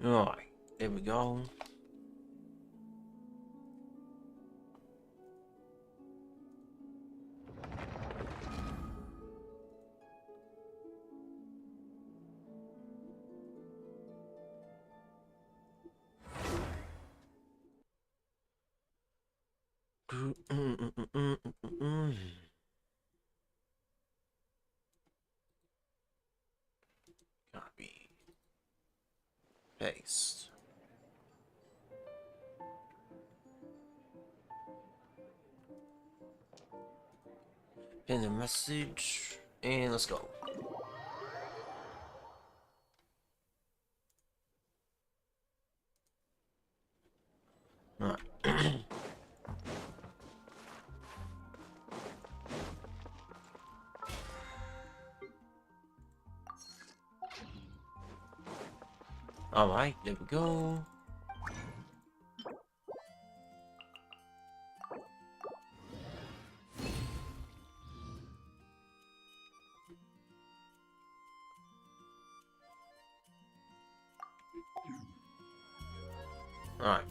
Alright, there we go. Copy. Paste. Pin the message. And let's go. Alright. Alright, there we go. Alright.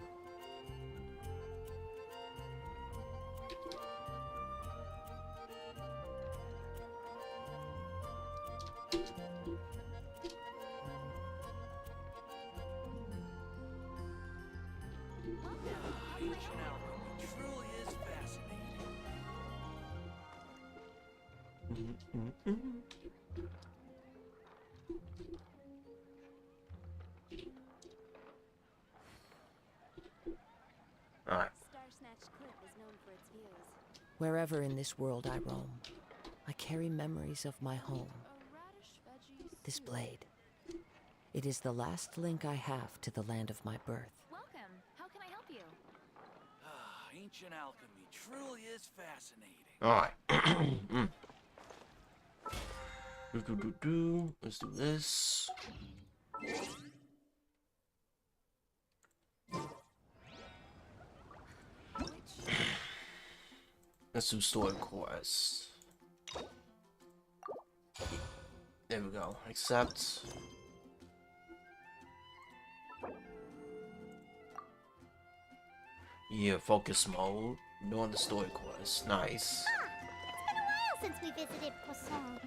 Alright. Wherever in this world I roam, I carry memories of my home. This blade. It is the last link I have to the land of my birth. Welcome. How can I help you? Ancient alchemy truly is fascinating. Alright. Let's do this. Let's do story quest. There we go. Accept. Yeah, focus mode. Doing the story quest. Nice. It's been a while since we visited Poisson.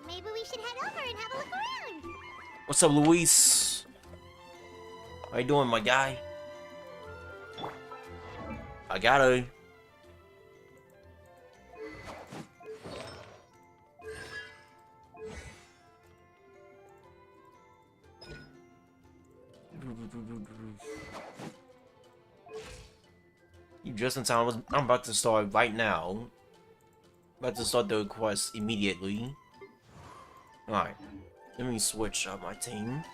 Maybe we should head over and have a look around. What's up, Luis? How you doing, my guy? I got her. You just in time. I'm about to start right now. About to start the quest immediately. Alright. Let me switch up my team.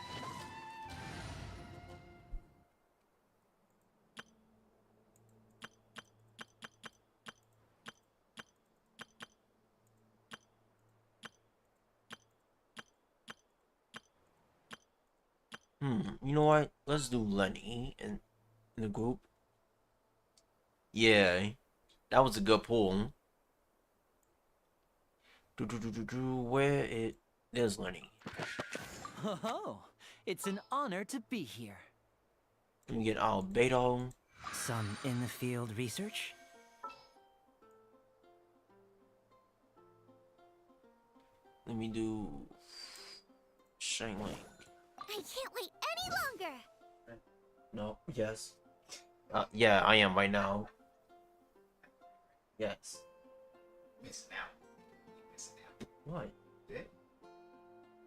You know what? Let's do Lenny in the group. Yeah, that was a good pull. Where it? There's Lenny. Oh, it's an honor to be here. Let me get Albedo. Some in-the-field research? Let me do Shangling. I can't wait any longer. No. Yes. Yeah, I am right now. Yes. Missing out. Missing out. What? Yeah?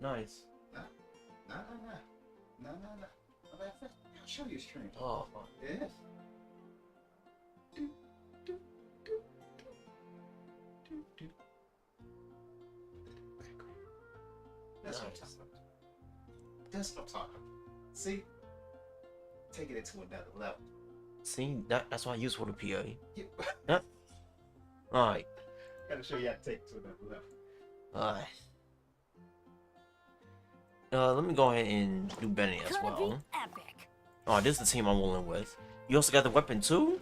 Nice. No. I'll show you a stream. Oh. Yes? That's what I'm talking about. That's what I'm talking about. See? Taking it to another level. See, that's why I use for the PA. Yeah. Yep. Alright. Gotta show you how to take it to another level. Alright. Let me go ahead and do Benny as well. Epic. Oh, this is the team I'm rolling with. You also got the weapon too?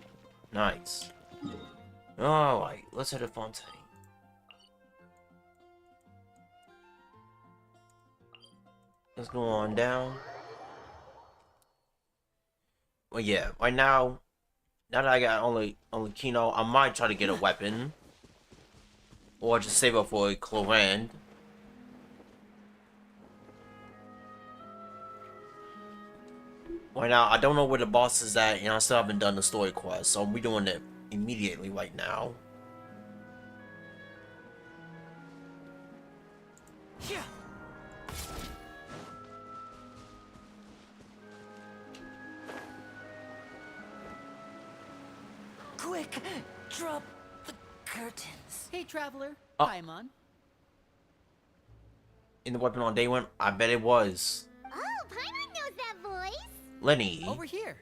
Nice. Alright, let's hit a Fontaine. Let's go on down. Well, yeah, right now that I got only Kino, I might try to get a weapon. Or just save up for a Cloran. Right now, I don't know where the boss is at, and I still haven't done the story quest, so we're doing it immediately right now. Yeah. Quick, drop the curtains. Hey, traveler. Oh. Paimon. In the weapon on day one, I bet it was Oh, Paimon knows that voice. Lenny. Over here.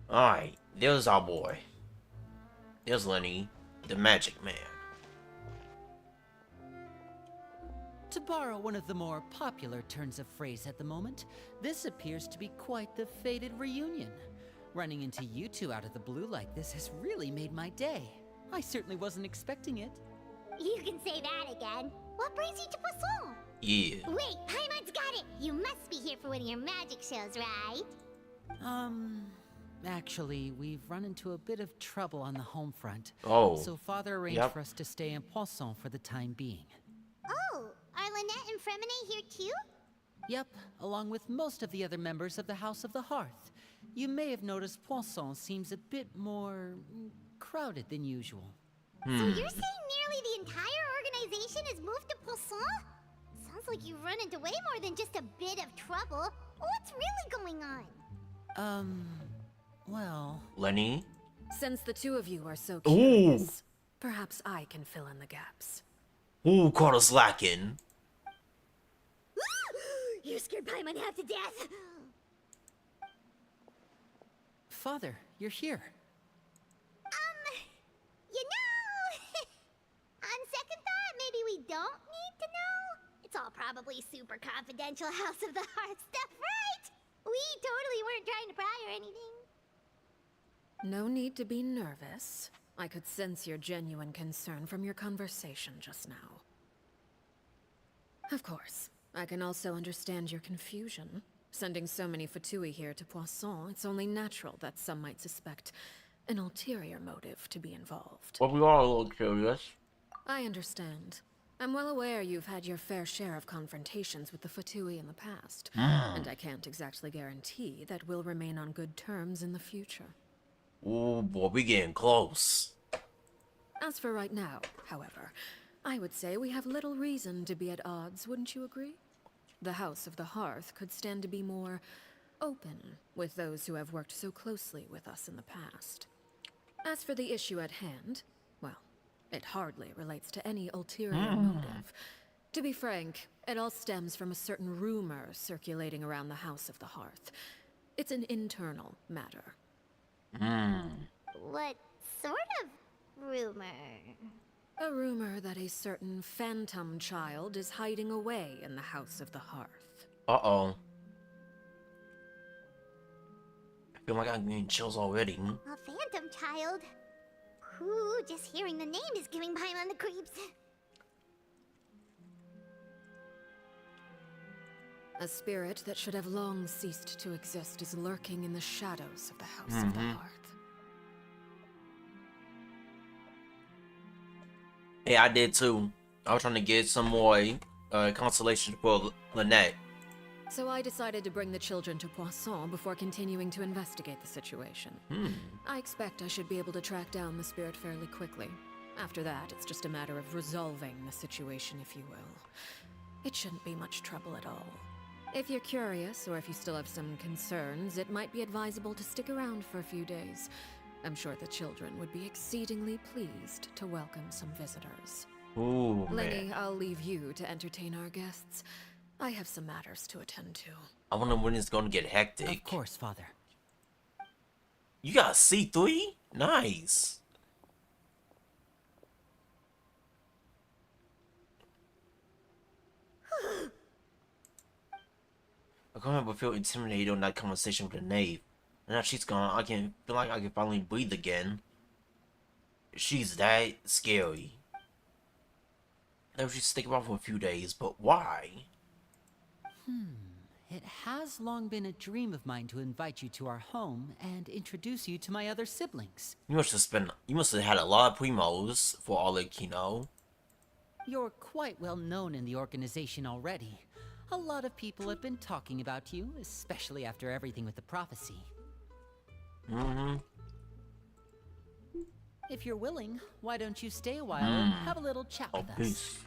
Alright, there's our boy. There's Lenny, the magic man. To borrow one of the more popular turns of phrase at the moment, this appears to be quite the fated reunion. Running into you two out of the blue like this has really made my day. I certainly wasn't expecting it. You can say that again. What brings you to Poisson? Yeah. Wait, Paimon's got it. You must be here for one of your magic shows, right? Actually, we've run into a bit of trouble on the home front. Oh. So Father arranged Yep. for us to stay in Poisson for the time being. Oh, are Lynette and Fremine here too? Yep, along with most of the other members of the House of the Hearth. You may have noticed Poisson seems a bit more crowded than usual. So you're saying nearly the entire organization has moved to Poisson? Sounds like you've run into way more than just a bit of trouble. What's really going on? Well... Lenny? Since the two of you are so Ooh. curious, perhaps I can fill in the gaps. Ooh, caught us lacking. You scared Paimon half to death. Father, you're here. You know, on second thought, maybe we don't need to know. It's all probably super confidential House of the Heart stuff, right? We totally weren't trying to pry or anything. No need to be nervous. I could sense your genuine concern from your conversation just now. Of course, I can also understand your confusion. Sending so many Fatui here to Poisson, it's only natural that some might suspect an ulterior motive to be involved. Well, we are a little curious. I understand. I'm well aware you've had your fair share of confrontations with the Fatui in the past, and I can't exactly guarantee that we'll remain on good terms in the future. Ooh, boy, we getting close. As for right now, however, I would say we have little reason to be at odds, wouldn't you agree? The House of the Hearth could stand to be more open with those who have worked so closely with us in the past. As for the issue at hand, well, it hardly relates to any ulterior motive. To be frank, it all stems from a certain rumor circulating around the House of the Hearth. It's an internal matter. What sort of rumor? A rumor that a certain phantom child is hiding away in the House of the Hearth. Uh-oh. I feel like I'm getting chills already. A phantom child? Ooh, just hearing the name is giving Paimon the creeps. A spirit that should have long ceased to exist is lurking in the shadows of the House of the Hearth. Hey, I did too. I was trying to get some more consolation for Lynette. So I decided to bring the children to Poisson before continuing to investigate the situation. I expect I should be able to track down the spirit fairly quickly. After that, it's just a matter of resolving the situation, if you will. It shouldn't be much trouble at all. If you're curious, or if you still have some concerns, it might be advisable to stick around for a few days. I'm sure the children would be exceedingly pleased to welcome some visitors. Ooh, Lenny, man. I'll leave you to entertain our guests. I have some matters to attend to. I wonder when it's gonna get hectic. Of course, Father. You got C3? Nice. I can't help but feel intimidated on that conversation with the knave. And now she's gone, I can feel like I can finally breathe again. She's that scary. Maybe she's stick around for a few days, but why? It has long been a dream of mine to invite you to our home and introduce you to my other siblings. You must have had a lot of primos for Arlecchino. You're quite well known in the organization already. A lot of people have been talking about you, especially after everything with the prophecy. Mm-hmm. If you're willing, why don't you stay a while and have a little chat with us? Peace.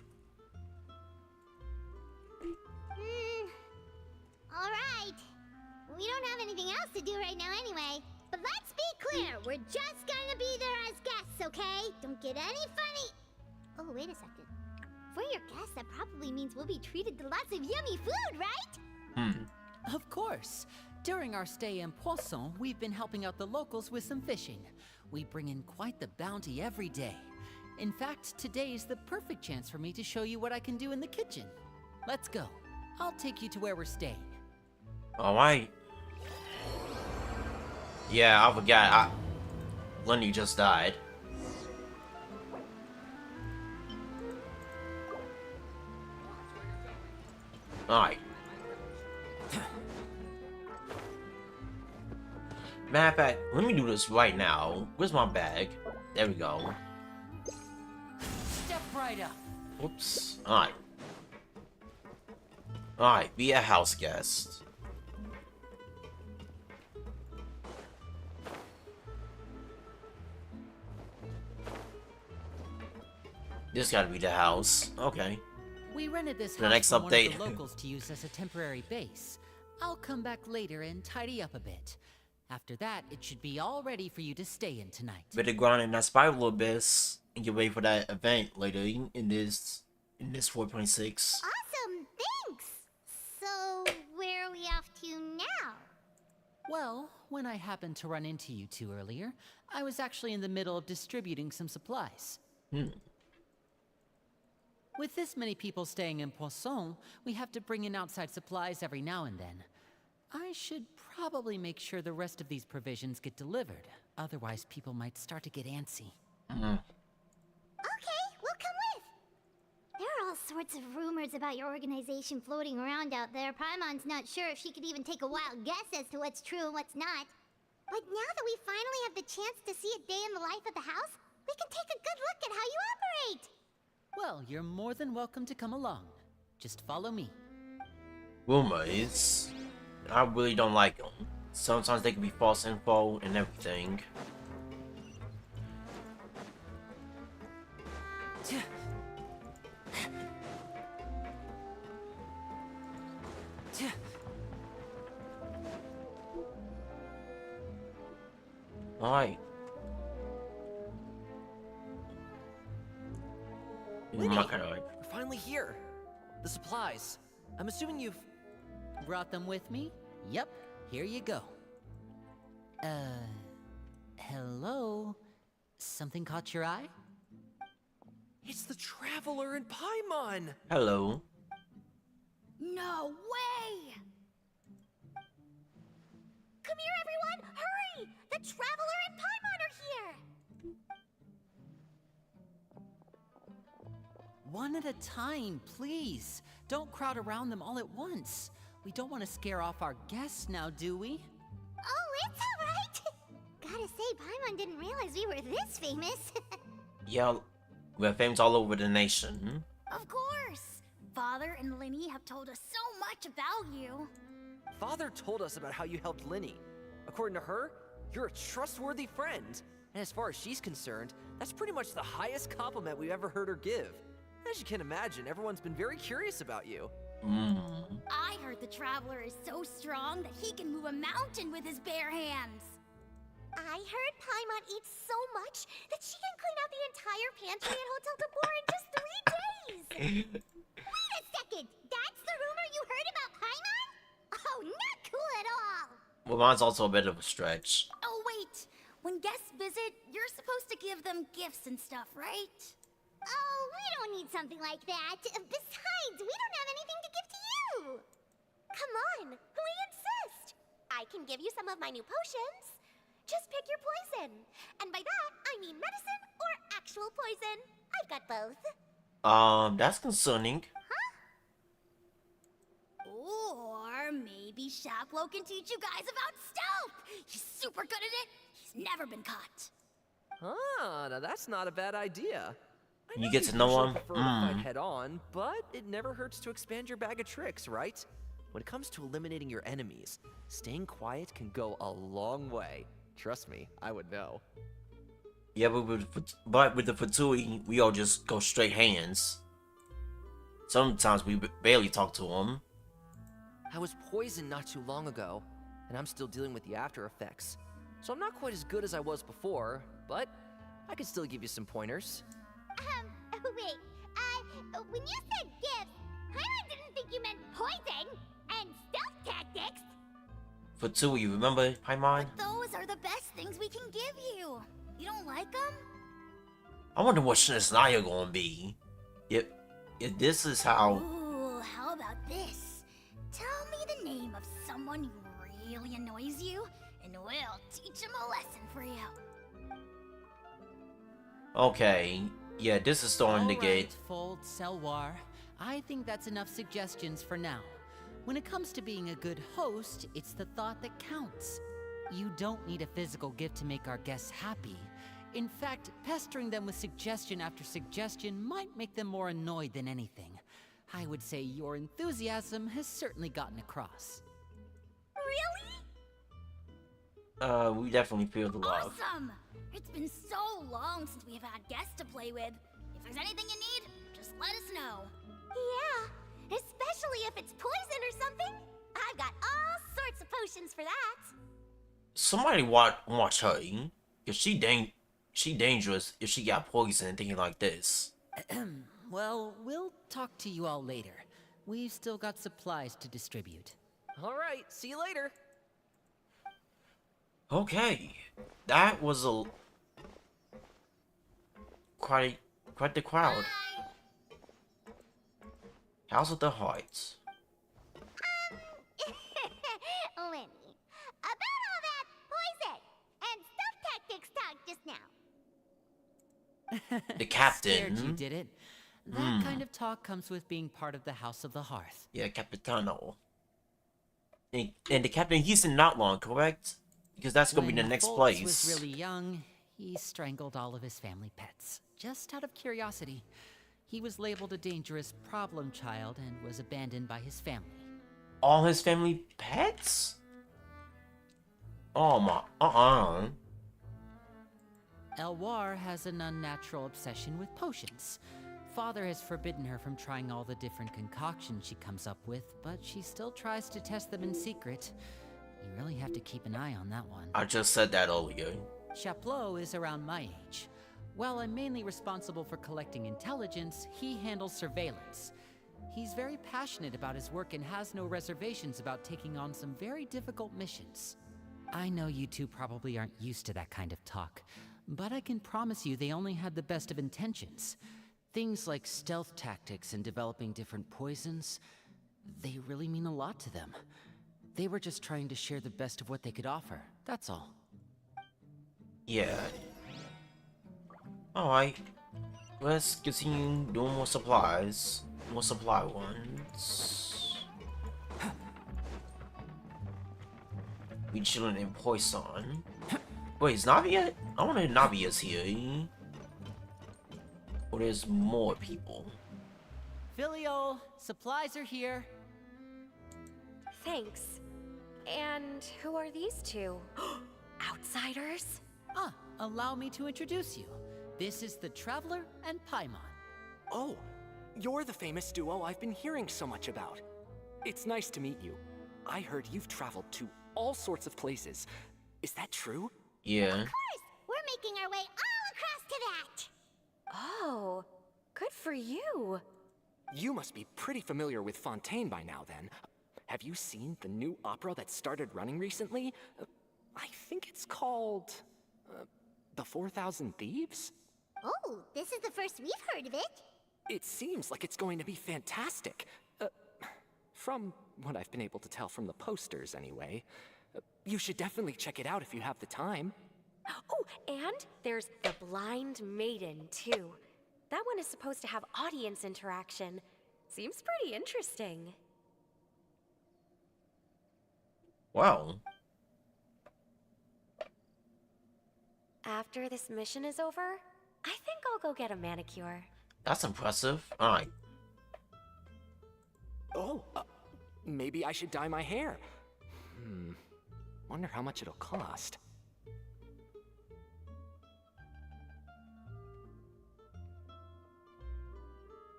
Alright. We don't have anything else to do right now anyway. But let's be clear, we're just gonna be there as guests, okay? Don't get any funny. Oh, wait a second. For your guests, that probably means we'll be treated to lots of yummy food, right? Of course. During our stay in Poisson, we've been helping out the locals with some fishing. We bring in quite the bounty every day. In fact, today's the perfect chance for me to show you what I can do in the kitchen. Let's go. I'll take you to where we're staying. Alright. Yeah, I forgot. Lenny just died. Alright. Matter of fact, let me do this right now. Where's my bag? There we go. Step right up. Oops. Alright. Alright, be a house guest. This gotta be the house. Okay. We rented this The house next for one update. of the locals to use as a temporary base. I'll come back later and tidy up a bit. After that, it should be all ready for you to stay in tonight. Better grind in that spiral abyss and get ready for that event later in this 4.6. Awesome, thanks! So, where are we off to now? Well, when I happened to run into you two earlier, I was actually in the middle of distributing some supplies. With this many people staying in Poisson, we have to bring in outside supplies every now and then. I should probably make sure the rest of these provisions get delivered. Otherwise, people might start to get antsy. Okay, we'll come with. There are all sorts of rumors about your organization floating around out there. Paimon's not sure if she could even take a wild guess as to what's true and what's not. But now that we finally have the chance to see a day in the life of the house, we can take a good look at how you operate. Well, you're more than welcome to come along. Just follow me. Rumors. I really don't like them. Sometimes they can be false info and everything. Alright. Lenny, My kind of like. we're finally here. The supplies. I'm assuming you've... Brought them with me? Yep, here you go. Hello? Something caught your eye? It's the Traveler in Paimon! Hello. No way! Come here, everyone! Hurry! The Traveler and Paimon are here! One at a time, please. Don't crowd around them all at once. We don't want to scare off our guests now, do we? Oh, it's alright! Gotta say, Paimon didn't realize we were this famous. Yeah, we're famous all over the nation. Of course! Father and Linny have told us so much about you. Father told us about how you helped Linny. According to her, you're a trustworthy friend. And as far as she's concerned, that's pretty much the highest compliment we've ever heard her give. As you can imagine, everyone's been very curious about you. I heard the Traveler is so strong that he can move a mountain with his bare hands. I heard Paimon eats so much that she can clean out the entire pantry at Hotel Tabor in just 3 days! Wait a second! That's the rumor you heard about Paimon? Oh, not cool at all! Well, mine's also a bit of a stretch. Oh, wait. When guests visit, you're supposed to give them gifts and stuff, right? Oh, we don't need something like that. Besides, we don't have anything to give to you! Come on, we insist! I can give you some of my new potions. Just pick your poison. And by that, I mean medicine or actual poison. I've got both. That's concerning. Or maybe Shaplo can teach you guys about stealth. He's super good at it. He's never been caught. Ah, now that's not a bad idea. I You get to you know usually him? prefer to fight head on, but it never hurts to expand your bag of tricks, right? When it comes to eliminating your enemies, staying quiet can go a long way. Trust me, I would know. Yeah, but with the Fatui, we all just go straight hands. Sometimes we barely talk to him. I was poisoned not too long ago, and I'm still dealing with the after effects. So I'm not quite as good as I was before, but I can still give you some pointers. Wait, when you said gifts, Paimon didn't think you meant poison and stealth tactics. Fatui, remember Paimon? Those are the best things we can give you. You don't like them? I wonder what Shinaya gonna be. If this is how... Ooh, how about this? Tell me the name of someone who really annoys you, and we'll teach him a lesson for you. Okay, yeah, this is starting to get... Fold, Selwar. I think that's enough suggestions for now. When it comes to being a good host, it's the thought that counts. You don't need a physical gift to make our guests happy. In fact, pestering them with suggestion after suggestion might make them more annoyed than anything. I would say your enthusiasm has certainly gotten across. Really? We definitely feel the love. Awesome! It's been so long since we've had guests to play with. If there's anything you need, just let us know. Yeah, especially if it's poison or something. I've got all sorts of potions for that. Somebody watch her, cause she dangerous if she got poison and thinking like this. Well, we'll talk to you all later. We've still got supplies to distribute. All right, see you later. Okay, that was a quite the crowd. House of the Hearts. Lenny, about all that poison and stealth tactics talk just now. The captain. Scared you did it. That kind of talk comes with being part of the House of the Hearth. Yeah, Capitano. And the captain, he's in not long, correct? Because that's gonna be the next Foltz place. was really young, he strangled all of his family pets, just out of curiosity. He was labeled a dangerous problem child and was abandoned by his family. All his family pets? Oh my, Elwar has an unnatural obsession with potions. Father has forbidden her from trying all the different concoctions she comes up with, but she still tries to test them in secret. You really have to keep an eye on that one. I just said that earlier. Chaplot is around my age. While I'm mainly responsible for collecting intelligence, he handles surveillance. He's very passionate about his work and has no reservations about taking on some very difficult missions. I know you two probably aren't used to that kind of talk, but I can promise you they only had the best of intentions. Things like stealth tactics and developing different poisons, they really mean a lot to them. They were just trying to share the best of what they could offer, that's all. Yeah. Alright. Let's continue doing more supplies. More supply ones. We chilling in Poison. Wait, is Navi yet? I wonder if Navi is here. Or there's more people. Filial, supplies are here. Thanks. And who are these two? Outsiders? Ah, allow me to introduce you. This is the Traveler and Paimon. Oh, you're the famous duo I've been hearing so much about. It's nice to meet you. I heard you've traveled to all sorts of places. Is that true? Yeah. Of course! We're making our way all across to that! Oh, good for you. You must be pretty familiar with Fontaine by now, then. Have you seen the new opera that started running recently? I think it's called... The 4,000 Thieves? Oh, this is the first we've heard of it. It seems like it's going to be fantastic. From what I've been able to tell from the posters, anyway. You should definitely check it out if you have the time. Oh, and there's The Blind Maiden, too. That one is supposed to have audience interaction. Seems pretty interesting. Wow. After this mission is over, I think I'll go get a manicure. That's impressive. Alright. Oh, maybe I should dye my hair. Wonder how much it'll cost.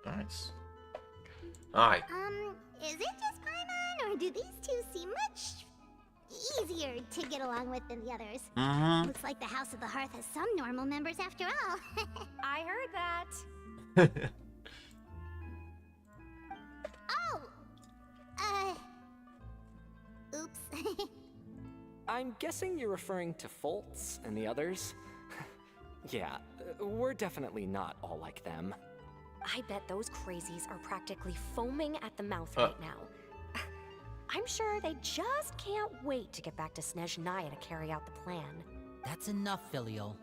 Nice. Alright. Is it just Paimon, or do these two seem much easier to get along with than the others? Mm-hmm. Looks like the House of the Hearth has some normal members after all. I heard that. Oh! Oops. I'm guessing you're referring to Foltz and the others? Yeah, we're definitely not all like them. I bet those crazies are practically foaming at the mouth right now. I'm sure they just can't wait to get back to Snezhnaya to carry out the plan. That's enough, Filial.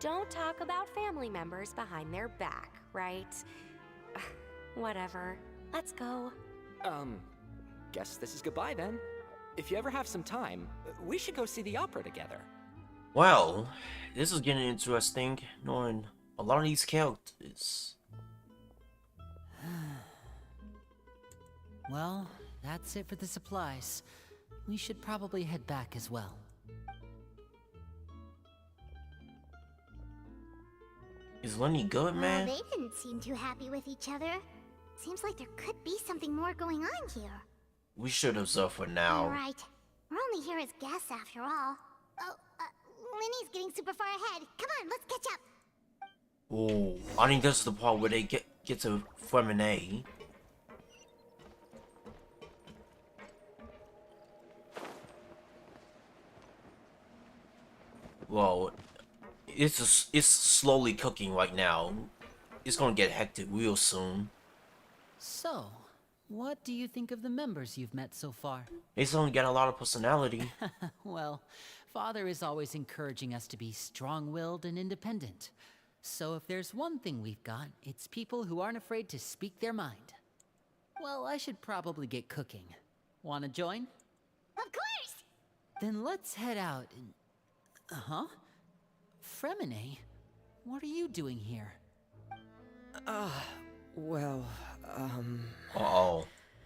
Don't talk about family members behind their back, right? Whatever. Let's go. Guess this is goodbye then. If you ever have some time, we should go see the opera together. Well, this is getting interesting, knowing a lot of these characters. Well, that's it for the supplies. We should probably head back as well. Is Lenny good, man? Well, they didn't seem too happy with each other. Seems like there could be something more going on here. We should observe for now. Right. We're only here as guests after all. Oh, Lenny's getting super far ahead. Come on, let's catch up. Oh, I think this is the part where they get to Feminine. Well, it's slowly cooking right now. It's gonna get hectic real soon. So, what do you think of the members you've met so far? It's only got a lot of personality. Well, Father is always encouraging us to be strong-willed and independent. So if there's one thing we've got, it's people who aren't afraid to speak their mind. Well, I should probably get cooking. Wanna join? Of course! Then let's head out and... Fremine? What are you doing here? Well, Uh-oh.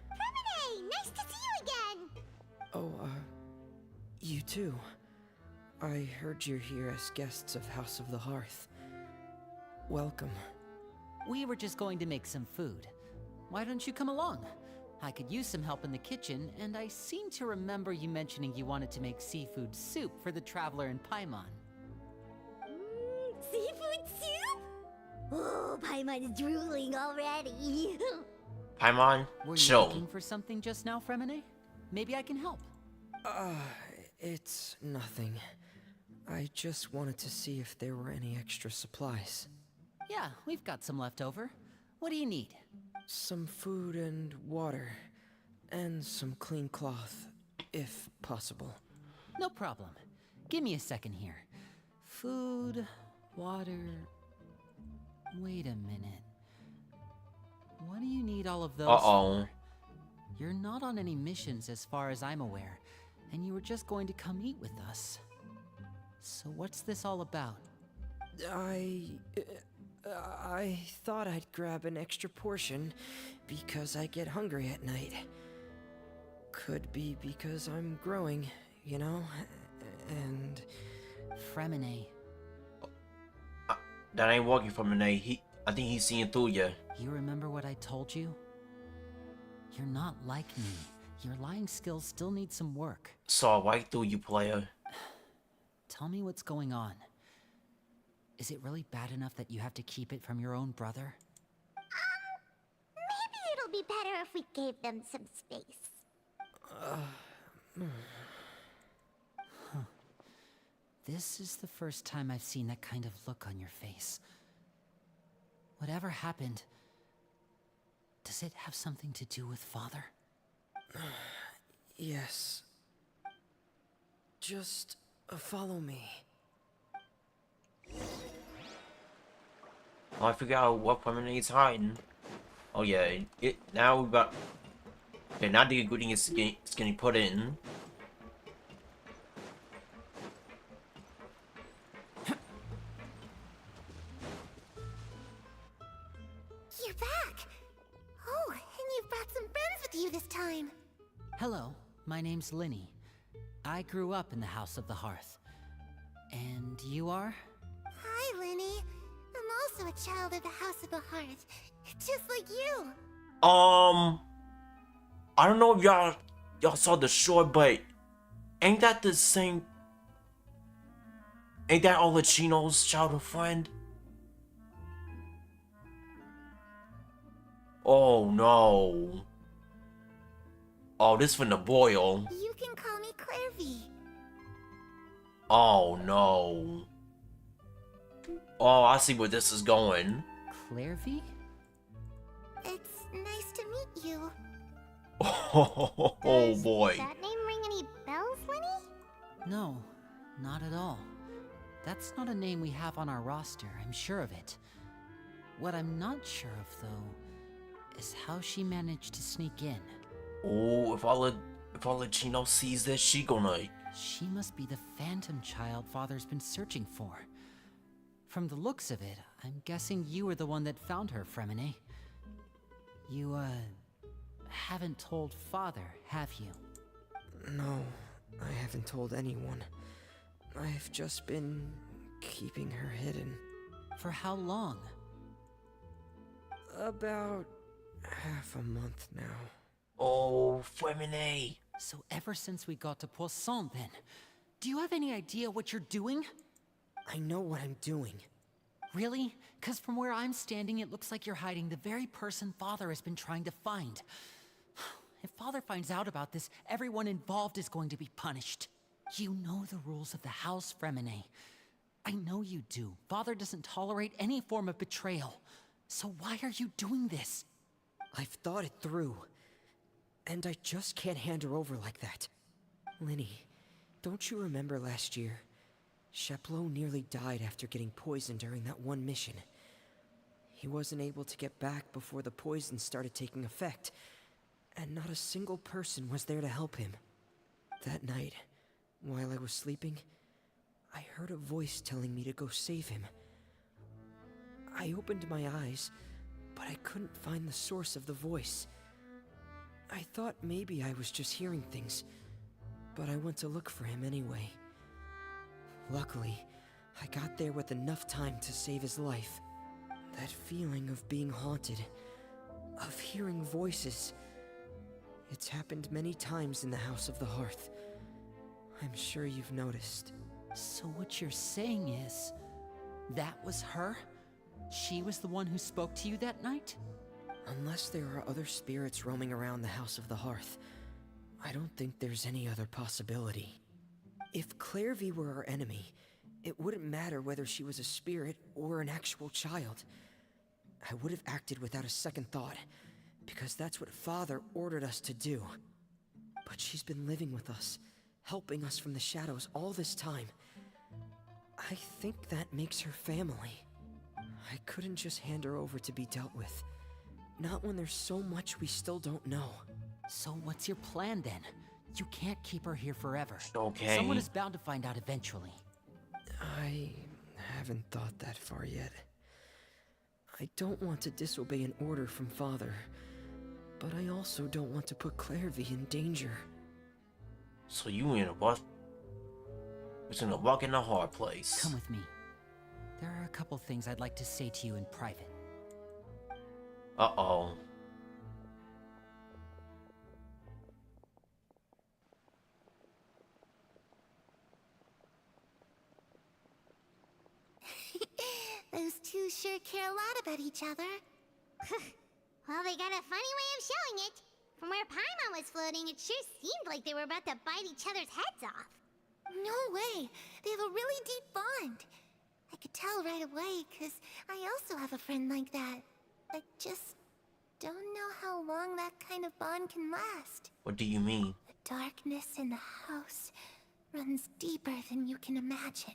Fremine, nice to see you again! Oh, you too. I heard you're here as guests of House of the Hearth. Welcome. We were just going to make some food. Why don't you come along? I could use some help in the kitchen, and I seem to remember you mentioning you wanted to make seafood soup for the Traveler in Paimon. Seafood soup? Oh, Paimon's drooling already. Paimon, Were you chill. looking for something just now, Fremine? Maybe I can help. It's nothing. I just wanted to see if there were any extra supplies. Yeah, we've got some left over. What do you need? Some food and water. And some clean cloth, if possible. No problem. Give me a second here. Food, water... Wait a minute. What do you need all of those Uh-oh. for? You're not on any missions as far as I'm aware, and you were just going to come eat with us. So what's this all about? I thought I'd grab an extra portion because I get hungry at night. Could be because I'm growing, you know? And... Fremine. That ain't working for Renee. I think he's seeing through you. You remember what I told you? You're not like me. Your lying skills still need some work. Saw right through you, player. Tell me what's going on. Is it really bad enough that you have to keep it from your own brother? Maybe it'll be better if we gave them some space. This is the first time I've seen that kind of look on your face. Whatever happened, does it have something to do with Father? yes. Just follow me. Oh, I figured out what Renee's hiding. Oh yeah, now we got... Okay, now the ingredient is getting put in. You're back! Oh, and you've brought some friends with you this time. Hello, my name's Linny. I grew up in the House of the Hearth. And you are? Hi, Linny. I'm also a child of the House of the Hearth, just like you. I don't know if y'all saw the short, but ain't that the same? Ain't that Arlecchino's childhood friend? Oh no. Oh, this finna boil. You can call me Clairvy. Oh no. Oh, I see where this is going. Clairvy? It's nice to meet you. Oh boy. Does that name ring any bells, Linny? No, not at all. That's not a name we have on our roster, I'm sure of it. What I'm not sure of, though, is how she managed to sneak in. Oh, if Arlecchino sees this, she gonna... She must be the phantom child Father's been searching for. From the looks of it, I'm guessing you were the one that found her, Fremine. You, haven't told Father, have you? No, I haven't told anyone. I've just been keeping her hidden. For how long? About half a month now. Oh, Fremine. So ever since we got to Poisson, then, do you have any idea what you're doing? I know what I'm doing. Really? Because from where I'm standing, it looks like you're hiding the very person Father has been trying to find. If Father finds out about this, everyone involved is going to be punished. You know the rules of the house, Fremine. I know you do. Father doesn't tolerate any form of betrayal. So why are you doing this? I've thought it through. And I just can't hand her over like that. Linny, don't you remember last year? Chaplot nearly died after getting poisoned during that one mission. He wasn't able to get back before the poison started taking effect, and not a single person was there to help him. That night, while I was sleeping, I heard a voice telling me to go save him. I opened my eyes, but I couldn't find the source of the voice. I thought maybe I was just hearing things, but I went to look for him anyway. Luckily, I got there with enough time to save his life. That feeling of being haunted, of hearing voices, it's happened many times in the House of the Hearth. I'm sure you've noticed. So what you're saying is, that was her? She was the one who spoke to you that night? Unless there are other spirits roaming around the House of the Hearth, I don't think there's any other possibility. If Clairvy were our enemy, it wouldn't matter whether she was a spirit or an actual child. I would have acted without a second thought, because that's what Father ordered us to do. But she's been living with us, helping us from the shadows all this time. I think that makes her family. I couldn't just hand her over to be dealt with. Not when there's so much we still don't know. So what's your plan then? You can't keep her here forever. Okay. Someone is bound to find out eventually. I haven't thought that far yet. I don't want to disobey an order from Father, but I also don't want to put Clairvy in danger. So you in a what? It's in a rock in a hard place. Come with me. There are a couple things I'd like to say to you in private. Uh-oh. Those two sure care a lot about each other. Well, they got a funny way of showing it. From where Paimon was floating, it sure seemed like they were about to bite each other's heads off. No way! They have a really deep bond. I could tell right away, because I also have a friend like that. I just don't know how long that kind of bond can last. What do you mean? The darkness in the house runs deeper than you can imagine.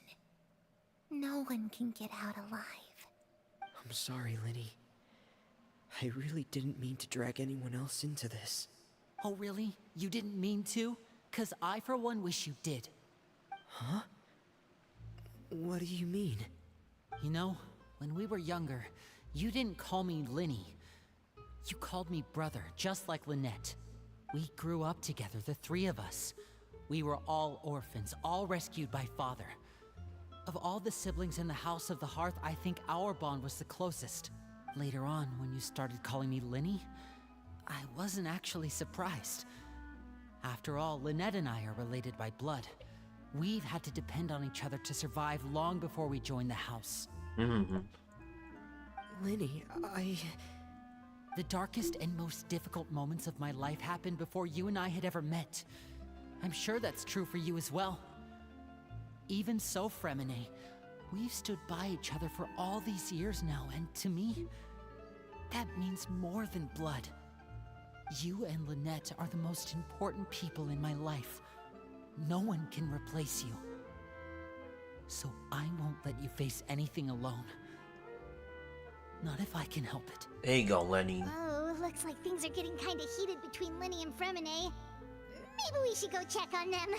No one can get out alive. I'm sorry, Linny. I really didn't mean to drag anyone else into this. Oh, really? You didn't mean to? 'Cause I, for one, wish you did. Huh? What do you mean? You know, when we were younger, you didn't call me Linny. You called me brother, just like Lynette. We grew up together, the three of us. We were all orphans, all rescued by father. Of all the siblings in the House of the Hearth, I think our bond was the closest. Later on, when you started calling me Linny, I wasn't actually surprised. After all, Lynette and I are related by blood. We've had to depend on each other to survive long before we joined the house. Linny, The darkest and most difficult moments of my life happened before you and I had ever met. I'm sure that's true for you as well. Even so, Fremine, we've stood by each other for all these years now, and to me, that means more than blood. You and Lynette are the most important people in my life. No one can replace you. So I won't let you face anything alone. Not if I can help it. There you go, Lenny. Oh, looks like things are getting kind of heated between Linny and Fremine. Maybe we should go check on them.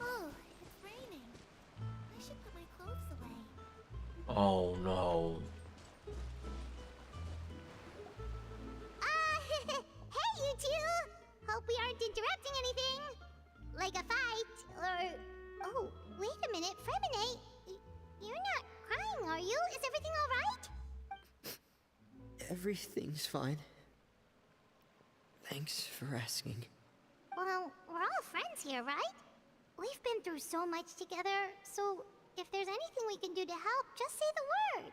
Oh, it's raining. I should put my clothes away. Oh no. Hey, you two! Hope we aren't interrupting anything. Like a fight, or... Oh, wait a minute, Fremine. You're not crying, are you? Is everything alright? Everything's fine. Thanks for asking. Well, we're all friends here, right? We've been through so much together, so if there's anything we can do to help, just say the word.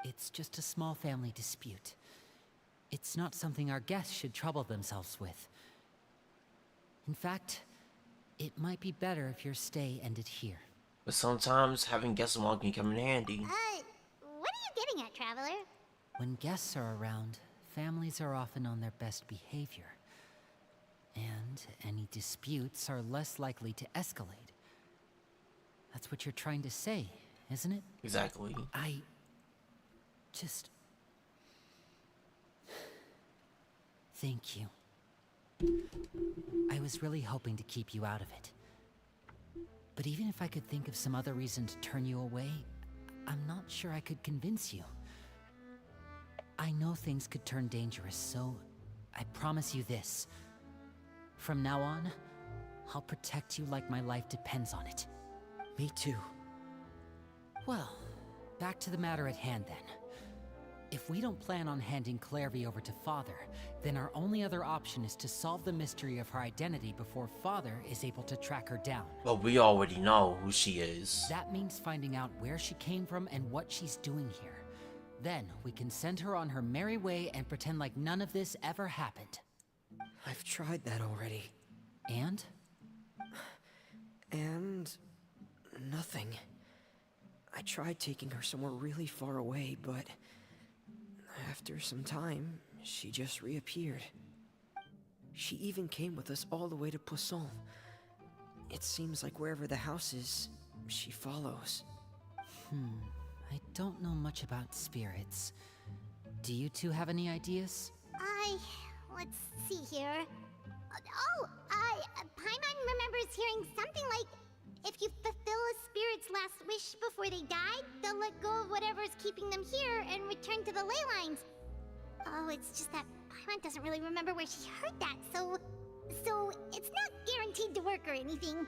It's just a small family dispute. It's not something our guests should trouble themselves with. In fact, it might be better if your stay ended here. But sometimes having guests along can come in handy. What are you getting at, Traveler? When guests are around, families are often on their best behavior. And any disputes are less likely to escalate. That's what you're trying to say, isn't it? Exactly. I just... Thank you. I was really hoping to keep you out of it. But even if I could think of some other reason to turn you away, I'm not sure I could convince you. I know things could turn dangerous, so I promise you this. From now on, I'll protect you like my life depends on it. Me too. Well, back to the matter at hand then. If we don't plan on handing Clairvy over to Father, then our only other option is to solve the mystery of her identity before Father is able to track her down. But we already know who she is. That means finding out where she came from and what she's doing here. Then we can send her on her merry way and pretend like none of this ever happened. I've tried that already. And? And... nothing. I tried taking her somewhere really far away, but... after some time, she just reappeared. She even came with us all the way to Poisson. It seems like wherever the house is, she follows. I don't know much about spirits. Do you two have any ideas? Let's see here. Paimon remembers hearing something like, if you fulfill a spirit's last wish before they died, they'll let go of whatever's keeping them here and return to the ley lines. Oh, it's just that Paimon doesn't really remember where she heard that, so it's not guaranteed to work or anything.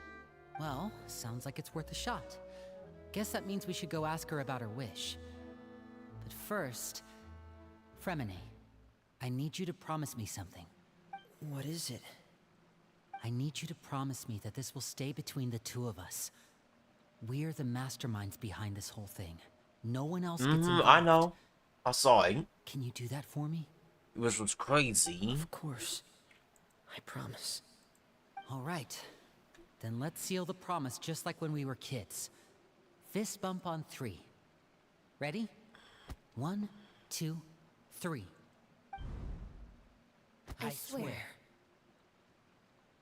Well, sounds like it's worth a shot. Guess that means we should go ask her about her wish. But first, Fremine, I need you to promise me something. What is it? I need you to promise me that this will stay between the two of us. We're the masterminds behind this whole thing. No one else gets involved. I know. I saw it. Can you do that for me? It was crazy. Of course. I promise. All right. Then let's seal the promise just like when we were kids. Fist bump on 3. Ready? 1, 2, 3. I swear.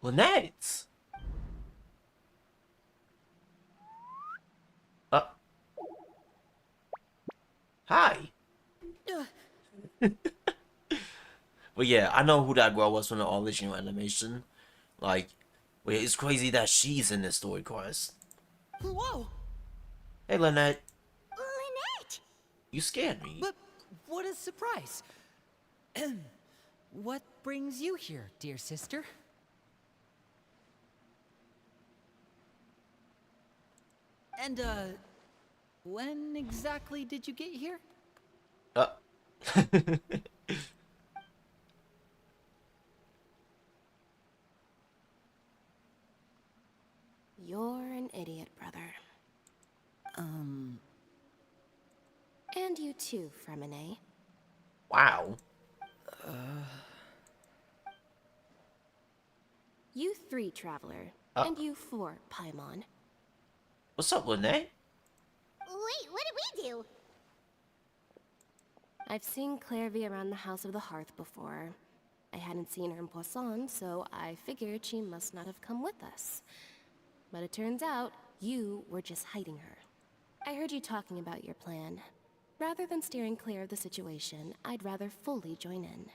Lynette! Hi! But yeah, I know who that girl was from the original animation. Like, wait, it's crazy that she's in this story quest. Whoa! Hey, Lynette. Lynette! You scared me. But what a surprise! What brings you here, dear sister? And, when exactly did you get here? You're an idiot, brother. And you too, Fremine. Wow. You 3, Traveler. And you 4, Paimon. What's up, Lynette? Wait, what did we do? I've seen Clairvy around the House of the Hearth before. I hadn't seen her in Poisson, so I figured she must not have come with us. But it turns out, you were just hiding her. I heard you talking about your plan. Rather than steering clear of the situation, I'd rather fully join in.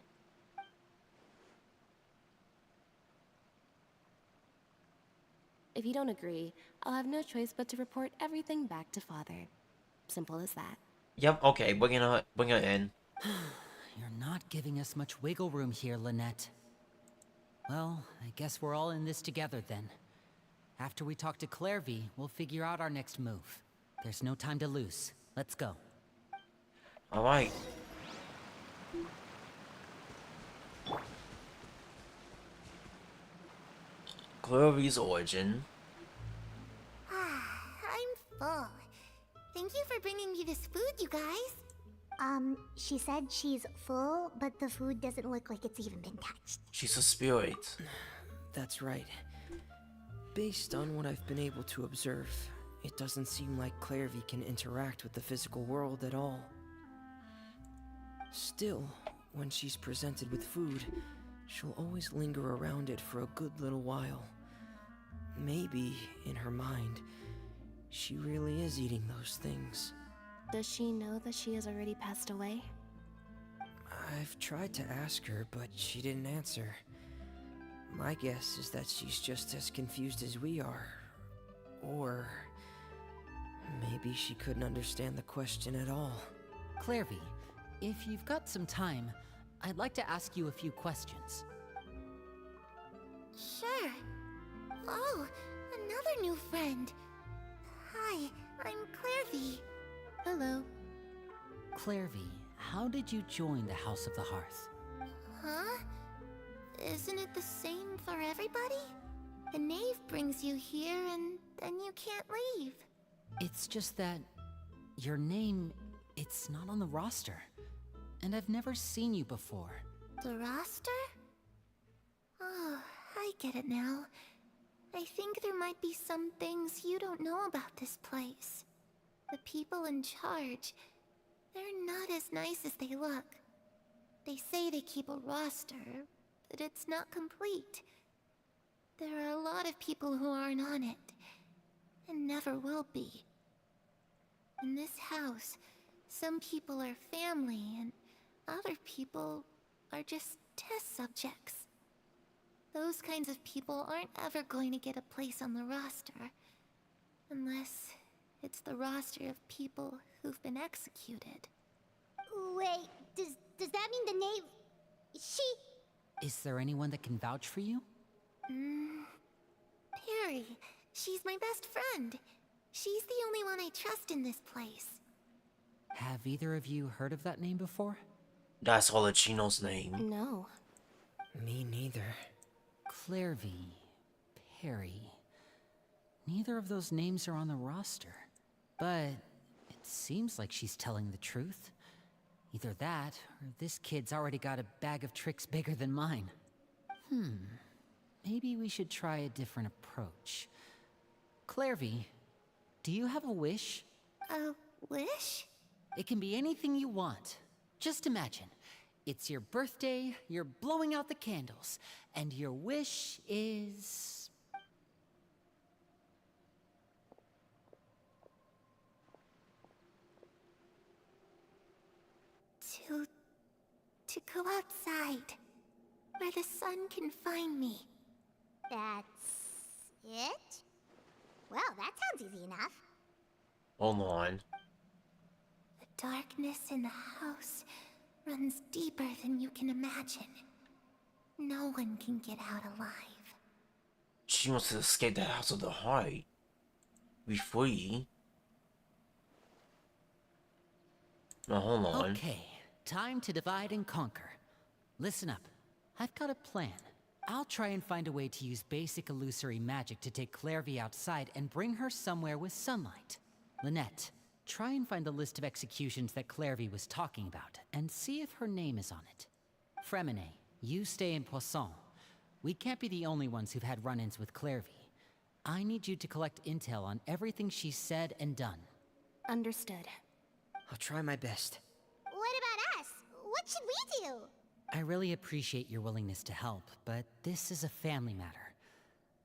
If you don't agree, I'll have no choice but to report everything back to Father. Simple as that. Yep, okay, bring her in. You're not giving us much wiggle room here, Lynette. Well, I guess we're all in this together then. After we talk to Clairvy, we'll figure out our next move. There's no time to lose. Let's go. Alright. Clairvy's origin. I'm full. Thank you for bringing me this food, you guys. She said she's full, but the food doesn't look like it's even been touched. She's a spirit. That's right. Based on what I've been able to observe, it doesn't seem like Clairvy can interact with the physical world at all. Still, when she's presented with food, she'll always linger around it for a good little while. Maybe, in her mind, she really is eating those things. Does she know that she has already passed away? I've tried to ask her, but she didn't answer. My guess is that she's just as confused as we are. Or maybe she couldn't understand the question at all. Clairvy, if you've got some time, I'd like to ask you a few questions. Sure. Oh, another new friend. Hi, I'm Clairvy. Hello. Clairvy, how did you join the House of the Hearth? Huh? Isn't it the same for everybody? The knave brings you here and then you can't leave. It's just that your name, it's not on the roster. And I've never seen you before. The roster? Oh, I get it now. I think there might be some things you don't know about this place. The people in charge, they're not as nice as they look. They say they keep a roster, but it's not complete. There are a lot of people who aren't on it, and never will be. In this house, some people are family, and other people are just test subjects. Those kinds of people aren't ever going to get a place on the roster, unless it's the roster of people who've been executed. Wait, does that mean the knave... Is there anyone that can vouch for you? Terry. She's my best friend. She's the only one I trust in this place. Have either of you heard of that name before? That's Arlecchino's name. No. Me neither. Clairvy, Perry. Neither of those names are on the roster. But it seems like she's telling the truth. Either that, or this kid's already got a bag of tricks bigger than mine. Maybe we should try a different approach. Clairvy, do you have a wish? A wish? It can be anything you want. Just imagine. It's your birthday, you're blowing out the candles, and your wish is... To go outside. where the sun can find me. That's it? Well, that sounds easy enough. Hold on. The darkness in the house runs deeper than you can imagine. No one can get out alive. She wants to escape the House of the Heart. Be free. Now hold on. Okay, time to divide and conquer. Listen up. I've got a plan. I'll try and find a way to use basic illusory magic to take Clairvy outside and bring her somewhere with sunlight. Lynette, try and find the list of executions that Clairvy was talking about, and see if her name is on it. Fremine, you stay in Poisson. We can't be the only ones who've had run-ins with Clairvy. I need you to collect intel on everything she's said and done. Understood. I'll try my best. What about us? What should we do? I really appreciate your willingness to help, but this is a family matter.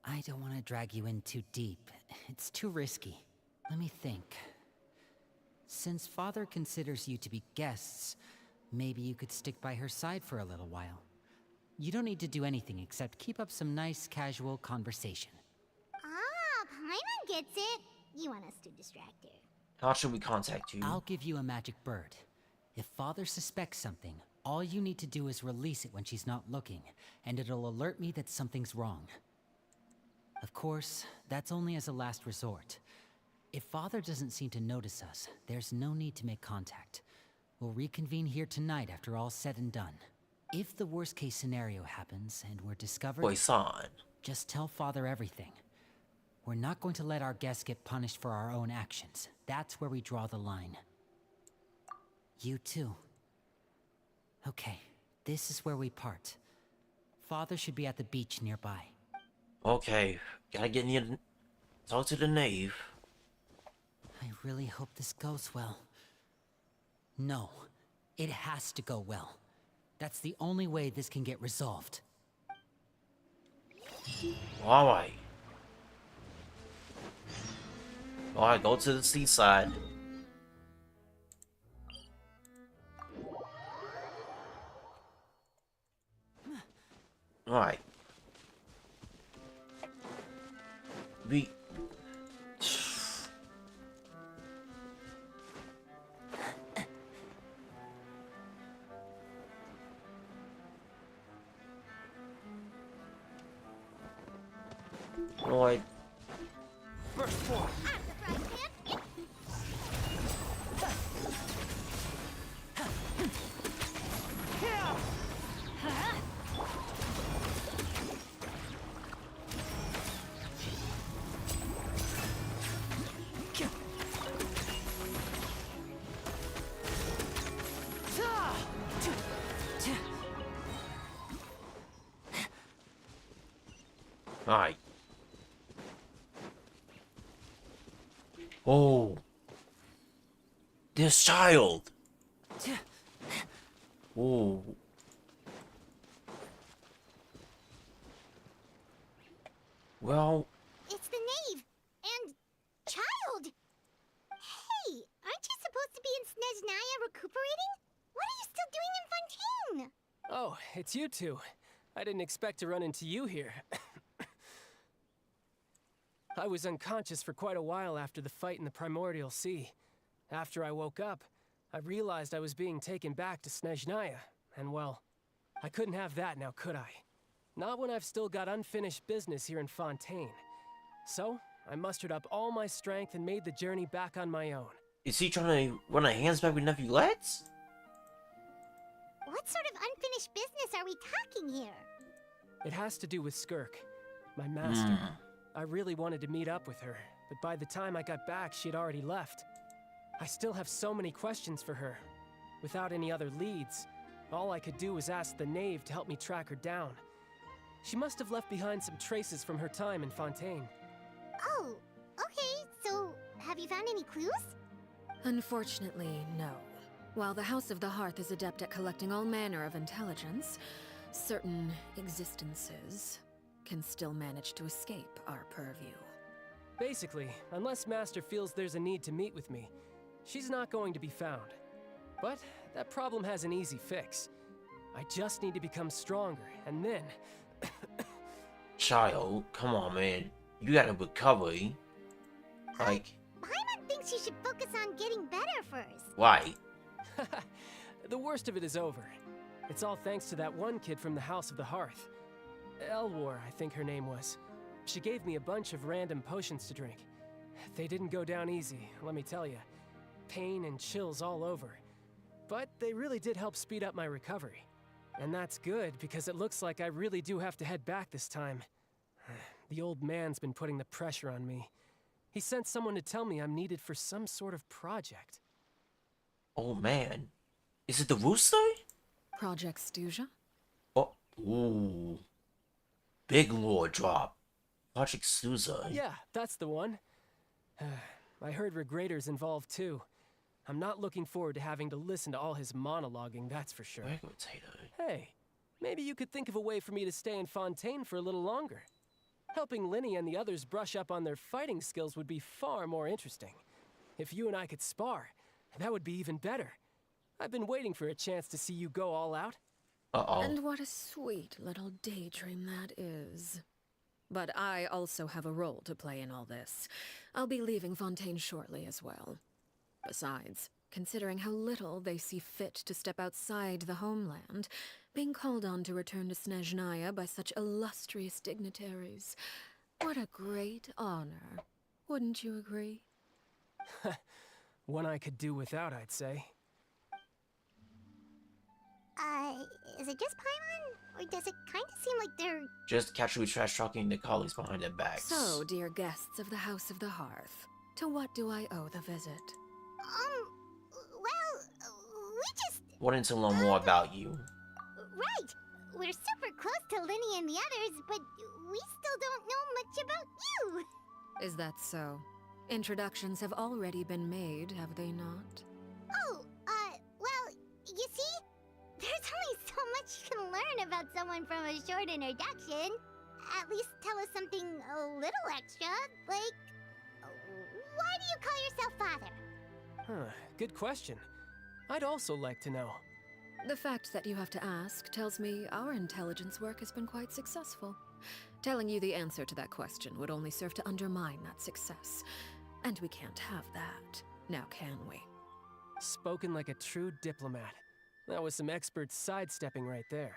I don't want to drag you in too deep. It's too risky. Let me think. Since Father considers you to be guests, maybe you could stick by her side for a little while. You don't need to do anything except keep up some nice, casual conversation. Ah, Paimon gets it. You want us to distract her. How should we contact you? I'll give you a magic bird. If Father suspects something, all you need to do is release it when she's not looking, and it'll alert me that something's wrong. Of course, that's only as a last resort. If Father doesn't seem to notice us, there's no need to make contact. We'll reconvene here tonight after all's said and done. If the worst case scenario happens and we're discovered, Poisson. just tell Father everything. We're not going to let our guests get punished for our own actions. That's where we draw the line. You too. Okay, this is where we part. Father should be at the beach nearby. Okay, gotta get near the... Talk to the knave. I really hope this goes well. No, it has to go well. That's the only way this can get resolved. Alright. Alright, go to the seaside. Alright. We... Alright. First floor. Alright. Oh. This child. Oh. Well. It's the knave. And... child! Hey, aren't you supposed to be in Snezhnaya recuperating? What are you still doing in Fontaine? Oh, it's you two. I didn't expect to run into you here. I was unconscious for quite a while after the fight in the Primordial Sea. After I woke up, I realized I was being taken back to Snezhnaya, and well, I couldn't have that now, could I? Not when I've still got unfinished business here in Fontaine. So, I mustered up all my strength and made the journey back on my own. Is he trying to run a hands back with Nephew Let's? What sort of unfinished business are we talking here? It has to do with Skirk, my master. I really wanted to meet up with her, but by the time I got back, she'd already left. I still have so many questions for her. Without any other leads, all I could do was ask the knave to help me track her down. She must have left behind some traces from her time in Fontaine. Oh, okay, so have you found any clues? Unfortunately, no. While the House of the Hearth is adept at collecting all manner of intelligence, certain existences can still manage to escape our purview. Basically, unless Master feels there's a need to meet with me, she's not going to be found. But that problem has an easy fix. I just need to become stronger, and then... Child, come on, man. You gotta recover. Like... Paimon thinks you should focus on getting better first. Why? The worst of it is over. It's all thanks to that one kid from the House of the Hearth. Elwar, I think her name was. She gave me a bunch of random potions to drink. They didn't go down easy, let me tell you. Pain and chills all over. But they really did help speed up my recovery. And that's good, because it looks like I really do have to head back this time. The old man's been putting the pressure on me. He sent someone to tell me I'm needed for some sort of project. Oh man. Is it the rooster? Project Stuja? Oh, ooh. Big lore drop. Project Stuza. Yeah, that's the one. I heard Regrator's involved too. I'm not looking forward to having to listen to all his monologuing, that's for sure. Hey, maybe you could think of a way for me to stay in Fontaine for a little longer. Helping Linny and the others brush up on their fighting skills would be far more interesting. If you and I could spar, that would be even better. I've been waiting for a chance to see you go all out. Uh-oh. And what a sweet little daydream that is. But I also have a role to play in all this. I'll be leaving Fontaine shortly as well. Besides, considering how little they see fit to step outside the homeland, being called on to return to Snezhnaya by such illustrious dignitaries, what a great honor. Wouldn't you agree? One I could do without, I'd say. Is it just Paimon? Or does it kind of seem like they're... Just casually trash-talking the colleagues behind their backs. So, dear guests of the House of the Hearth, to what do I owe the visit? Well, we just... Wanting to learn more about you. Right! We're super close to Linny and the others, but we still don't know much about you! Is that so? Introductions have already been made, have they not? Oh, well, you see? There's only so much you can learn about someone from a short introduction. At least tell us something a little extra, like... Why do you call yourself father? Huh, good question. I'd also like to know. The fact that you have to ask tells me our intelligence work has been quite successful. Telling you the answer to that question would only serve to undermine that success. And we can't have that, now can we? Spoken like a true diplomat. That was some expert sidestepping right there.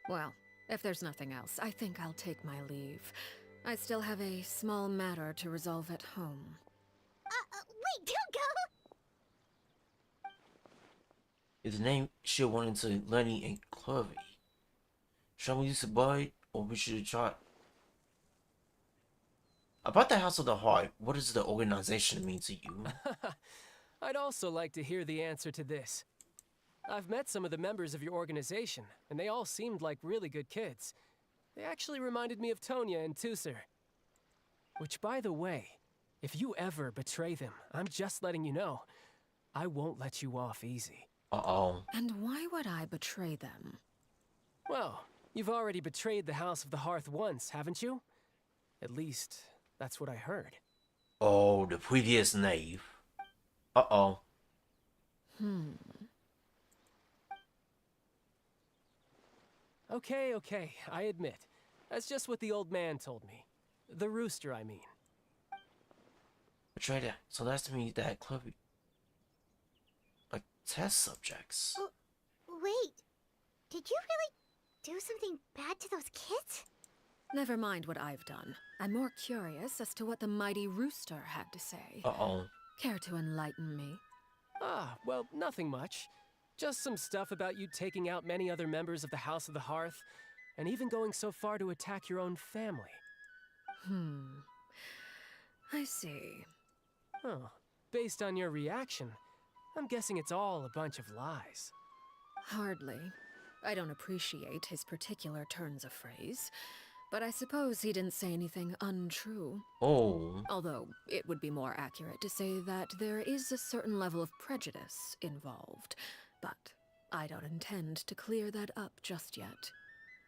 Well, if there's nothing else, I think I'll take my leave. I still have a small matter to resolve at home. Wait, don't go! Is the name she wanted to Lenny and Chloe? Shall we use a bite, or we should try... About the House of the Heart, what does the organization mean to you? I'd also like to hear the answer to this. I've met some of the members of your organization, and they all seemed like really good kids. They actually reminded me of Tonya and Tusser. Which, by the way, if you ever betray them, I'm just letting you know, I won't let you off easy. Uh-oh. And why would I betray them? Well, you've already betrayed the House of the Hearth once, haven't you? At least, that's what I heard. Oh, the previous knave. Uh-oh. Okay, I admit. That's just what the old man told me. The rooster, I mean. Betrayed it. So that's to me that Chloe... Like, test subjects. Wait, did you really do something bad to those kids? Never mind what I've done. I'm more curious as to what the mighty rooster had to say. Uh-oh. Care to enlighten me? Ah, well, nothing much. Just some stuff about you taking out many other members of the House of the Hearth, and even going so far to attack your own family. I see. Oh, based on your reaction, I'm guessing it's all a bunch of lies. Hardly. I don't appreciate his particular turns of phrase, but I suppose he didn't say anything untrue. Oh. Although, it would be more accurate to say that there is a certain level of prejudice involved, but I don't intend to clear that up just yet.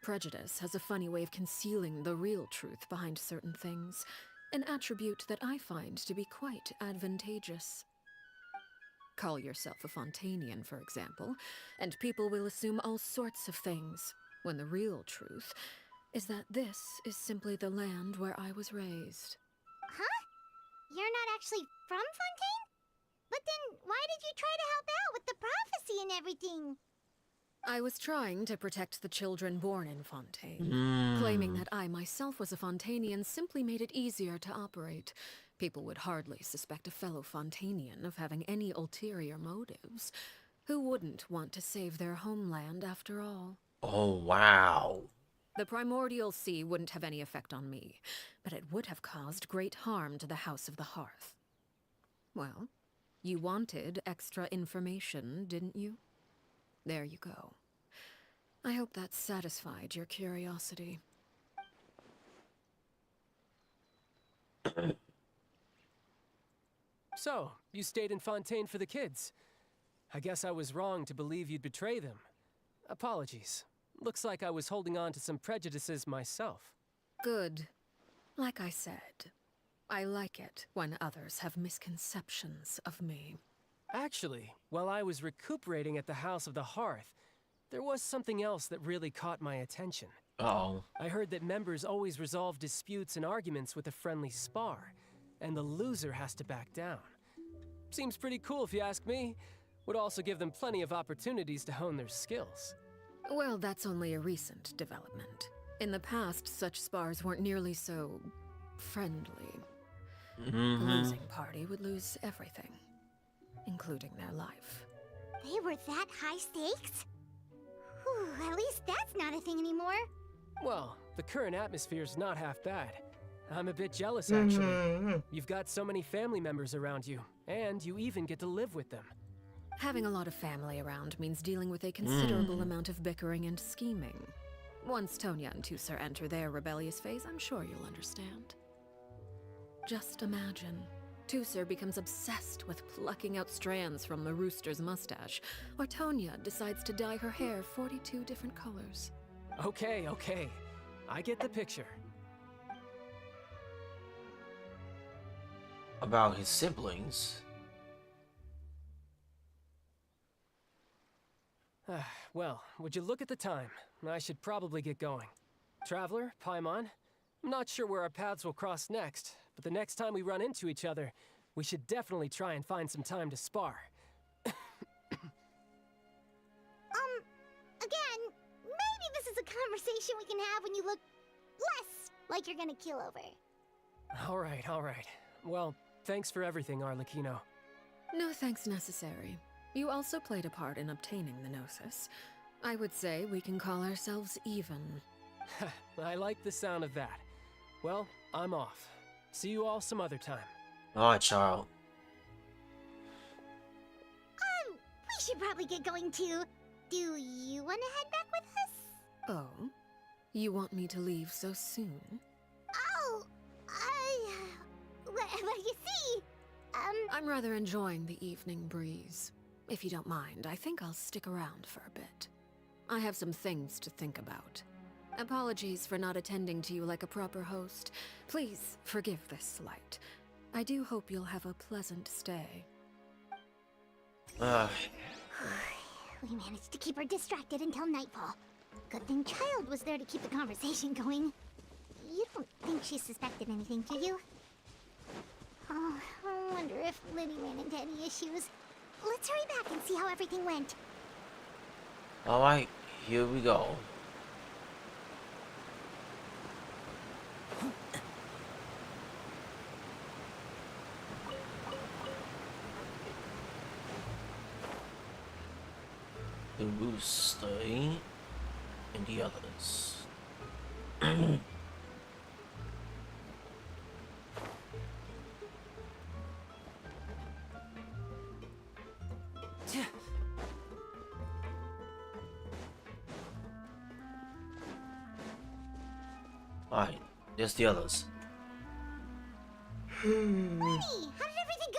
Prejudice has a funny way of concealing the real truth behind certain things, an attribute that I find to be quite advantageous. Call yourself a Fontanian, for example, and people will assume all sorts of things, when the real truth is that this is simply the land where I was raised. Huh? You're not actually from Fontaine? But then why did you try to help out with the prophecy and everything? I was trying to protect the children born in Fontaine. Claiming that I myself was a Fontanian simply made it easier to operate. People would hardly suspect a fellow Fontanian of having any ulterior motives. Who wouldn't want to save their homeland after all? Oh, wow. The Primordial Sea wouldn't have any effect on me, but it would have caused great harm to the House of the Hearth. Well, you wanted extra information, didn't you? There you go. I hope that satisfied your curiosity. So, you stayed in Fontaine for the kids. I guess I was wrong to believe you'd betray them. Apologies. Looks like I was holding on to some prejudices myself. Good. Like I said, I like it when others have misconceptions of me. Actually, while I was recuperating at the House of the Hearth, there was something else that really caught my attention. Uh-oh. I heard that members always resolve disputes and arguments with a friendly spar, and the loser has to back down. Seems pretty cool if you ask me. Would also give them plenty of opportunities to hone their skills. Well, that's only a recent development. In the past, such spars weren't nearly so friendly. The losing party would lose everything, including their life. They were that high stakes? Whew, at least that's not a thing anymore. Well, the current atmosphere's not half bad. I'm a bit jealous, actually. You've got so many family members around you, and you even get to live with them. Having a lot of family around means dealing with a considerable amount of bickering and scheming. Once Tonya and Tusser enter their rebellious phase, I'm sure you'll understand. Just imagine. Tusser becomes obsessed with plucking out strands from the rooster's mustache, or Tonya decides to dye her hair 42 different colors. Okay. I get the picture. About his siblings. Well, would you look at the time? I should probably get going. Traveler, Paimon, I'm not sure where our paths will cross next, but the next time we run into each other, we should definitely try and find some time to spar. Again, maybe this is a conversation we can have when you look less like you're gonna kill over. All right. Well, thanks for everything, Arlecchino. No thanks necessary. You also played a part in obtaining the Gnosis. I would say we can call ourselves even. I like the sound of that. Well, I'm off. See you all some other time. Alright, child. We should probably get going too. Do you want to head back with us? Oh? You want me to leave so soon? Oh, well, you see, I'm rather enjoying the evening breeze. If you don't mind, I think I'll stick around for a bit. I have some things to think about. Apologies for not attending to you like a proper host. Please forgive this slight. I do hope you'll have a pleasant stay. We managed to keep her distracted until nightfall. Good thing Child was there to keep the conversation going. You don't think she suspected anything, do you? Oh, I wonder if Liddy ran into any issues. Let's hurry back and see how everything went. Alright, here we go. The rooster and the others. Alright, there's the others. Hey, how did everything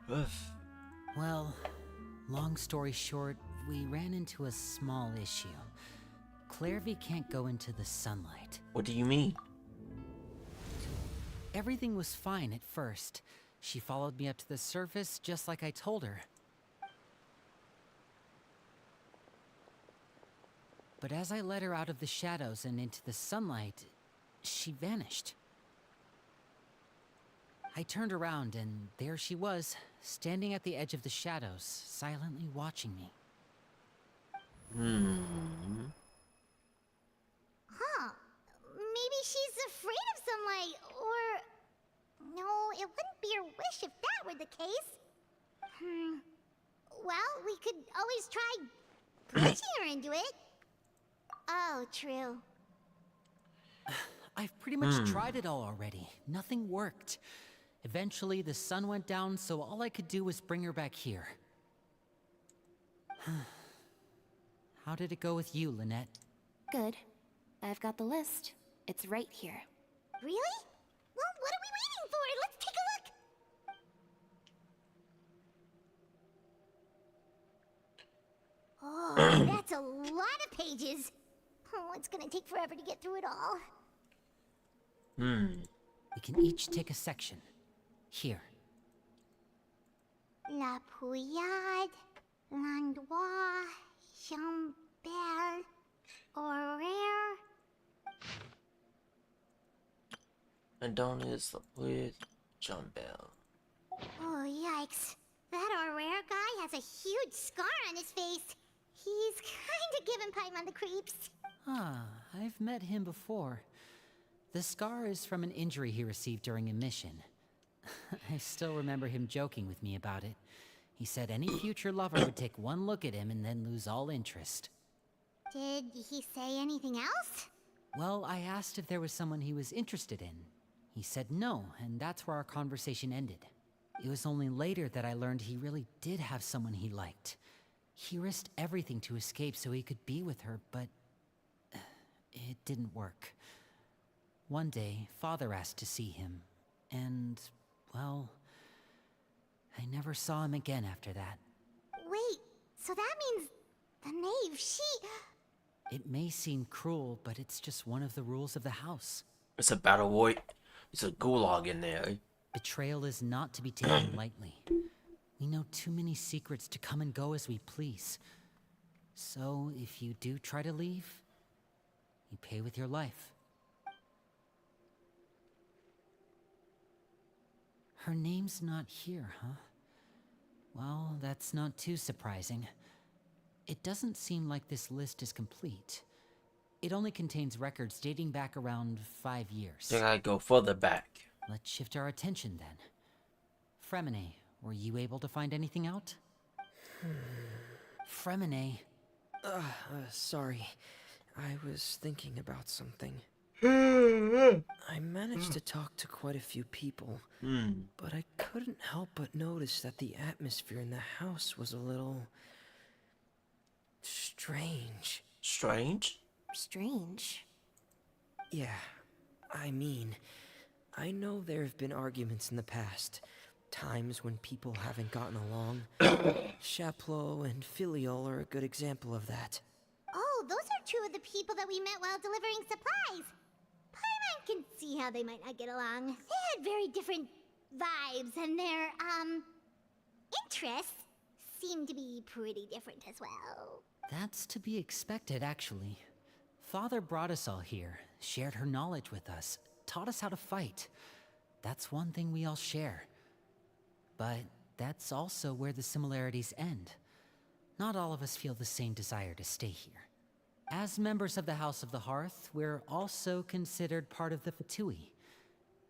go? Well, long story short, we ran into a small issue. Clairvy can't go into the sunlight. What do you mean? Everything was fine at first. She followed me up to the surface just like I told her. But as I led her out of the shadows and into the sunlight, she vanished. I turned around and there she was, standing at the edge of the shadows, silently watching me. Huh. Maybe she's afraid of sunlight, or... No, it wouldn't be her wish if that were the case. Well, we could always try pushing her into it. Oh, true. I've pretty much tried it all already. Nothing worked. Eventually, the sun went down, so all I could do was bring her back here. How did it go with you, Lynette? Good. I've got the list. It's right here. Really? Well, what are we waiting for? Let's take a look. Oh, that's a lot of pages. Oh, it's gonna take forever to get through it all. We can each take a section. Here. La Pouillade, L'Endroit, Chambert, Horaire. Adonis with John Bell. Oh, yikes. That Horaire guy has a huge scar on his face. He's kinda giving Paimon the creeps. Ah, I've met him before. The scar is from an injury he received during a mission. I still remember him joking with me about it. He said any future lover would take one look at him and then lose all interest. Did he say anything else? Well, I asked if there was someone he was interested in. He said no, and that's where our conversation ended. It was only later that I learned he really did have someone he liked. He risked everything to escape so he could be with her, but it didn't work. One day, Father asked to see him, and, well, I never saw him again after that. Wait, so that means the knave, It may seem cruel, but it's just one of the rules of the house. It's a battle royale. It's a gulag in there. Betrayal is not to be taken lightly. We know too many secrets to come and go as we please. So, if you do try to leave, you pay with your life. Her name's not here, huh? Well, that's not too surprising. It doesn't seem like this list is complete. It only contains records dating back around 5 years. Then I go further back. Let's shift our attention then. Fremine, were you able to find anything out? Fremine. Sorry. I was thinking about something. I managed to talk to quite a few people, but I couldn't help but notice that the atmosphere in the house was a little... strange. Strange? Strange? Yeah, I mean, I know there have been arguments in the past, times when people haven't gotten along. Chaplot and Filiol are a good example of that. Oh, those are two of the people that we met while delivering supplies. Paimon can see how they might not get along. They had very different vibes, and their, interests seem to be pretty different as well. That's to be expected, actually. Father brought us all here, shared her knowledge with us, taught us how to fight. That's one thing we all share. But that's also where the similarities end. Not all of us feel the same desire to stay here. As members of the House of the Hearth, we're also considered part of the Fatui.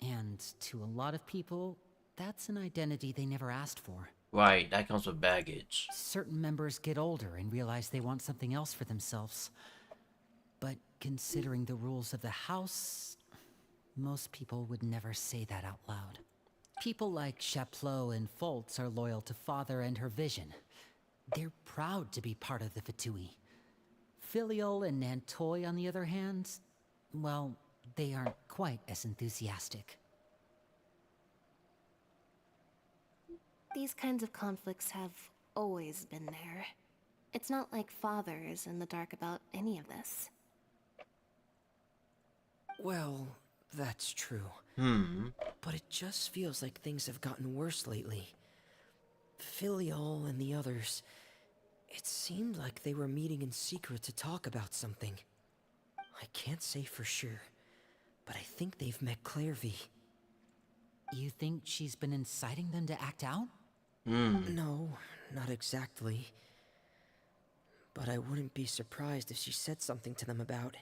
And to a lot of people, that's an identity they never asked for. Right, that comes with baggage. Certain members get older and realize they want something else for themselves. But considering the rules of the house, most people would never say that out loud. People like Chaplot and Foltz are loyal to Father and her vision. They're proud to be part of the Fatui. Filiol and Nantoy, on the other hand, well, they aren't quite as enthusiastic. These kinds of conflicts have always been there. It's not like Father is in the dark about any of this. Well, that's true. But it just feels like things have gotten worse lately. Filiol and the others, It seemed like they were meeting in secret to talk about something. I can't say for sure, but I think they've met Clairvy. You think she's been inciting them to act out? No, not exactly. But I wouldn't be surprised if she said something to them about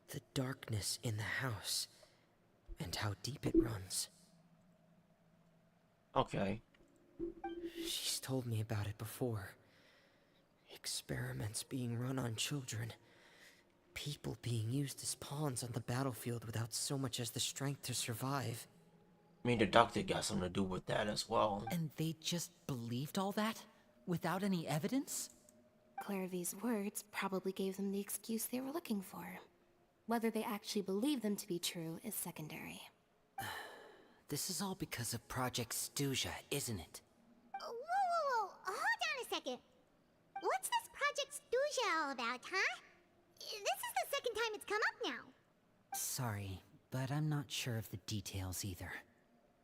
the darkness in the house and how deep it runs. Okay. She's told me about it before. Experiments being run on children. People being used as pawns on the battlefield without so much as the strength to survive. I mean, the doctor got something to do with that as well. And they just believed all that? Without any evidence? Clairvy's words probably gave them the excuse they were looking for. Whether they actually believe them to be true is secondary. This is all because of Project Stuja, isn't it? Whoa. Hold on a second. What's this Project Stuja all about, huh? This is the second time it's come up now. Sorry, but I'm not sure of the details either.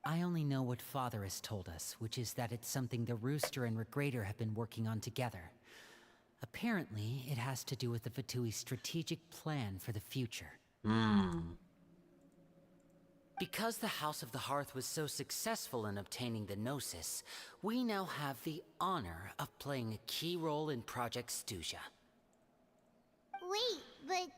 I only know what Father has told us, which is that it's something the Rooster and Regrator have been working on together. Apparently, it has to do with the Fatui's strategic plan for the future. Because the House of the Hearth was so successful in obtaining the Gnosis, we now have the honor of playing a key role in Project Stuja. Wait, but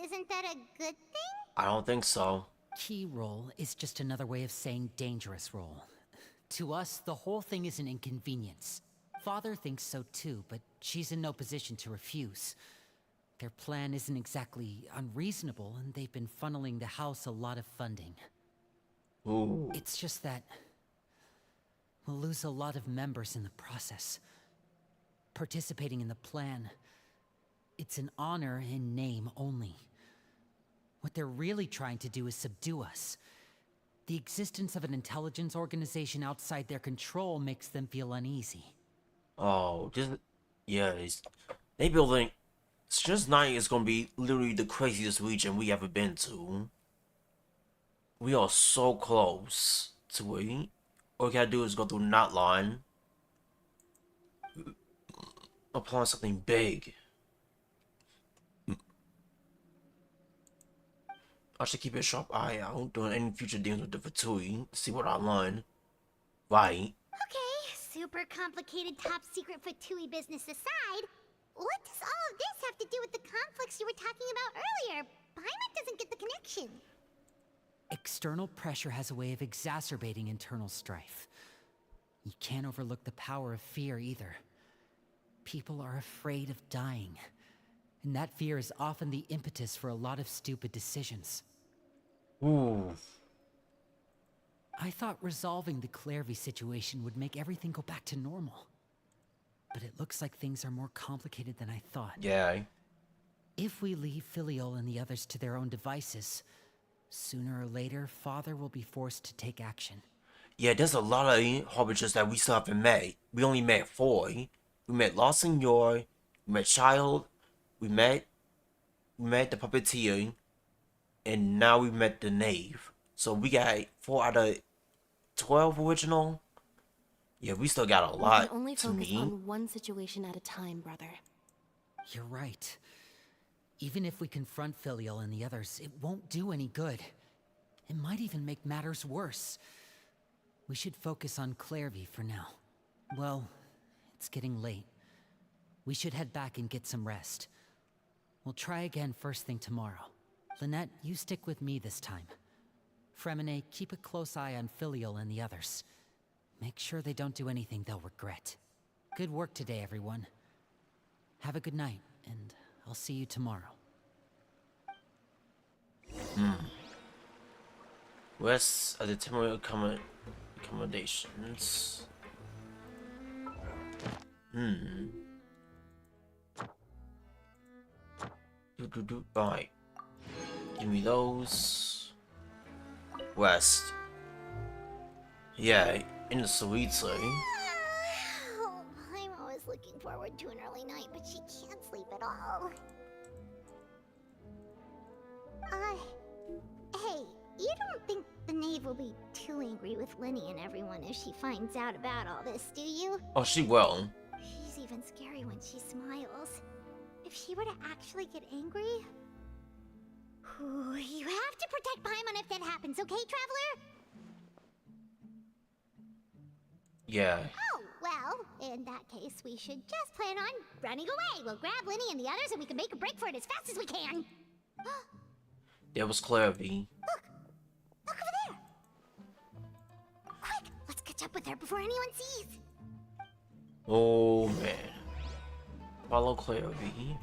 isn't that a good thing? I don't think so. Key role is just another way of saying dangerous role. To us, the whole thing is an inconvenience. Father thinks so too, but she's in no position to refuse. Their plan isn't exactly unreasonable, and they've been funneling the house a lot of funding. Ooh. It's just that we'll lose a lot of members in the process. Participating in the plan, it's an honor in name only. What they're really trying to do is subdue us. The existence of an intelligence organization outside their control makes them feel uneasy. Oh, they building. Stress 9 is gonna be literally the craziest region we ever been to. We are so close to it. All we gotta do is go through Knotline. Apply something big. I should keep a sharp eye out during any future deals with the Fatui to see what I learn. Right. Okay, super complicated top secret Fatui business aside, what does all of this have to do with the conflicts you were talking about earlier? Paimon doesn't get the connection. External pressure has a way of exacerbating internal strife. You can't overlook the power of fear either. People are afraid of dying, and that fear is often the impetus for a lot of stupid decisions. Ooh. I thought resolving the Clairvy situation would make everything go back to normal. But it looks like things are more complicated than I thought. Yeah. If we leave Filiol and the others to their own devices, sooner or later, Father will be forced to take action. Yeah, there's a lot of harbingers that we still haven't met. We only met 4. We met La Senor, we met Child, we met the Puppeteer, and now we met the Knave. So we got 4 out of 12 original. Yeah, we still got a lot We can only to focus meet. on one situation at a time, brother. You're right. Even if we confront Filial and the others, it won't do any good. It might even make matters worse. We should focus on Clairvy for now. Well, it's getting late. We should head back and get some rest. We'll try again first thing tomorrow. Lynette, you stick with me this time. Fremine, keep a close eye on Filial and the others. Make sure they don't do anything they'll regret. Good work today, everyone. Have a good night, and I'll see you tomorrow. West of the temporary accommodations. Right. Give me those. West. Yeah, in the suites, Oh, I'm always looking forward to an early night, but she can't sleep at all. Hey, you don't think the Knave will be too angry with Lenny and everyone if she finds out about all this, do you? Oh, she will. She's She's even scary when she smiles. If she were to actually get angry... Ooh, you have to protect Paimon if that happens, okay, Traveler? Yeah. Oh, well, in that case, we should just plan on running away. We'll grab Linny and the others and we can make a break for it as fast as we can. That was Clary. Look over there! Quick, let's catch up with her before anyone sees. Oh man. Follow Clary.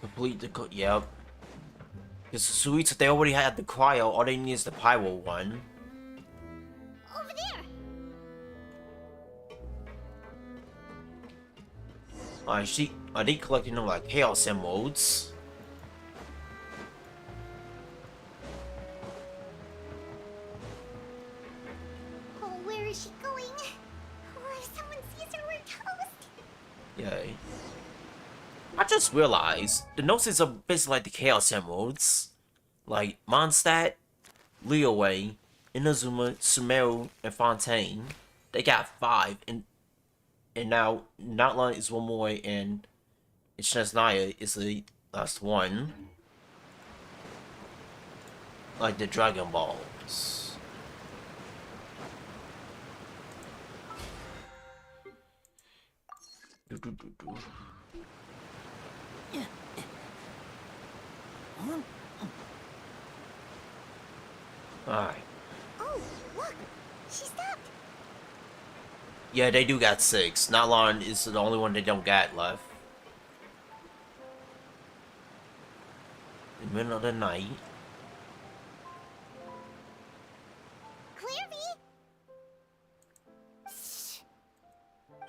Complete the yep. Because sweets, they already had the cryo, all they need is the pyro one. Over there! Are they collecting them like chaos emeralds? Oh, where is she going? Or if someone sees her, we're toast. Yay. I just realized the notes are basically like the chaos emeralds. Like Mondstadt, Leeway, Inazuma, Sumeru, and Fontaine. They got 5 and now Notline is one more and Snezhnaya is the last one. Like the Dragon Balls. Alright. Oh, look! She stopped! Yeah, they do got 6. Notline is the only one they don't got left. In the middle of the night. Clairby! Shh!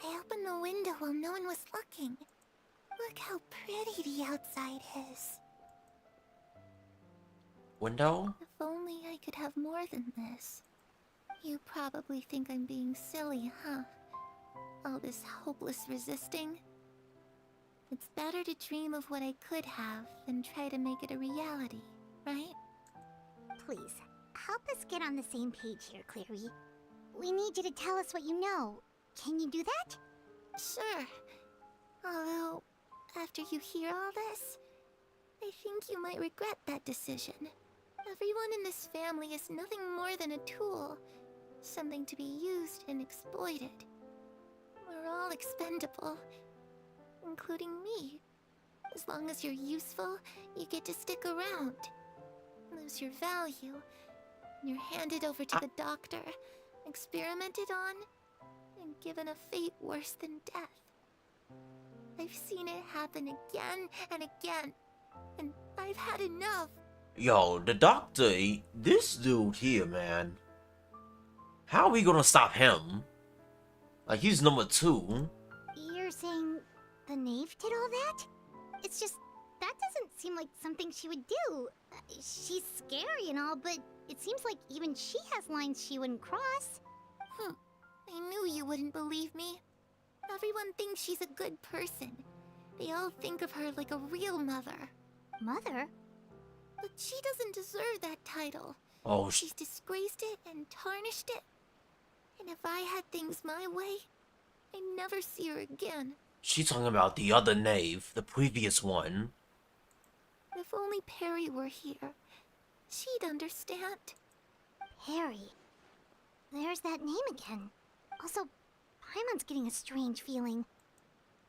I opened the window while no one was looking. Look how pretty the outside is. Window? If only I could have more than this. You probably think I'm being silly, huh? All this hopeless resisting. It's better to dream of what I could have than try to make it a reality, right? Please, help us get on the same page here, Clary. We need you to tell us what you know. Can you do that? Sure. Although, after you hear all this, I think you might regret that decision. Everyone in this family is nothing more than a tool. Something to be used and exploited. We're all expendable. Including me. As long as you're useful, you get to stick around. Lose your value. You're handed over to the doctor, experimented on, and given a fate worse than death. I've seen it happen again and again, and I've had enough. Yo, the doctor, this dude here, man. How are we gonna stop him? Like, he's number 2. You're saying the knave did all that? It's just, that doesn't seem like something she would do. She's scary and all, but it seems like even she has lines she wouldn't cross. I knew you wouldn't believe me. Everyone thinks she's a good person. They all think of her like a real mother. Mother? But she doesn't deserve that title. Oh, she's disgraced it and tarnished it. And if I had things my way, I'd never see her again. she's talking about the other knave, the previous one. If only Perry were here, she'd understand. Perry? There's that name again. Also, Paimon's getting a strange feeling.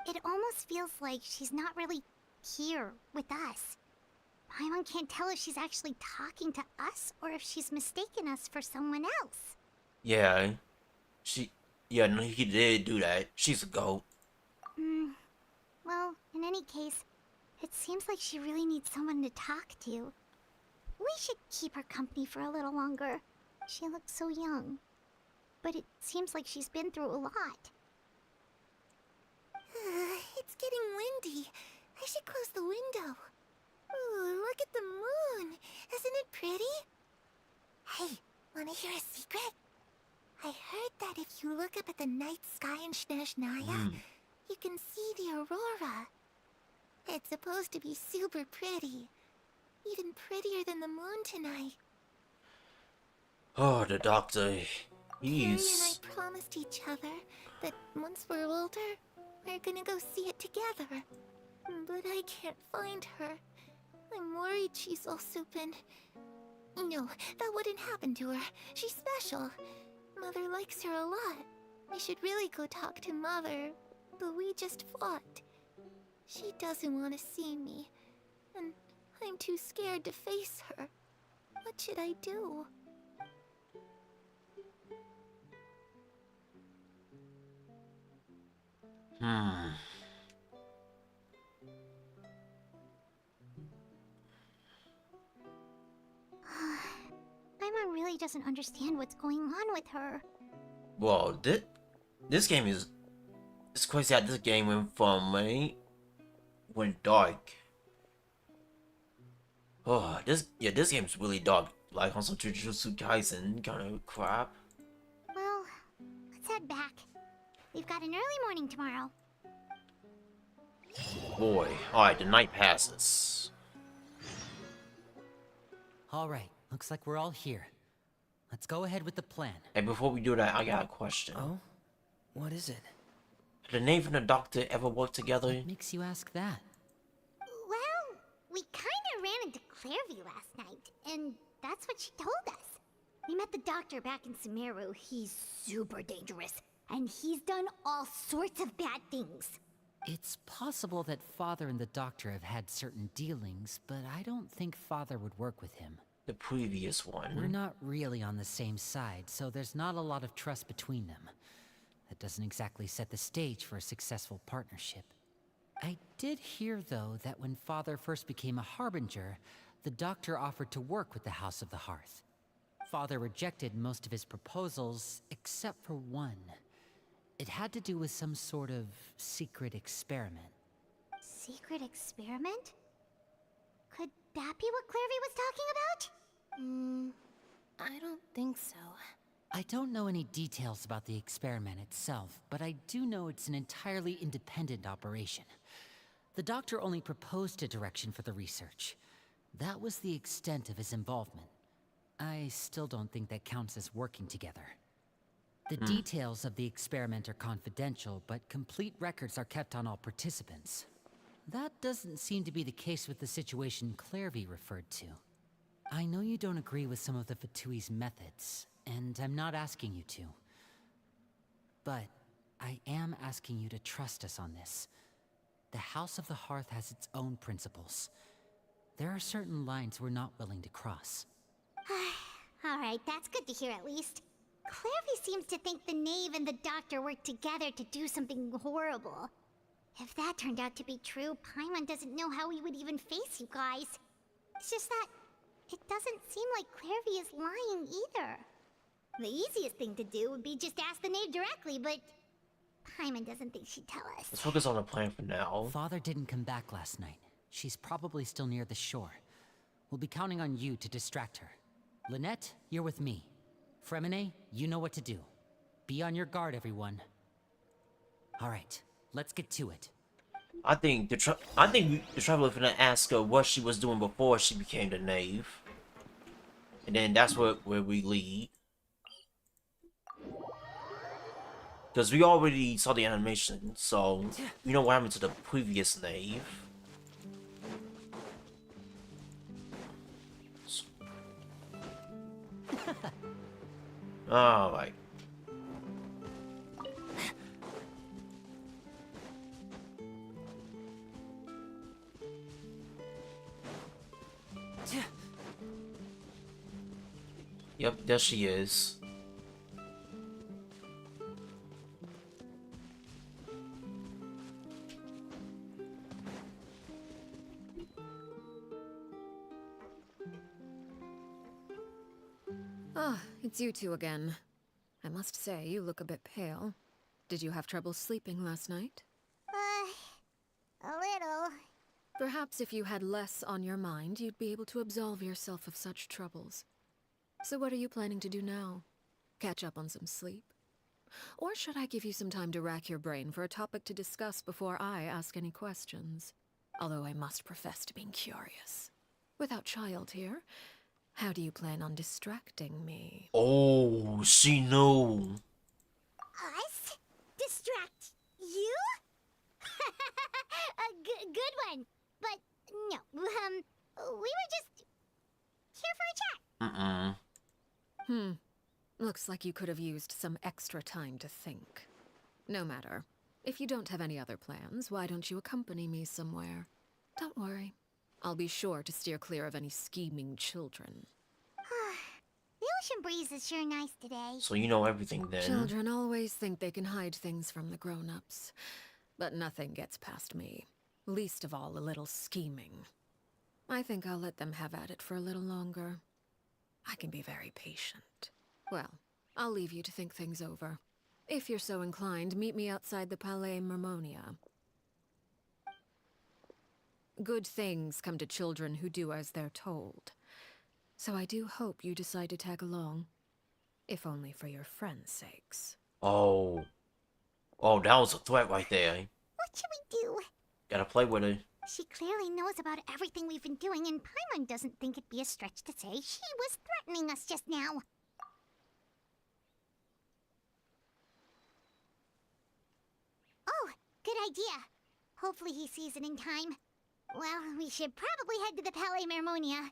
It almost feels like she's not really here with us. Paimon can't tell if she's actually talking to us or if she's mistaken us for someone else. Yeah. Yeah, no, he did do that. She's a goat. Well, in any case, it seems like she really needs someone to talk to. We should keep her company for a little longer. She looks so young. But it seems like she's been through a lot. It's getting windy. I should close the window. Ooh, look at the moon. Isn't it pretty? Hey, wanna hear a secret? I heard that if you look up at the night sky in Snezhnaya, you can see the aurora. It's supposed to be super pretty. Even prettier than the moon tonight. Oh, the doctor. Carrie and I He's... promised each other that once we're older, we're gonna go see it together. But I can't find her. I'm worried she's all soup and... No, that wouldn't happen to her. She's special. Mother likes her a lot. I should really go talk to Mother, but we just fought. She doesn't want to see me, and I'm too scared to face her. What should I do? Paimon really doesn't understand what's going on with her. Well, this game is... It's crazy how this game went dark. Oh, this game's really dark. Like on some Jujutsu Kaisen kind of crap. Well, let's head back. We've got an early morning tomorrow. Boy, alright, the night passes. Alright, looks like we're all here. Let's go ahead with the plan. And before we do that, I got a question. Oh? What is it? Did the knave and the doctor ever work together? What makes you ask that? Well, we kinda ran into Clairvy last night, and that's what she told us. We met the doctor back in Sumeru. He's super dangerous, and he's done all sorts of bad things. It's possible that Father and the Doctor have had certain dealings, but I don't think Father would work with him. The previous one. We're not really on the same side, so there's not a lot of trust between them. That doesn't exactly set the stage for a successful partnership. I did hear, though, that when Father first became a Harbinger, the Doctor offered to work with the House of the Hearth. Father rejected most of his proposals, except for one. It had to do with some sort of secret experiment. Secret experiment? Could that be what Clairvy was talking about? I don't think so. I don't know any details about the experiment itself, but I do know it's an entirely independent operation. The Doctor only proposed a direction for the research. That was the extent of his involvement. I still don't think that counts as working together. The details of the experiment are confidential, but complete records are kept on all participants. That doesn't seem to be the case with the situation Clairvy referred to. I know you don't agree with some of the Fatui's methods, and I'm not asking you to. But I am asking you to trust us on this. The House of the Hearth has its own principles. There are certain lines we're not willing to cross. Alright, that's good to hear at least. Clairvy seems to think the Knave and the Doctor worked together to do something horrible. If that turned out to be true, Paimon doesn't know how he would even face you guys. It's just that it doesn't seem like Clairvy is lying either. The easiest thing to do would be just ask the Knave directly, but Paimon doesn't think she'd tell us. Let's focus on the plan for now. Father didn't come back last night. She's probably still near the shore. We'll be counting on you to distract her. Lynette, you're with me. Fremine, you know what to do. Be on your guard, everyone. Alright, let's get to it. I think the traveler gonna ask her what she was doing before she became the knave. And then that's where we lead. Because we already saw the animation, so we know what happened to the previous knave. Alright. Yep, there she is. Ah, it's you two again. I must say, you look a bit pale. Did you have trouble sleeping last night? A little. Perhaps if you had less on your mind, you'd be able to absolve yourself of such troubles. So what are you planning to do now? Catch up on some sleep? Or should I give you some time to rack your brain for a topic to discuss before I ask any questions? Although I must profess to being curious. Without child here, How do you plan on distracting me? Oh, she knew. Us? Distract you? A good one. But no, we were just here for a chat. Looks like you could have used some extra time to think. No matter. If you don't have any other plans, why don't you accompany me somewhere? Don't worry. I'll be sure to steer clear of any scheming children. The ocean breeze is sure nice today. So you know everything then. Children always think they can hide things from the grown-ups. But nothing gets past me. Least of all a little scheming. I think I'll let them have at it for a little longer. I can be very patient. Well, I'll leave you to think things over. If you're so inclined, meet me outside the Palais Mermonia. Good things come to children who do as they're told. So I do hope you decide to tag along. If only for your friends' sakes. Oh. Oh, that was a threat right there. What should we do? Gotta play with her. She clearly knows about everything we've been doing, and Paimon doesn't think it'd be a stretch to say she was threatening us just now. Oh, good idea. Hopefully he sees it in time. Well, we should probably head to the Palais Mermonia.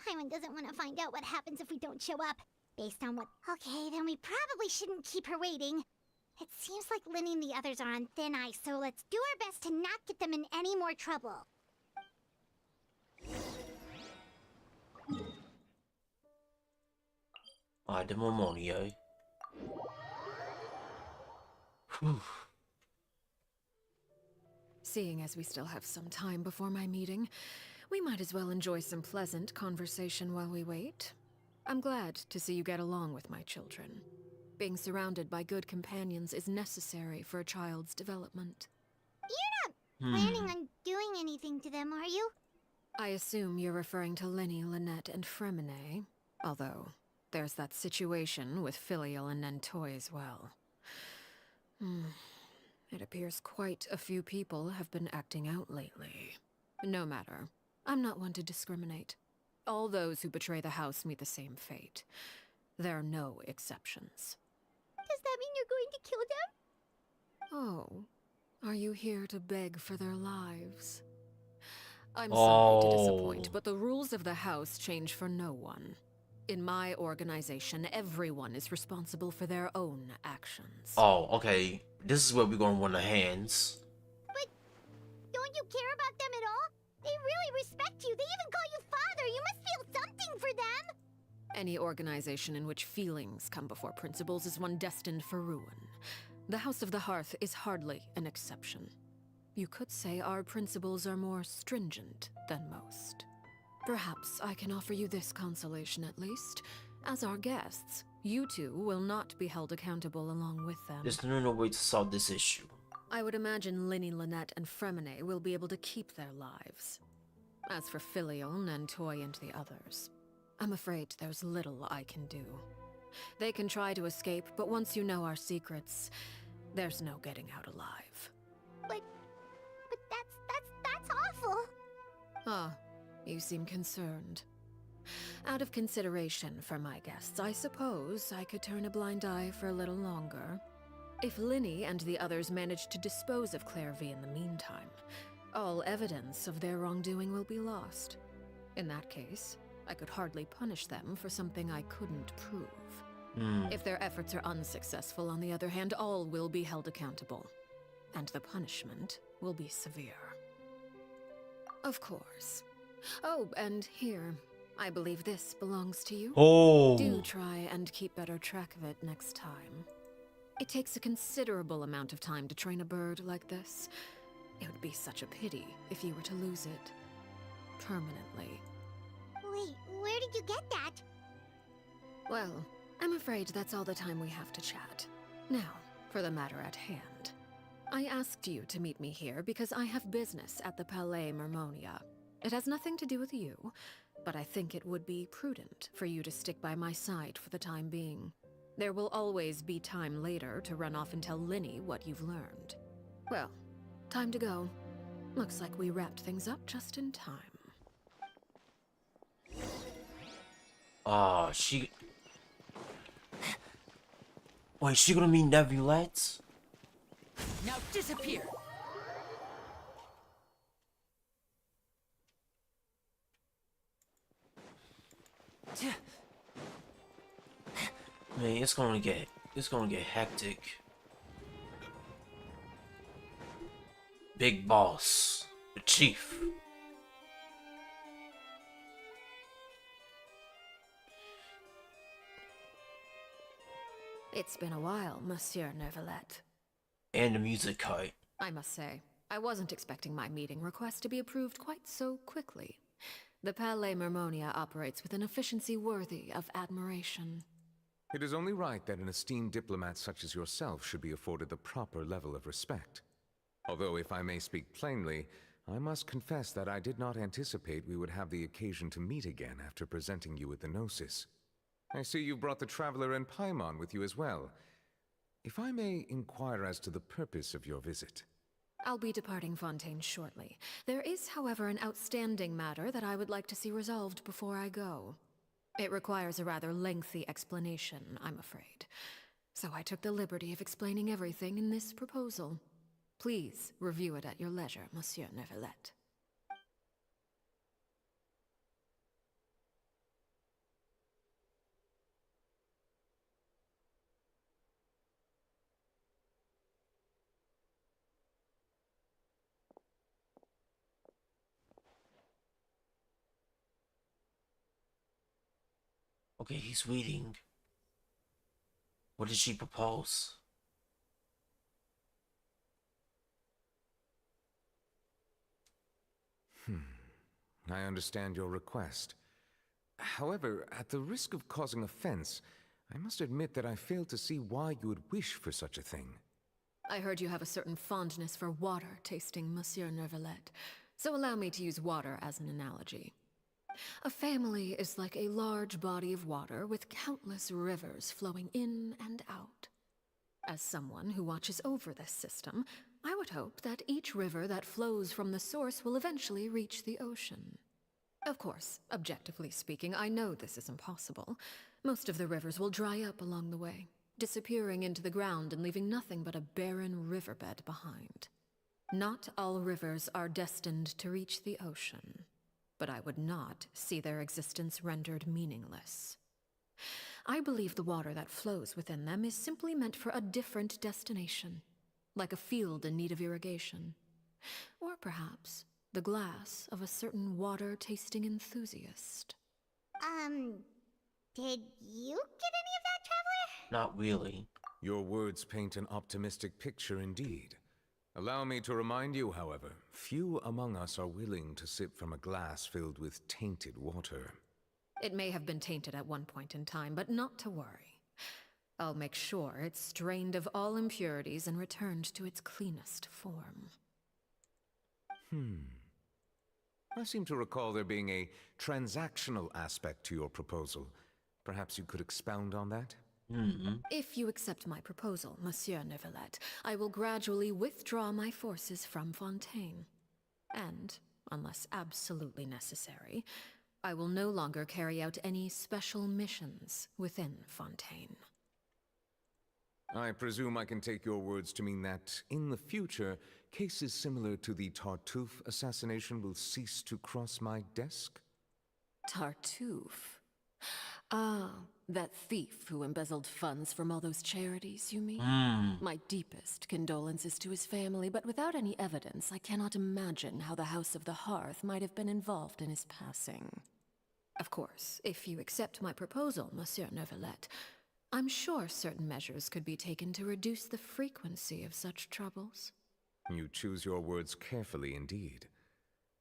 Paimon doesn't want to find out what happens if we don't show up. Based on what... Okay, then we probably shouldn't keep her waiting. It seems like Linny and the others are on thin ice, so let's do our best to not get them in any more trouble. Alright, the Mermonia. Whew. Seeing as we still have some time before my meeting, we might as well enjoy some pleasant conversation while we wait. I'm glad to see you get along with my children. Being surrounded by good companions is necessary for a child's development. You're not planning on doing anything to them, are you? I assume you're referring to Linny, Lynette, and Fremine, although there's that situation with Filial and Nentoy as well. It appears quite a few people have been acting out lately. No matter. I'm not one to discriminate. All those who betray the house meet the same fate. There are no exceptions. Does that mean you're going to kill them? Oh, are you here to beg for their lives? I'm sorry to disappoint, but the rules of the house change for no one. In my organization, everyone is responsible for their own actions. Oh, okay. This is where we're gonna run the hands. But don't you care about them at all? They really respect you. They even call you father. You must feel something for them. Any organization in which feelings come before principles is one destined for ruin. The House of the Hearth is hardly an exception. You could say our principles are more stringent than most. Perhaps I can offer you this consolation at least. As our guests, you two will not be held accountable along with them. There's no way to solve this issue. I would imagine Linny, Lynette, and Fremine will be able to keep their lives. As for Filial, Nentoy, and the others, I'm afraid there's little I can do. They can try to escape, but once you know our secrets, there's no getting out alive. But that's awful. Ah, you seem concerned. Out of consideration for my guests, I suppose I could turn a blind eye for a little longer. If Linny and the others manage to dispose of Claire V in the meantime, all evidence of their wrongdoing will be lost. In that case, I could hardly punish them for something I couldn't prove. If their efforts are unsuccessful, on the other hand, all will be held accountable. And the punishment will be severe. Of course. Oh, and here, I believe this belongs to you. Oh. Do try and keep better track of it next time. It takes a considerable amount of time to train a bird like this. It would be such a pity if you were to lose it. Permanently. Wait, where did you get that? Well, I'm afraid that's all the time we have to chat. Now, for the matter at hand. I asked you to meet me here because I have business at the Palais Mermonia. It has nothing to do with you, but I think it would be prudent for you to stick by my side for the time being. There will always be time later to run off and tell Linny what you've learned. Well, time to go. Looks like we wrapped things up just in time. She... Wait, she gonna meet Nebulette? Now disappear! Man, it's gonna get hectic. Big boss, the chief. It's been a while, Monsieur Neuvillette. And the music cut. I must say, I wasn't expecting my meeting request to be approved quite so quickly. The Palais Mermonia operates with an efficiency worthy of admiration. It is only right that an esteemed diplomat such as yourself should be afforded the proper level of respect. Although, if I may speak plainly, I must confess that I did not anticipate we would have the occasion to meet again after presenting you with the Gnosis. I see you brought the Traveler and Paimon with you as well. If I may inquire as to the purpose of your visit. I'll be departing Fontaine shortly. There is, however, an outstanding matter that I would like to see resolved before I go. It requires a rather lengthy explanation, I'm afraid. So I took the liberty of explaining everything in this proposal. Please review it at your leisure, Monsieur Neuvillette. Okay, he's reading. What did she propose? I understand your request. However, at the risk of causing offense, I must admit that I fail to see why you would wish for such a thing. I heard you have a certain fondness for water tasting, Monsieur Neuvillette, so allow me to use water as an analogy. A family is like a large body of water with countless rivers flowing in and out. As someone who watches over this system, I would hope that each river that flows from the source will eventually reach the ocean. Of course, objectively speaking, I know this is impossible. Most of the rivers will dry up along the way, disappearing into the ground and leaving nothing but a barren riverbed behind. Not all rivers are destined to reach the ocean, but I would not see their existence rendered meaningless. I believe the water that flows within them is simply meant for a different destination, like a field in need of irrigation. Or perhaps the glass of a certain water-tasting enthusiast. Did you get any of that, Traveler? Not really. Your words paint an optimistic picture indeed. Allow me to remind you, however, few among us are willing to sip from a glass filled with tainted water. It may have been tainted at one point in time, but not to worry. I'll make sure it's strained of all impurities and returned to its cleanest form. I seem to recall there being a transactional aspect to your proposal. Perhaps you could expound on that? If you accept my proposal, Monsieur Neuvillette, I will gradually withdraw my forces from Fontaine. And, unless absolutely necessary, I will no longer carry out any special missions within Fontaine. I presume I can take your words to mean that, in the future, cases similar to the Tartuffe assassination will cease to cross my desk? Tartuffe? Ah, that thief who embezzled funds from all those charities, you mean? My deepest condolences to his family, but without any evidence, I cannot imagine how the House of the Hearth might have been involved in his passing. Of course, if you accept my proposal, Monsieur Neuvillette, I'm sure certain measures could be taken to reduce the frequency of such troubles. You choose your words carefully indeed.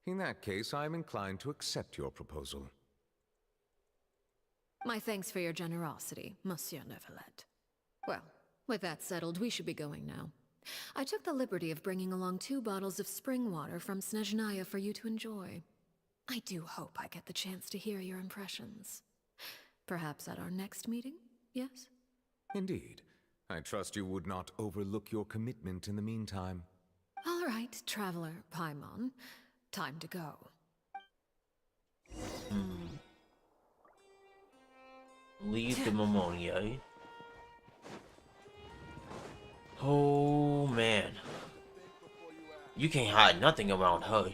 In that case, I am inclined to accept your proposal. My thanks for your generosity, Monsieur Neuvillette. Well, with that settled, we should be going now. I took the liberty of bringing along 2 bottles of spring water from Snezhnaya for you to enjoy. I do hope I get the chance to hear your impressions. Perhaps at our next meeting, yes? Indeed. I trust you would not overlook your commitment in the meantime. All right, Traveler Paimon. Time to go. Leave the Momonio. Oh man. You can't hide nothing around her.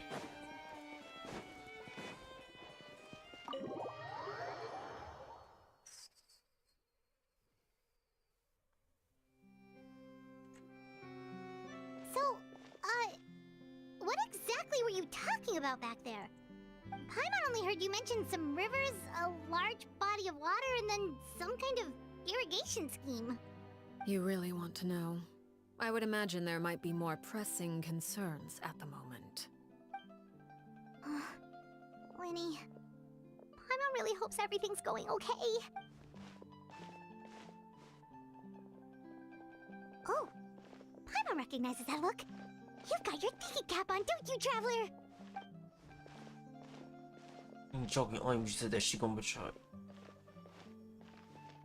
So, what exactly were you talking about back there? Paimon only heard you mention some rivers, a large body of water, and then some kind of irrigation scheme. You really want to know? I would imagine there might be more pressing concerns at the moment. Winnie, Paimon really hopes everything's going okay. Oh, Paimon recognizes that look. You've got your thinking cap on, don't you, Traveler? I'm joking. You said that she gonna betray.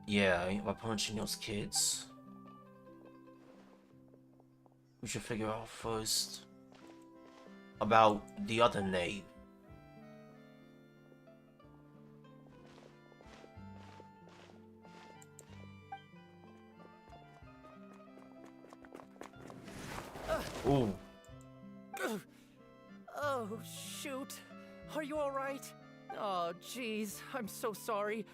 Yeah, by punching those kids. We should figure out first about the other knave. Ooh. Oh, shoot. Are you alright? Oh, jeez. I'm so sorry.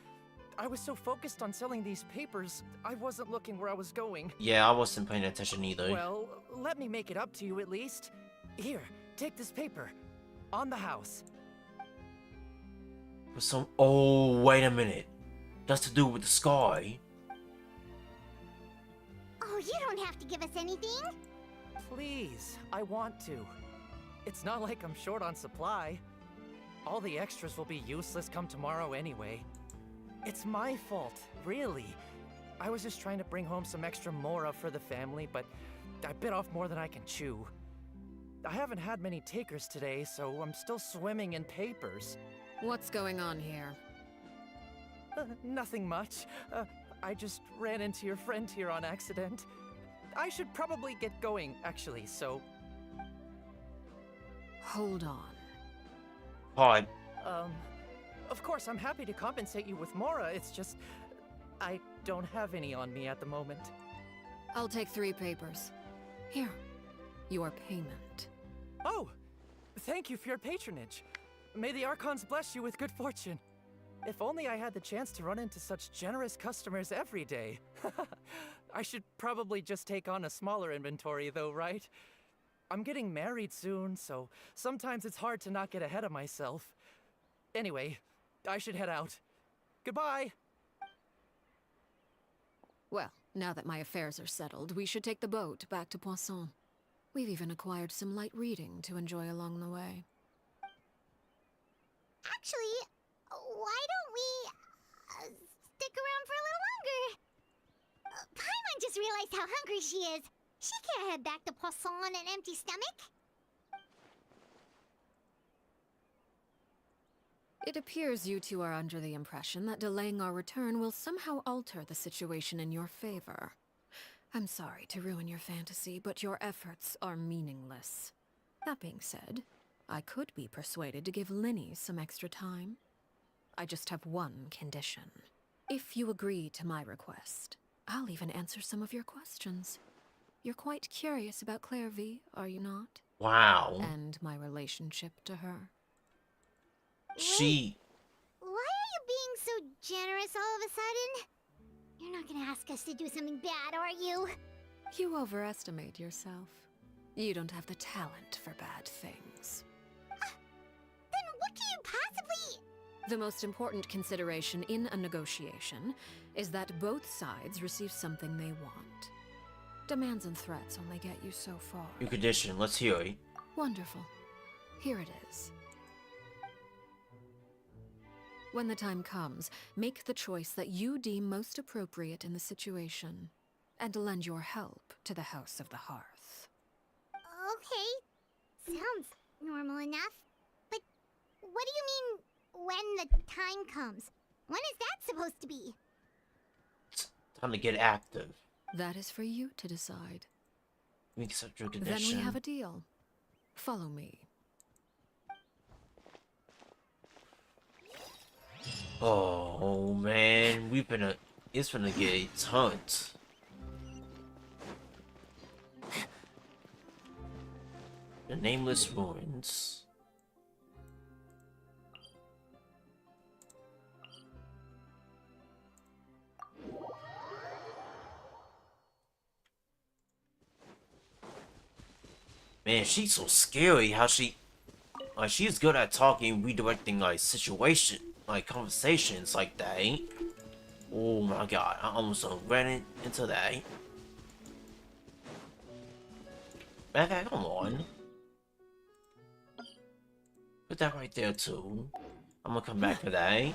I was so focused on selling these papers, I wasn't looking where I was going. Yeah, I wasn't paying attention either. Well, let me make it up to you at least. Here, take this paper. On the house. For some. Oh, wait a minute. That's to do with the sky. Oh, you don't have to give us anything. Please, I want to. It's not like I'm short on supply. All the extras will be useless come tomorrow anyway. It's my fault, really. I was just trying to bring home some extra mora for the family, but I bit off more than I can chew. I haven't had many takers today, so I'm still swimming in papers. What's going on here? Nothing much. I just ran into your friend here on accident. I should probably get going, actually, so... Hold on. Hi. Of course, I'm happy to compensate you with mora, it's just... I don't have any on me at the moment. I'll take 3 papers. Here, your payment. Oh! Thank you for your patronage. May the Archons bless you with good fortune. If only I had the chance to run into such generous customers every day. I should probably just take on a smaller inventory though, right? I'm getting married soon, so sometimes it's hard to not get ahead of myself. Anyway, I should head out. Goodbye! Well, now that my affairs are settled, we should take the boat back to Poisson. We've even acquired some light reading to enjoy along the way. Actually, why don't we stick around for a little longer? Paimon just realized how hungry she is. She can't head back to Poisson on an empty stomach. It appears you two are under the impression that delaying our return will somehow alter the situation in your favor. I'm sorry to ruin your fantasy, but your efforts are meaningless. That being said, I could be persuaded to give Linny some extra time. I just have one condition. If you agree to my request, I'll even answer some of your questions. You're quite curious about Claire V, are you not? Wow. And my relationship to her. She... Why are you being so generous all of a sudden? You're not gonna ask us to do something bad, are you? You overestimate yourself. You don't have the talent for bad things. Then what can you possibly... The most important consideration in a negotiation is that both sides receive something they want. Demands and threats only get you so far. Your condition, let's hear it. Wonderful. Here it is. When the time comes, make the choice that you deem most appropriate in the situation, and lend your help to the House of the Hearth. Okay, sounds normal enough. But what do you mean, when the time comes? When is that supposed to be? Time to get active. That is for you to decide. We accept your condition. Then we have a deal. Follow me. Oh man, it's finna get tons. The Nameless Ruins. Man, she's so scary. How she's good at talking, redirecting like conversations like that. Ain't? Oh my god, I almost ran into that. Matter of fact, come on. Put that right there too. I'm gonna come back for that. You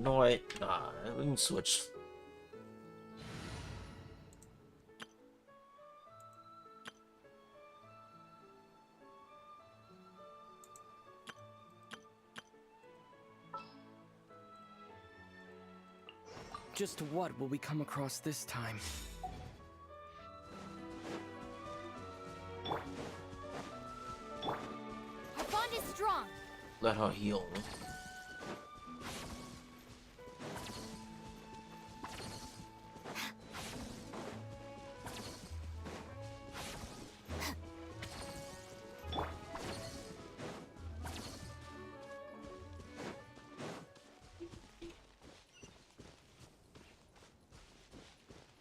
know what? Nah, we can switch. Just what will we come across this time? Our bond is strong. Let her heal.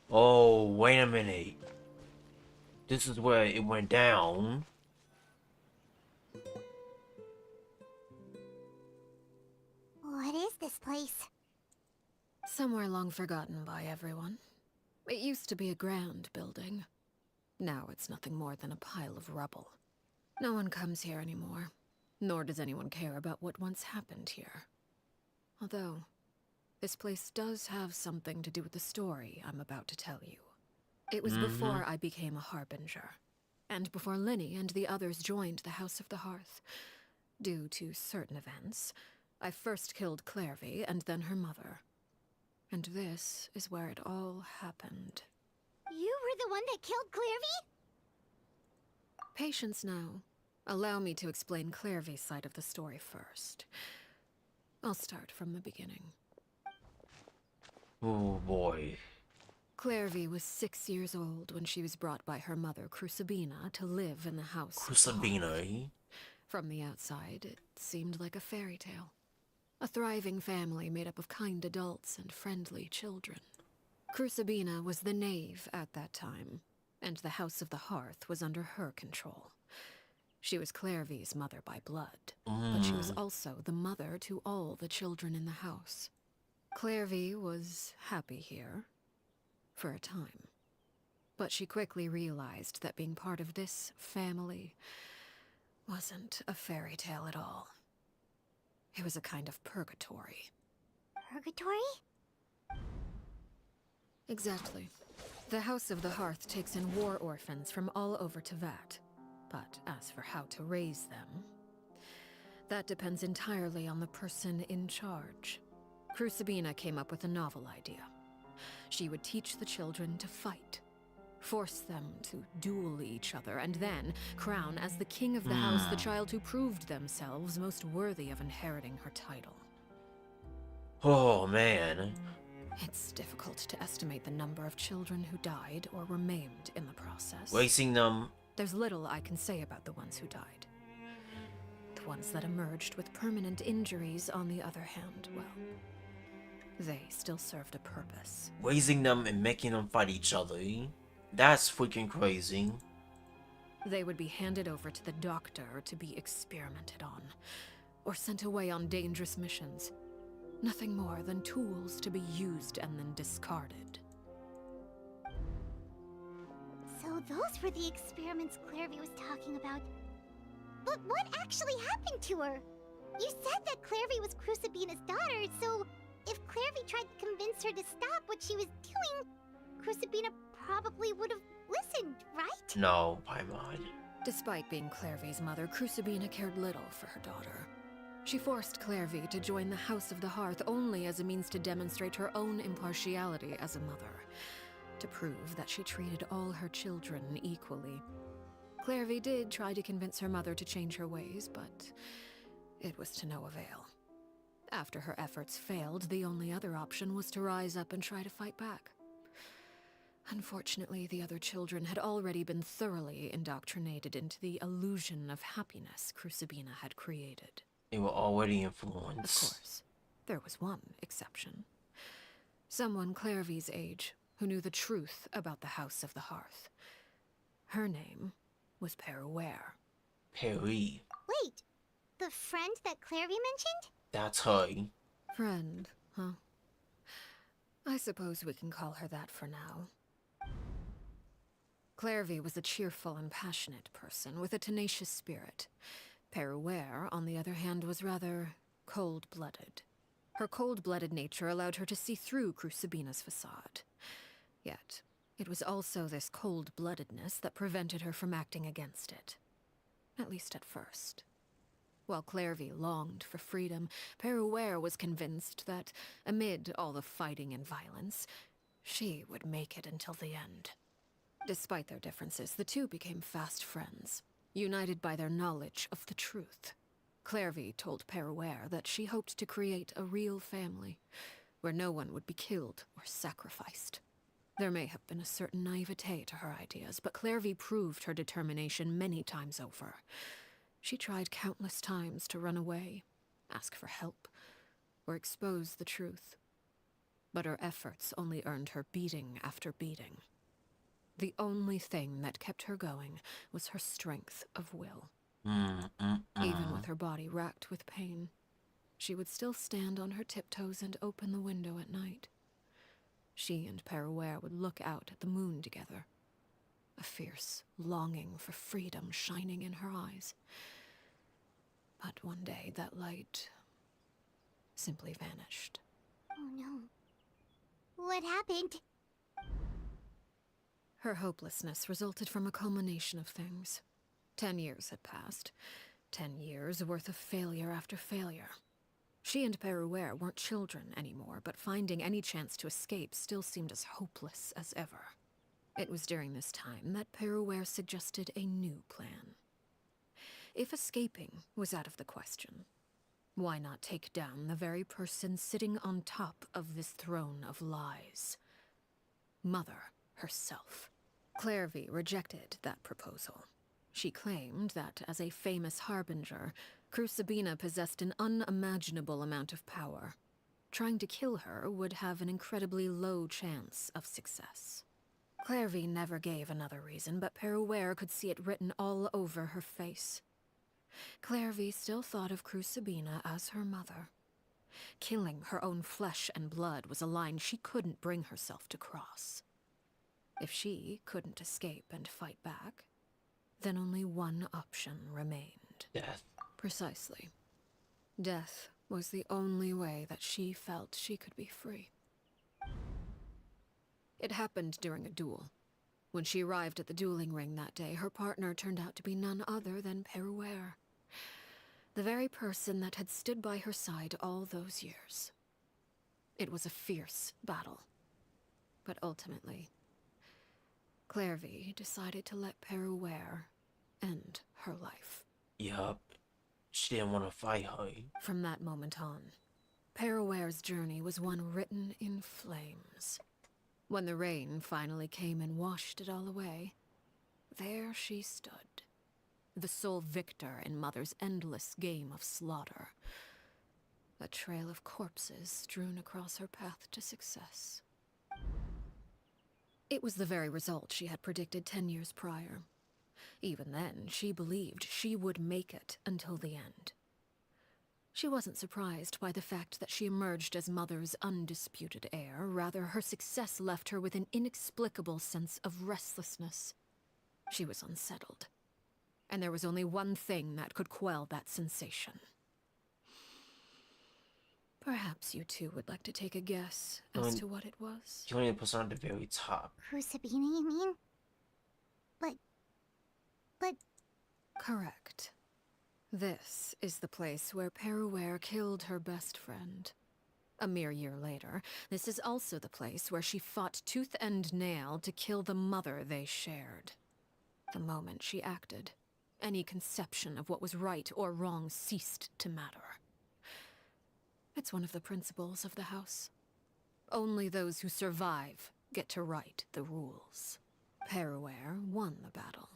Oh, wait a minute. This is where it went down. What is this place? Somewhere long forgotten by everyone. It used to be a grand building. Now it's nothing more than a pile of rubble. No one comes here anymore, nor does anyone care about what once happened here. Although, this place does have something to do with the story I'm about to tell you. It was before I became a harbinger, and before Linny and the others joined the House of the Hearth. Due to certain events, I first killed Clairvy and then her mother. And this is where it all happened. You were the one that killed Clairvy? Patience now. Allow me to explain Clairvy's side of the story first. I'll start from the beginning. Oh boy. Clairvy was 6 years old when she was brought by her mother, Crucibina, to live in the house. Crucibina, eh? From the outside, it seemed like a fairy tale. A thriving family made up of kind adults and friendly children. Crucibina was the knave at that time, and the House of the Hearth was under her control. She was Clairvy's mother by blood, but she was also the mother to all the children in the house. Clairvy was happy here, for a time. But she quickly realized that being part of this family wasn't a fairy tale at all. It was a kind of purgatory. Purgatory? Exactly. The House of the Hearth takes in war orphans from all over Tevat. But as for how to raise them, that depends entirely on the person in charge. Crucibina came up with a novel idea. She would teach the children to fight, force them to duel each other, and then crown as the king of the house the child who proved themselves most worthy of inheriting her title. Oh man. It's difficult to estimate the number of children who died or were maimed in the process. Wasting them. There's little I can say about the ones who died. The ones that emerged with permanent injuries, on the other hand, well, they still served a purpose. Raising them and making them fight each other. That's freaking crazy. They would be handed over to the doctor to be experimented on, or sent away on dangerous missions. Nothing more than tools to be used and then discarded. So those were the experiments Clairvy was talking about. But what actually happened to her? You said that Clairvy was Crucibina's daughter, so if Clairvy tried to convince her to stop what she was doing, Crucibina probably would have listened, right? No, Paimon. Despite being Clairvy's mother, Crucibina cared little for her daughter. She forced Clairvy to join the House of the Hearth only as a means to demonstrate her own impartiality as a mother. to prove that she treated all her children equally. Clairvy did try to convince her mother to change her ways, but it was to no avail. After her efforts failed, the only other option was to rise up and try to fight back. Unfortunately, the other children had already been thoroughly indoctrinated into the illusion of happiness Crucibina had created. They were already influenced. Of course, there was one exception. Someone Clairvy's age who knew the truth about the House of the Hearth. Her name was Peruere. Perry. Wait, the friend that Clairvy mentioned? That's her. Friend, huh? I suppose we can call her that for now. Clairvy was a cheerful and passionate person with a tenacious spirit. Peruere, on the other hand, was rather cold-blooded. Her cold-blooded nature allowed her to see through Crucibina's facade. Yet, it was also this cold-bloodedness that prevented her from acting against it. At least at first. While Clairvy longed for freedom, Peruere was convinced that, amid all the fighting and violence, she would make it until the end. Despite their differences, the two became fast friends, united by their knowledge of the truth. Clairvy told Peruere that she hoped to create a real family, where no one would be killed or sacrificed. There may have been a certain naivete to her ideas, but Clairvy proved her determination many times over. She tried countless times to run away, ask for help, or expose the truth. But her efforts only earned her beating after beating. The only thing that kept her going was her strength of will. Even with her body racked with pain, she would still stand on her tiptoes and open the window at night. She and Peruere would look out at the moon together, a fierce longing for freedom shining in her eyes. But one day that light simply vanished. Oh no. What happened? Her hopelessness resulted from a culmination of things. 10 years had passed. 10 years worth of failure after failure. She and Peruere weren't children anymore, but finding any chance to escape still seemed as hopeless as ever. It was during this time that Peruere suggested a new plan. If escaping was out of the question, why not take down the very person sitting on top of this throne of lies? Mother herself. Clairvy rejected that proposal. She claimed that, as a famous harbinger, Crucibina possessed an unimaginable amount of power. Trying to kill her would have an incredibly low chance of success. Clairvy never gave another reason, but Peruere could see it written all over her face. Clairvy still thought of Crucibina as her mother. Killing her own flesh and blood was a line she couldn't bring herself to cross. If she couldn't escape and fight back, then only one option remained. Death. Precisely. Death was the only way that she felt she could be free. It happened during a duel. When she arrived at the dueling ring that day, her partner turned out to be none other than Peruere, the very person that had stood by her side all those years. It was a fierce battle. But ultimately, Clairvy decided to let Peruere end her life. Yup. She didn't want to fight her. From that moment on, Peruere's journey was one written in flames. When the rain finally came and washed it all away, there she stood, the sole victor in Mother's endless game of slaughter. A trail of corpses strewn across her path to success. It was the very result she had predicted 10 years prior. Even then, she believed she would make it until the end. She wasn't surprised by the fact that she emerged as Mother's undisputed heir. Rather, her success left her with an inexplicable sense of restlessness. She was unsettled. And there was only one thing that could quell that sensation. Perhaps you two would like to take a guess as to what it was? You only put on the very top. Crucibina, you mean? But... Correct. This is the place where Peruere killed her best friend. A mere year later, this is also the place where she fought tooth and nail to kill the mother they shared. The moment she acted, any conception of what was right or wrong ceased to matter. It's one of the principles of the house. Only those who survive get to write the rules. Peruere won the battle,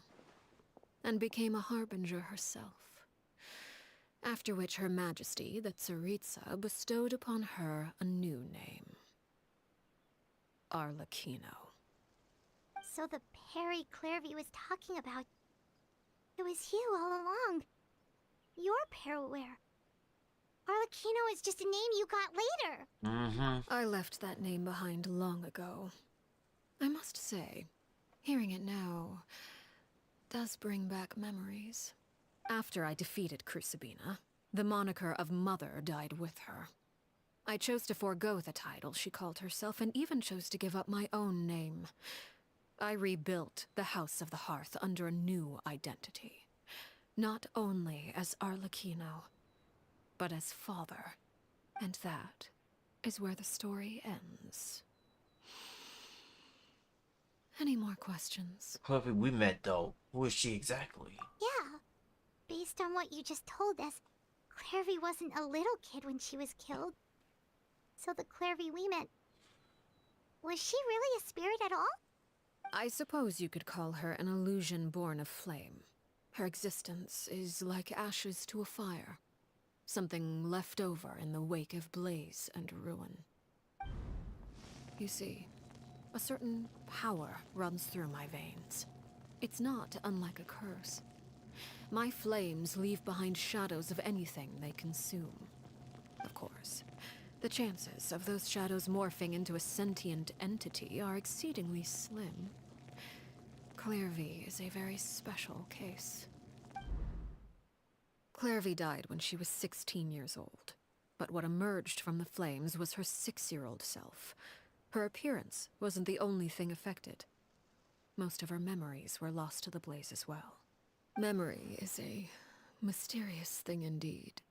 and became a harbinger herself. After which Her Majesty, the Tsaritsa, bestowed upon her a new name. Arlecchino. So the Perry Clairvy was talking about... It was you all along. You're Peruere. Arlecchino is just a name you got later. Mm-hmm. I left that name behind long ago. I must say, hearing it now does bring back memories. After I defeated Crucibina, the moniker of Mother died with her. I chose to forego the title she called herself, and even chose to give up my own name. I rebuilt the House of the Hearth under a new identity. Not only as Arlecchino, but as father. And that is where the story ends. Any more questions? Whoever we met, though, who is she exactly? Yeah. Based on what you just told us, Clairvy wasn't a little kid when she was killed. So the Clairvy we met... Was she really a spirit at all? I suppose you could call her an illusion born of flame. Her existence is like ashes to a fire. Something left over in the wake of blaze and ruin. You see, a certain power runs through my veins. It's not unlike a curse. My flames leave behind shadows of anything they consume. Of course, the chances of those shadows morphing into a sentient entity are exceedingly slim. Clairvy is a very special case. Clairvy died when she was 16 years old, but what emerged from the flames was her 6-year-old self. Her appearance wasn't the only thing affected. Most of her memories were lost to the blaze as well. Memory is a mysterious thing indeed.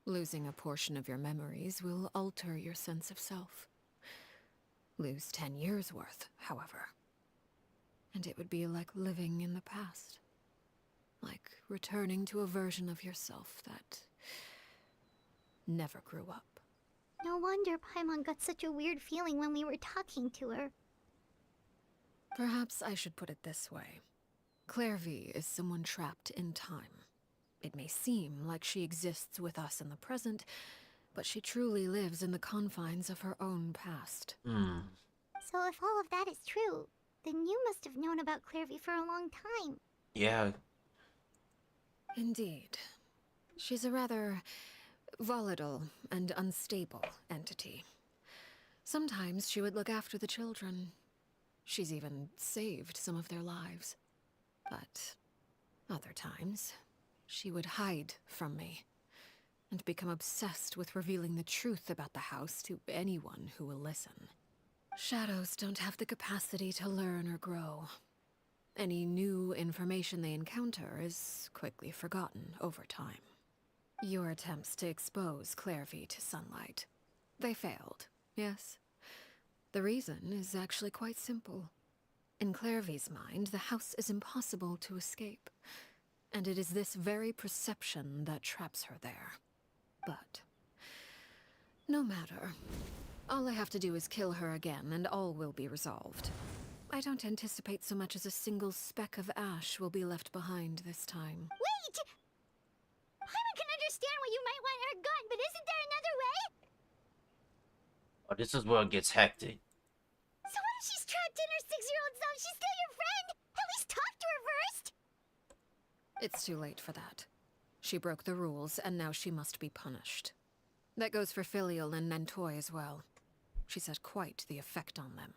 Losing a portion of your memories will alter your sense of self. Lose 10 years' worth, however, and it would be like living in the past. Like returning to a version of yourself that never grew up. No wonder Paimon got such a weird feeling when we were talking to her. Perhaps I should put it this way. Clairvy is someone trapped in time. It may seem like she exists with us in the present, but she truly lives in the confines of her own past. So if all of that is true, then you must have known about Clairvy for a long time. Yeah. Indeed. She's a rather volatile and unstable entity. Sometimes she would look after the children. She's even saved some of their lives. But other times, she would hide from me and become obsessed with revealing the truth about the house to anyone who will listen. Shadows don't have the capacity to learn or grow. Any new information they encounter is quickly forgotten over time. Your attempts to expose Clairvy to sunlight. They failed, yes? The reason is actually quite simple. In Clairvy's mind, the house is impossible to escape, and it is this very perception that traps her there. But no matter. All I have to do is kill her again, and all will be resolved. I don't anticipate so much as a single speck of ash will be left behind this time. Wait! Paimon can understand why you might want her gone, but isn't there another way? Oh, this is where it gets hectic. So what if she's trapped in her 6-year-old self? She's still your friend! At least talk to her first! It's too late for that. She broke the rules, and now she must be punished. That goes for Filial and Nantoy as well. She's had quite the effect on them.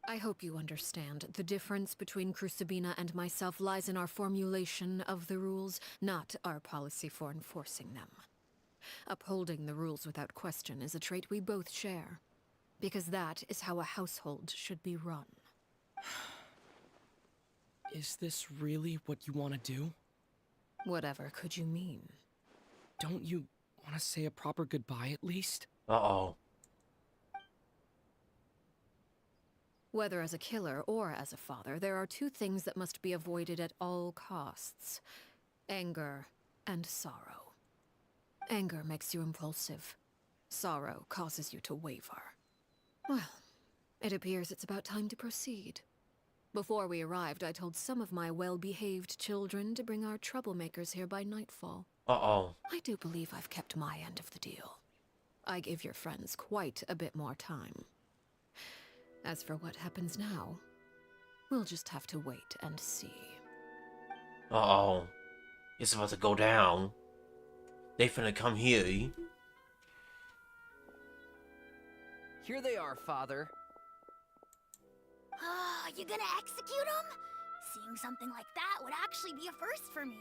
I hope you understand. The difference between Crucibina and myself lies in our formulation of the rules, not our policy for enforcing them. Upholding the rules without question is a trait we both share, because that is how a household should be run. Is this really what you want to do? Whatever could you mean? Don't you want to say a proper goodbye at least? Uh-oh. Whether as a killer or as a father, there are two things that must be avoided at all costs: anger and sorrow. Anger makes you impulsive. Sorrow causes you to waver. Well, it appears it's about time to proceed. Before we arrived, I told some of my well-behaved children to bring our troublemakers here by nightfall. Uh-oh. I do believe I've kept my end of the deal. I give your friends quite a bit more time. As for what happens now, we'll just have to wait and see. Uh-oh. It's about to go down. They finna come here. Here they are, Father. You gonna execute him? Seeing something like that would actually be a first for me.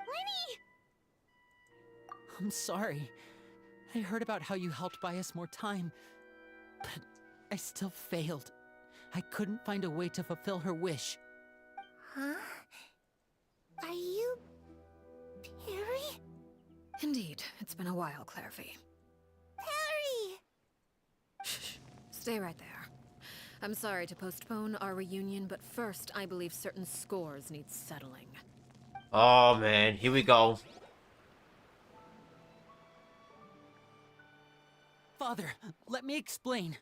Lenny! I'm sorry. I heard about how you helped buy us more time, but I still failed. I couldn't find a way to fulfill her wish. Huh? Are you... Perry? Indeed, it's been a while, Clairvy. Perry! Shh. Stay right there. I'm sorry to postpone our reunion, but first, I believe certain scores need settling. Oh man, here we go. Father, let me explain.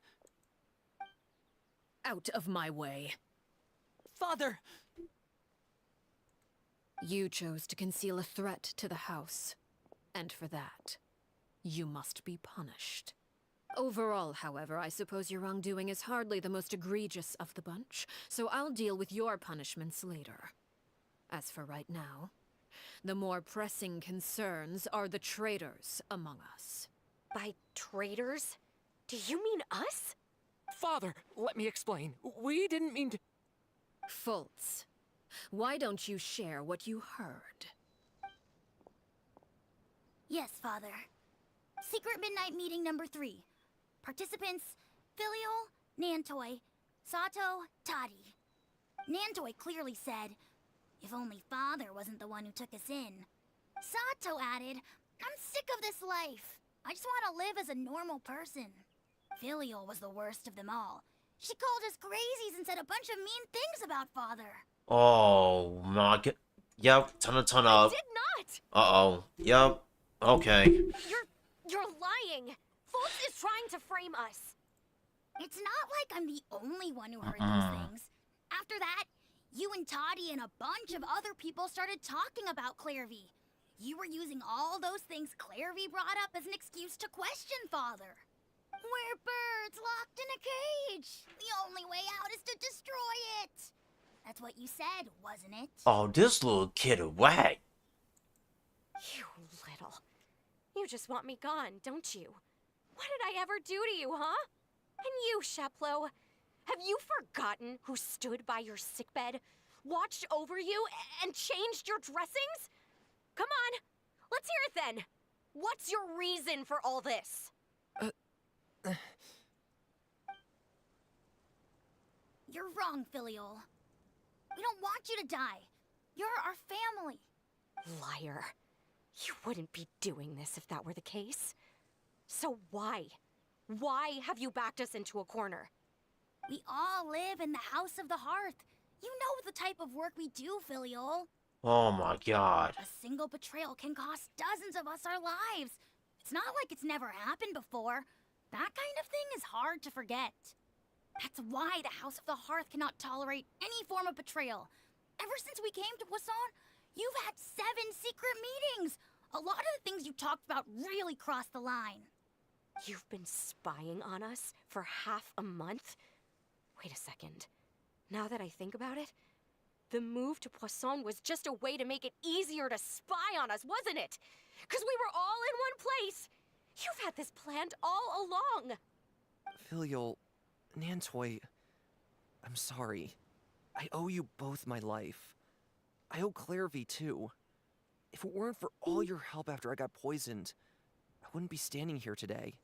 Out of my way. Father! You chose to conceal a threat to the house, and for that, you must be punished. Overall, however, I suppose your wrongdoing is hardly the most egregious of the bunch, so I'll deal with your punishments later. As for right now, the more pressing concerns are the traitors among us. By traitors? Do you mean us? Father, let me explain. We didn't mean to... Fultz, why don't you share what you heard? Yes, Father. Secret Midnight Meeting number 3. Participants, Filial, Nantoi, Sato, Tadi. Nantoi clearly said, if only Father wasn't the one who took us in. Sato added, I'm sick of this life. I just want to live as a normal person. Filial was the worst of them all. She called us crazies and said a bunch of mean things about Father. Oh my god. Yep, ton up. I did not! Uh-oh. Yep. Okay. You're lying! Fultz is trying to frame us. It's not like I'm the only one who heard those things. After that, you and Toddy and a bunch of other people started talking about Clairvy. You were using all those things Clairvy brought up as an excuse to question Father. We're birds locked in a cage. The only way out is to destroy it. That's what you said, wasn't it? Oh, this little kid away. You little. You just want me gone, don't you? What did I ever do to you, huh? And you, Sheplo, have you forgotten who stood by your sickbed, watched over you, and changed your dressings? Come on, let's hear it then. What's your reason for all this? You're wrong, Filial. We don't want you to die. You're our family. Liar. You wouldn't be doing this if that were the case. So why? Why have you backed us into a corner? We all live in the House of the Hearth. You know the type of work we do, Filial. Oh my god. A single betrayal can cost dozens of us our lives. It's not like it's never happened before. That kind of thing is hard to forget. That's why the House of the Hearth cannot tolerate any form of betrayal. Ever since we came to Poisson, you've had 7 secret meetings. A lot of the things you talked about really crossed the line. You've been spying on us for half a month? Wait a second. Now that I think about it, the move to Poisson was just a way to make it easier to spy on us, wasn't it? Because we were all in one place. You've had this planned all along. Filial, Nantoi, I'm sorry. I owe you both my life. I owe Clairvy too. If it weren't for all your help after I got poisoned, I wouldn't be standing here today.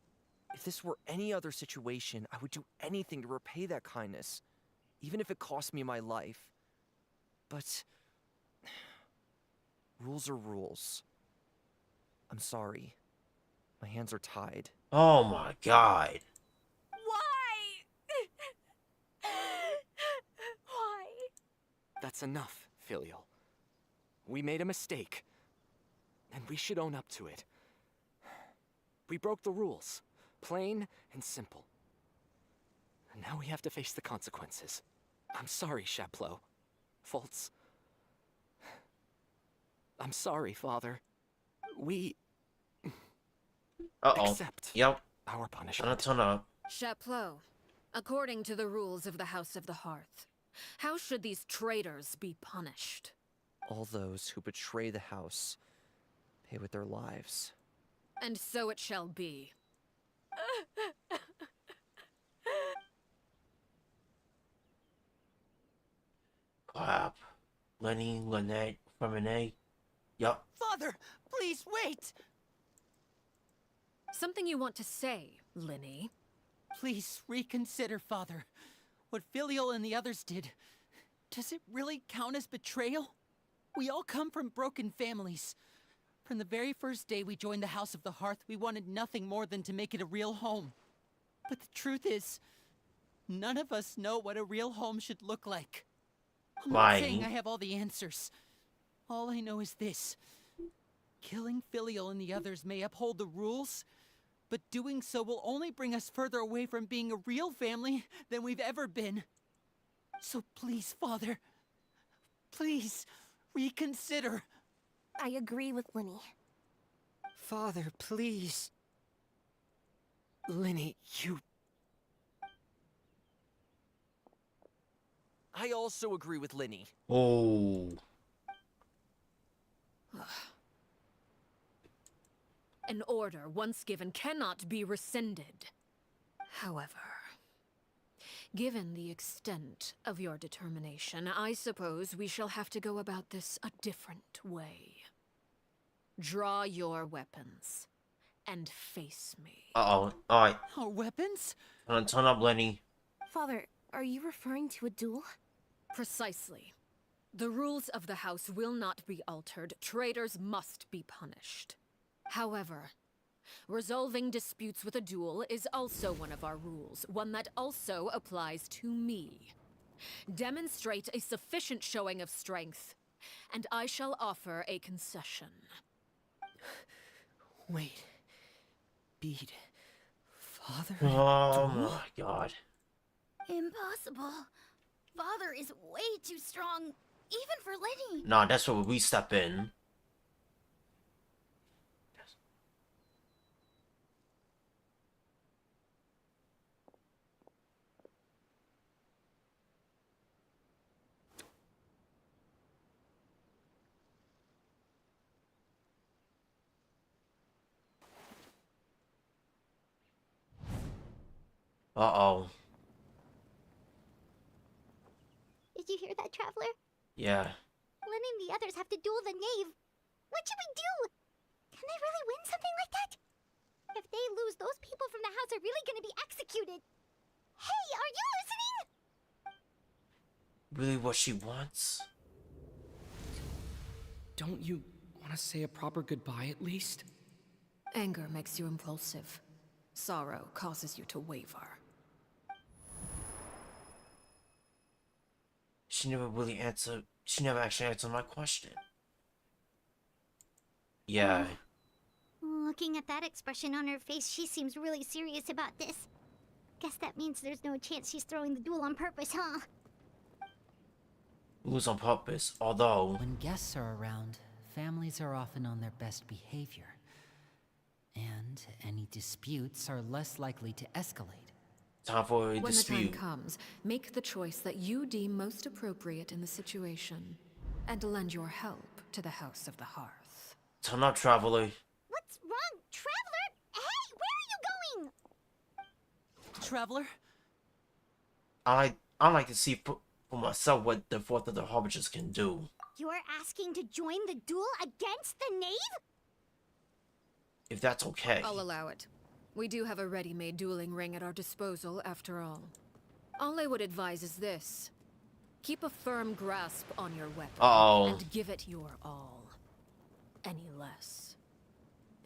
If this were any other situation, I would do anything to repay that kindness, even if it cost me my life. But rules are rules. I'm sorry. My hands are tied. Oh my god. Why? Why? That's enough, Filial. We made a mistake, and we should own up to it. We broke the rules, plain and simple. And now we have to face the consequences. I'm sorry, Chapleau. Fultz. I'm sorry, Father. We accept Yep. our punishment. Turn up. Chapleau, according to the rules of the House of the Hearth, how should these traitors be punished? All those who betray the house pay with their lives. And so it shall be. Crap. Lenny, Lynette, Feminine. Yup. Father, please wait! Something you want to say, Linny? Please reconsider, Father. What Filial and the others did, does it really count as betrayal? We all come from broken families. From the very first day we joined the House of the Hearth, we wanted nothing more than to make it a real home. But the truth is, none of us know what a real home should look like. I'm not saying I have all the answers. All I know is this. Killing Filial and the others may uphold the rules, but doing so will only bring us further away from being a real family than we've ever been. So please, Father, please reconsider. I agree with Linny. Father, please. Linny, you... I also agree with Linny. Oh. An order once given cannot be rescinded. However, given the extent of your determination, I suppose we shall have to go about this a different way. Draw your weapons and face me. Alright. Our weapons? Turn up, Lenny. Father, are you referring to a duel? Precisely. The rules of the house will not be altered. Traitors must be punished. However, resolving disputes with a duel is also one of our rules, one that also applies to me. Demonstrate a sufficient showing of strength, and I shall offer a concession. Wait. Beat. Father? Oh my god. Impossible. Father is way too strong, even for Lenny. Nah, that's where we step in. Uh-oh. Did you hear that, Traveler? Yeah. Lenny and the others have to duel the knave. What should we do? Can they really win something like that? If they lose, those people from the house are really gonna be executed. Hey, are you listening? Really what she wants? Don't you want to say a proper goodbye at least? Anger makes you impulsive. Sorrow causes you to waver. She never actually answered my question. Yeah. Looking at that expression on her face, she seems really serious about this. Guess that means there's no chance she's throwing the duel on purpose, huh? Lose on purpose, although... When guests are around, families are often on their best behavior. And any disputes are less likely to escalate. Time for a When dispute. the time comes, make the choice that you deem most appropriate in the situation, and lend your help to the House of the Hearth. Turn up, Traveler. What's wrong, Traveler? Hey, where are you going? Traveler? I like to see for myself what the Fourth of the Harbingers can do. You're asking to join the duel against the knave? If that's okay. I'll allow it. We do have a ready-made dueling ring at our disposal, after all. All I would advise is this. Keep a firm grasp on your weapon. Uh-oh. And give it your all. Any less,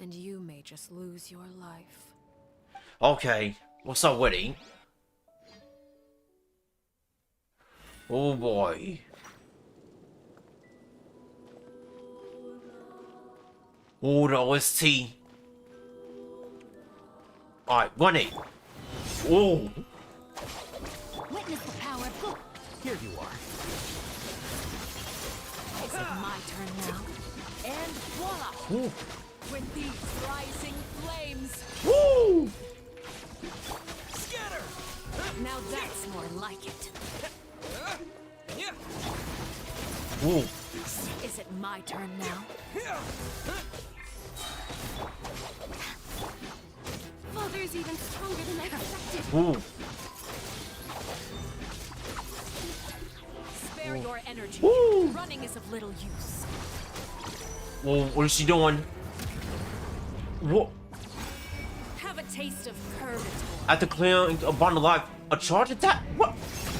and you may just lose your life. Okay, what's up, Woody? Oh boy. Oh, the OST. Alright, 1-8. Oh. Witness the power. Here you are. Is it my turn now? And voila! Ooh. With these rising flames. Woo! Scatter! Now that's more like it. Ooh. Is it my turn now? Father's even stronger than I expected. Ooh. Spare your energy. Woo! Running is of little use. Well, what is she doing? What? Have a taste of purgatory. After clearing a bond of life, a charge attack? What?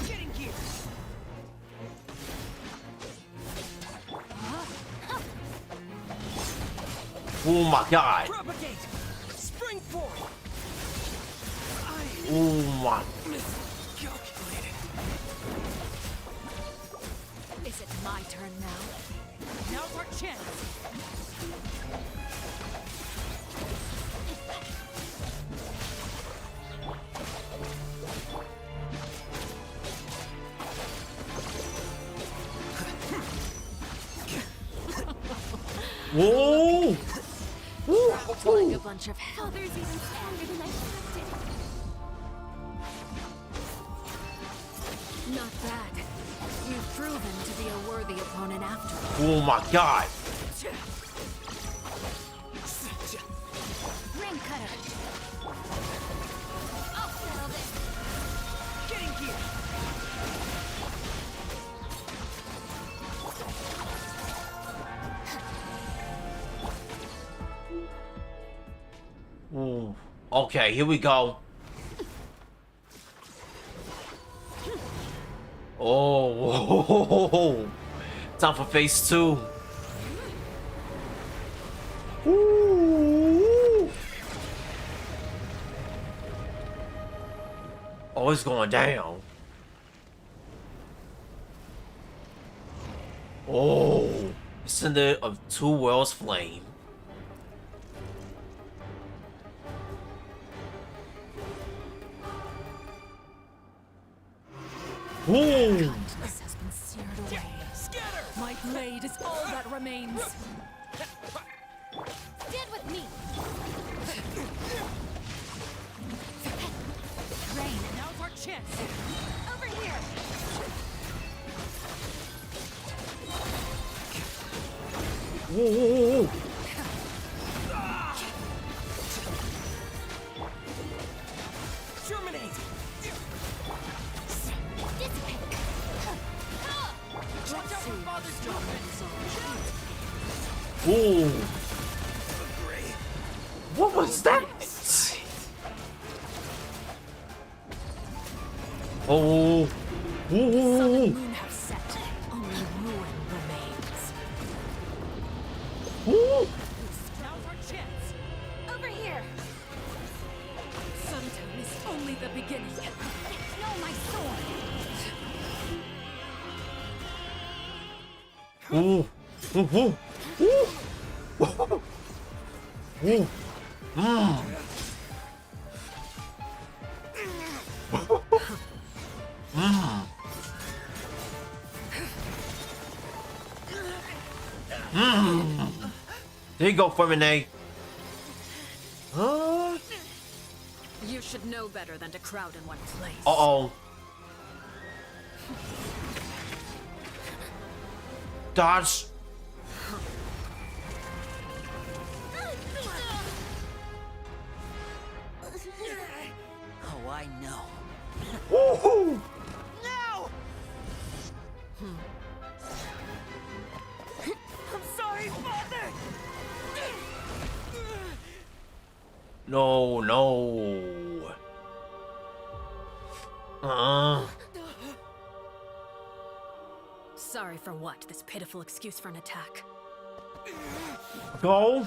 Getting gear. Oh my god. Propagate. Spring forward. Oh my. Miscalculated. Is it my turn now? Now's our chance. Whoa! Like a bunch of Father's even stronger than I expected. Not bad. You've proven to be a worthy opponent after all. Oh my god. Ring cutter. I'll settle this. Getting gear. Ooh. Okay, here we go. Oh, time for phase 2. Ooh. Oh, it's going down. Oh, center of 2 worlds flame. Ooh. Kindness has been seared away. Scatter. My blade is all that remains. Stand with me. Rain. Now's our chance. Over here. Whoa, whoa, whoa. Terminate. Watch out for Father's judgment. Ooh. What was that? Oh. Sun and Ooh. moon have set. Only ruin remains. Ooh. Now's our chance. Over here. Suntown is only the beginning. No, my sword. Ooh. Ooh. Ooh. Ooh. Ooh. Mm. Mm. Mm. There you go, Feminine. Huh? You should know better than to crowd in one place. Uh-oh. Dodge. Oh, I know. Woohoo! Now. I'm sorry, Father. No, no. Sorry for what? This pitiful excuse for an attack. Go.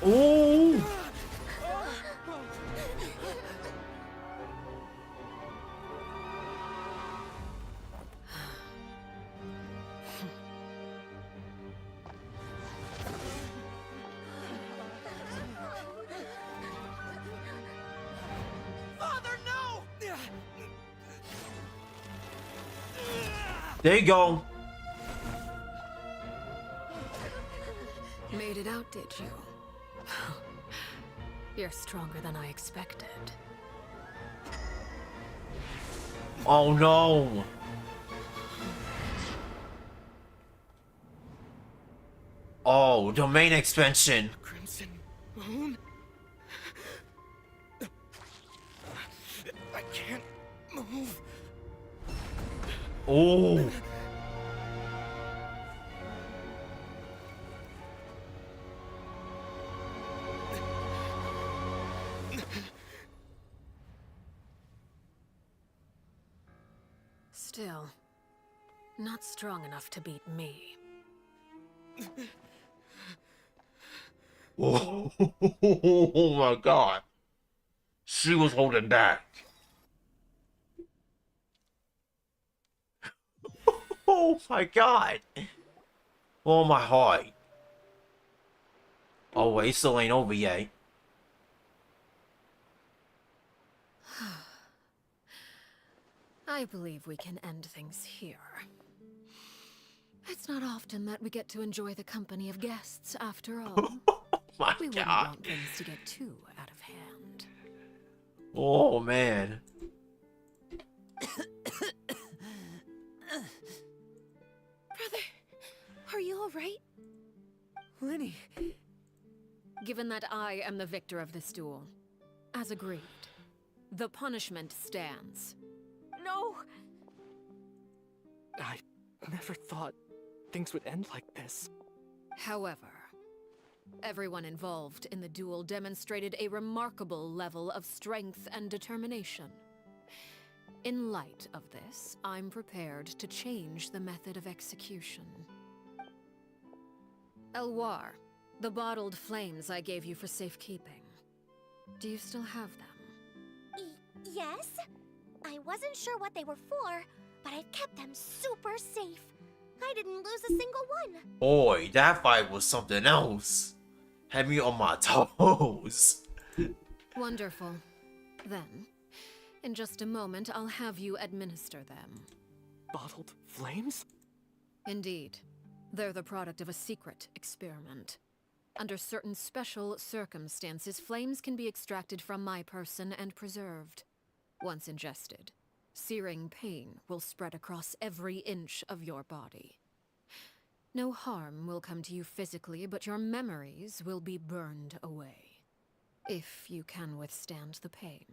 Oh! Father, no! There you go. Made it out, did you? You're stronger than I expected. Oh no. Oh, domain expansion. Crimson Moon? I can't move. Oh. Still, not strong enough to beat me. Oh, my god. She was holding back. Oh my god. Oh my heart. Oh wait, still ain't over yet. I believe we can end things here. It's not often that we get to enjoy the company of guests, after all. My we wouldn't god. want things to get too out of hand. Oh man. Brother, are you alright? Lenny. Given that I am the victor of this duel, as agreed, the punishment stands. No! I never thought things would end like this. However, everyone involved in the duel demonstrated a remarkable level of strength and determination. In light of this, I'm prepared to change the method of execution. Elwar, the bottled flames I gave you for safekeeping. Do you still have them? Yes? I wasn't sure what they were for, but I've kept them super safe. I didn't lose a single one. Boy, that fight was something else. Had me on my toes. Wonderful. Then, in just a moment, I'll have you administer them. Bottled flames? Indeed. They're the product of a secret experiment. Under certain special circumstances, flames can be extracted from my person and preserved. Once ingested, searing pain will spread across every inch of your body. No harm will come to you physically, but your memories will be burned away. If you can withstand the pain.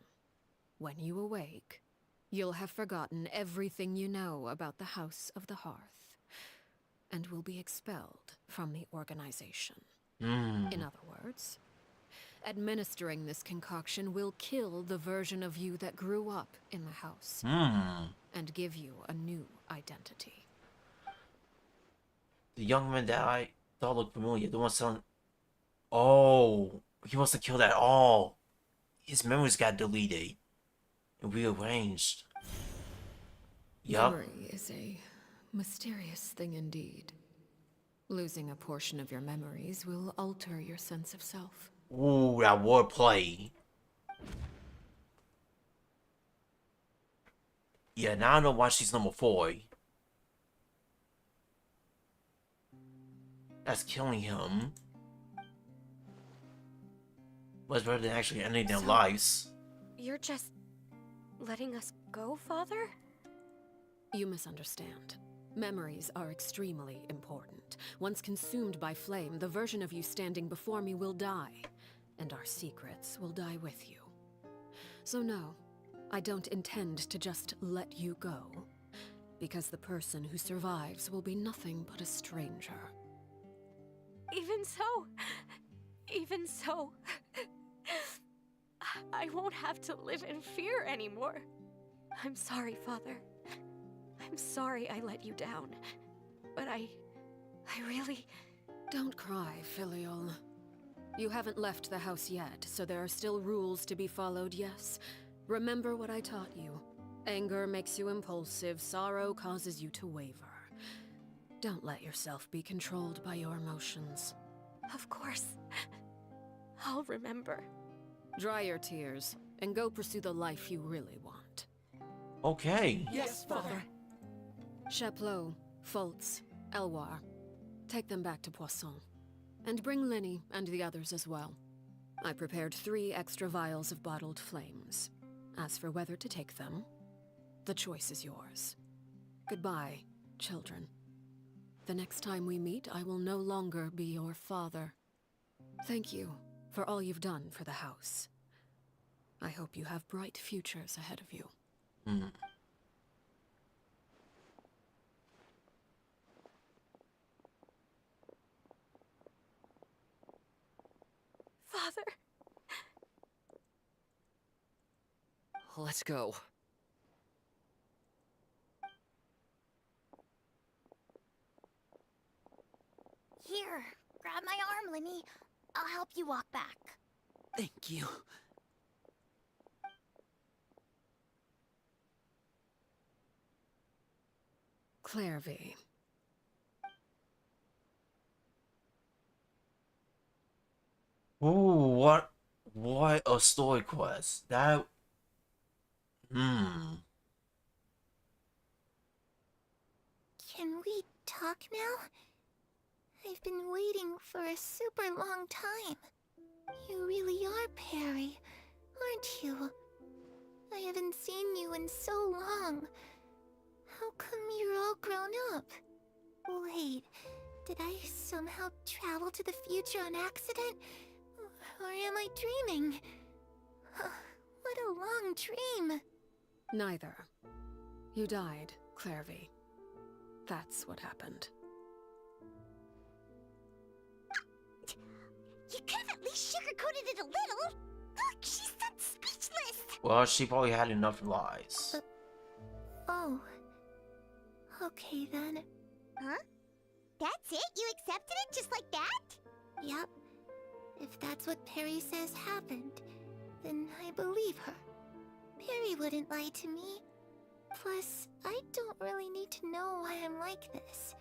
When you awake, you'll have forgotten everything you know about the House of the Hearth, and will be expelled from the organization. In other words, administering this concoction will kill the version of you that grew up in the house, and give you a new identity. The young man that I thought looked familiar, the one selling... Oh, he wants to kill that all. His memories got deleted and rearranged. Yup. Memory is a mysterious thing indeed. Losing a portion of your memories will alter your sense of self. Ooh, that wordplay. Yeah, now I know why she's number 4. That's killing him. Was better than actually ending their lives. You're just letting us go, Father? You misunderstand. Memories are extremely important. Once consumed by flame, the version of you standing before me will die, and our secrets will die with you. So no, I don't intend to just let you go, because the person who survives will be nothing but a stranger. Even so, I won't have to live in fear anymore. I'm sorry, Father. I'm sorry I let you down. But I really... Don't cry, Filial. You haven't left the house yet, so there are still rules to be followed, yes? Remember what I taught you. Anger makes you impulsive, sorrow causes you to waver. Don't let yourself be controlled by your emotions. Of course. I'll remember. Dry your tears, and go pursue the life you really want. Okay. Yes, Father. Chaplot, Foltz, Elwar. Take them back to Poisson. And bring Lenny and the others as well. I prepared 3 extra vials of bottled flames. As for whether to take them, the choice is yours. Goodbye, children. The next time we meet, I will no longer be your father. Thank you for all you've done for the house. I hope you have bright futures ahead of you. Father. Let's go. Here, grab my arm, Lenny. I'll help you walk back. Thank you. Clairvy. Ooh, what a story quest. That Can we talk now? I've been waiting for a super long time. You really are Perry, aren't you? I haven't seen you in so long. How come you're all grown up? Wait, did I somehow travel to the future on accident? Or am I dreaming? What a long dream. Neither. You died, Clairvy. That's what happened. You could have at least sugarcoated it a little. Look, she's done speechless. well, she probably had enough lies. Oh. Okay then. Huh? That's it? You accepted it just like that? Yep. If that's what Perry says happened, then I believe her. Perry wouldn't lie to me. Plus, I don't really need to know why I'm like this.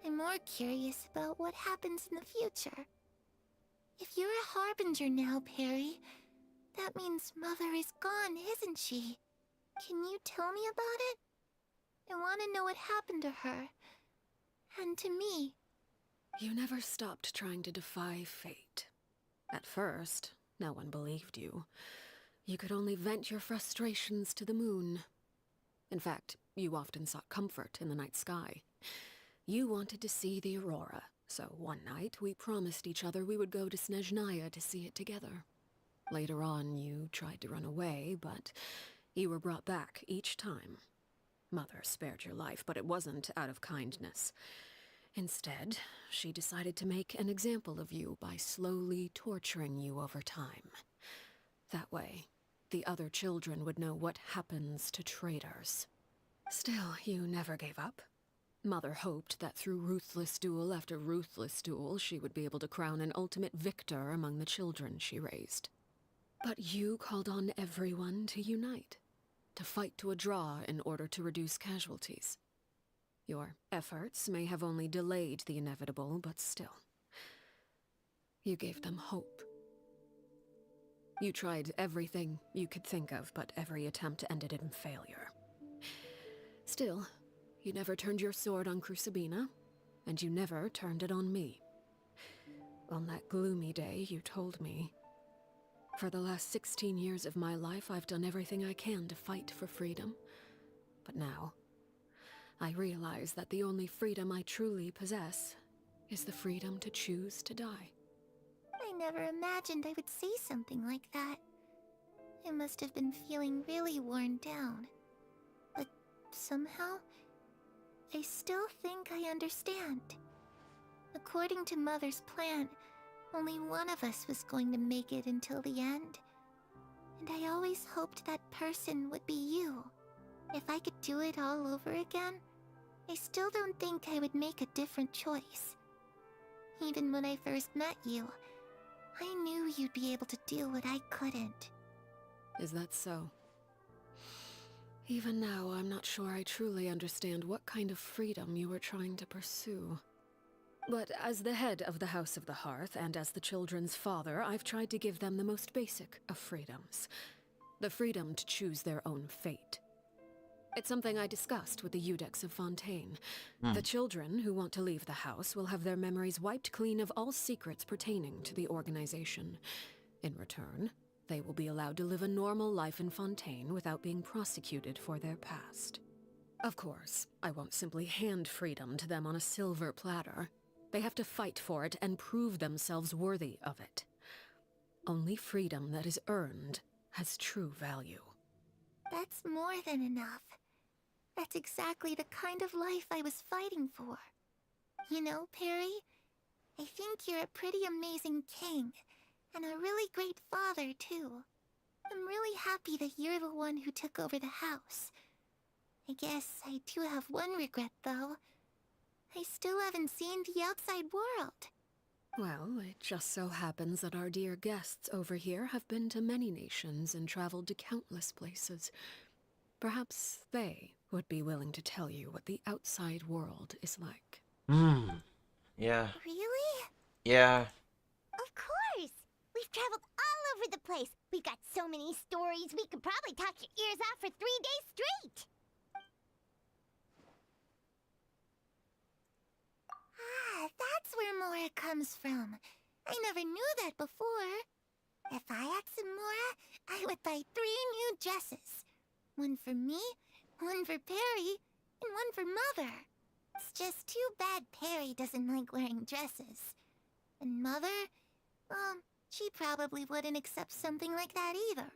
I'm more curious about what happens in the future. If you're a harbinger now, Perry, that means Mother is gone, isn't she? Can you tell me about it? I want to know what happened to her. And to me. You never stopped trying to defy fate. At first, no one believed you. You could only vent your frustrations to the moon. In fact, you often sought comfort in the night sky. You wanted to see the aurora, so one night we promised each other we would go to Snezhnaya to see it together. Later on, you tried to run away, but you were brought back each time. Mother spared your life, but it wasn't out of kindness. Instead, she decided to make an example of you by slowly torturing you over time. That way, the other children would know what happens to traitors. Still, you never gave up. Mother hoped that through ruthless duel after ruthless duel, she would be able to crown an ultimate victor among the children she raised. But you called on everyone to unite, to fight to a draw in order to reduce casualties. Your efforts may have only delayed the inevitable, but still. You gave them hope. You tried everything you could think of, but every attempt ended in failure. Still, you never turned your sword on Crucibina, and you never turned it on me. On that gloomy day, you told me, "For the last 16 years of my life, I've done everything I can to fight for freedom. But now, I realize that the only freedom I truly possess is the freedom to choose to die." I never imagined I would say something like that. I must have been feeling really worn down. But somehow, I still think I understand. According to Mother's plan, only one of us was going to make it until the end. And I always hoped that person would be you. If I could do it all over again, I still don't think I would make a different choice. Even when I first met you, I knew you'd be able to do what I couldn't. Is that so? Even now, I'm not sure I truly understand what kind of freedom you were trying to pursue. But as the head of the House of the Hearth, and as the children's father, I've tried to give them the most basic of freedoms. The freedom to choose their own fate. It's something I discussed with the Eudex of Fontaine. The children who want to leave the house will have their memories wiped clean of all secrets pertaining to the organization. In return, they will be allowed to live a normal life in Fontaine without being prosecuted for their past. Of course, I won't simply hand freedom to them on a silver platter. They have to fight for it and prove themselves worthy of it. Only freedom that is earned has true value. That's more than enough. That's exactly the kind of life I was fighting for. You know, Perry, I think you're a pretty amazing king, and a really great father, too. I'm really happy that you're the one who took over the house. I guess I do have one regret, though. I still haven't seen the outside world. Well, it just so happens that our dear guests over here have been to many nations and traveled to countless places. Perhaps they would be willing to tell you what the outside world is like. Yeah. Really? Yeah. Of course! We've traveled all over the place. We've got so many stories, we could probably talk your ears off for 3 days straight! Ah, that's where Mora comes from. I never knew that before. If I had some Mora, I would buy 3 new dresses. One for me, one for Perry, and one for Mother. It's just too bad Perry doesn't like wearing dresses. And Mother, she probably wouldn't accept something like that either.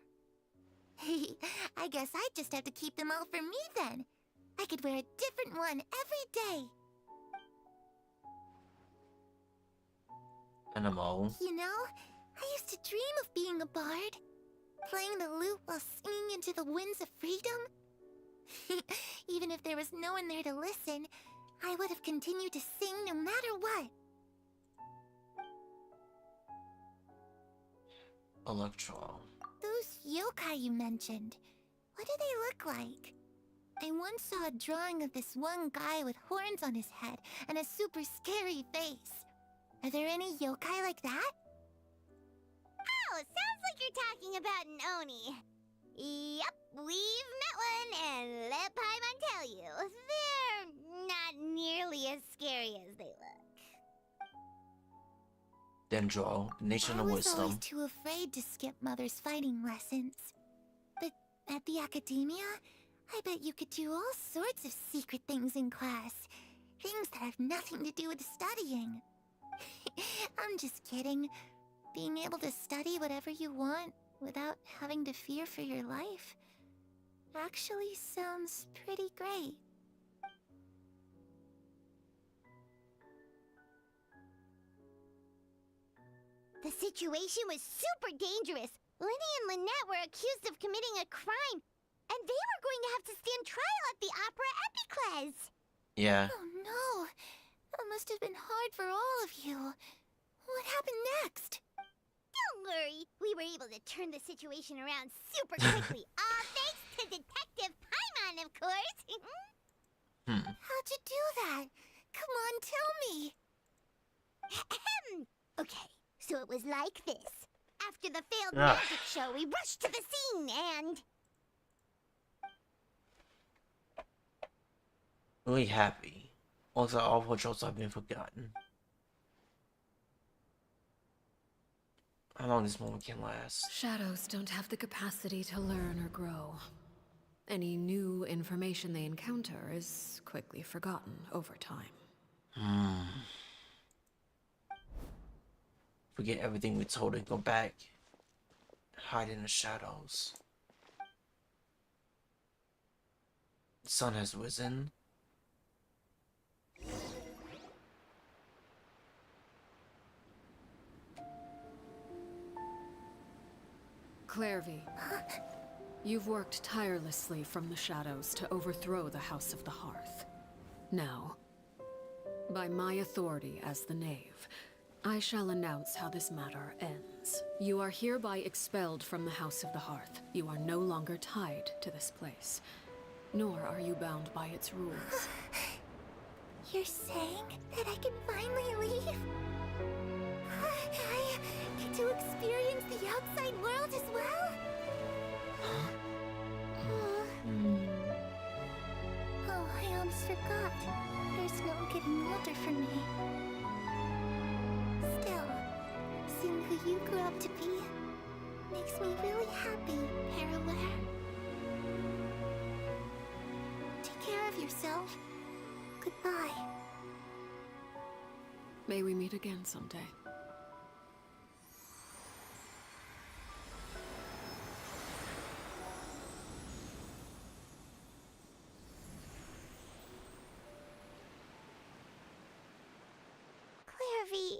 I guess I'd just have to keep them all for me then. I could wear a different one every day. Animal. You know, I used to dream of being a bard. Playing the lute while singing into the winds of freedom. Even if there was no one there to listen, I would have continued to sing no matter what. Electro. Those yokai you mentioned, what do they look like? I once saw a drawing of this one guy with horns on his head and a super scary face. Are there any yokai like that? Oh, sounds like you're talking about an Oni. Yep, we've met one, and let Paimon tell you, they're not nearly as scary as they look. Dendro, Nation of I was always Wisdom. too afraid to skip Mother's fighting lessons. But at the academia, I bet you could do all sorts of secret things in class. Things that have nothing to do with studying. I'm just kidding. Being able to study whatever you want without having to fear for your life actually sounds pretty great. The situation was super dangerous. Lenny and Lynette were accused of committing a crime, and they were going to have to stand trial at the Opera Epicles. Yeah. Oh no! That must have been hard for all of you. What happened next? Don't worry, we were able to turn the situation around super quickly, all thanks to Detective Paimon, of course. How'd you do that? Come on, tell me. Okay, so it was like this. After the failed magic show, we rushed to the scene and... Really happy. Also, all patrols have been forgotten. How long this moment can last? Shadows don't have the capacity to learn or grow. Any new information they encounter is quickly forgotten over time. Forget everything we told and go back. Hide in the shadows. The sun has risen. Clairvy, you've worked tirelessly from the shadows to overthrow the House of the Hearth. Now, by my authority as the Knave, I shall announce how this matter ends. You are hereby expelled from the House of the Hearth. You are no longer tied to this place, nor are you bound by its rules. You're saying that I can finally leave? I get to experience the outside world as well? Oh, I almost forgot. There's no getting older for me. Still, seeing who you grew up to be makes me really happy, Parallel. Take care of yourself. Goodbye. May we meet again someday. Clairvy.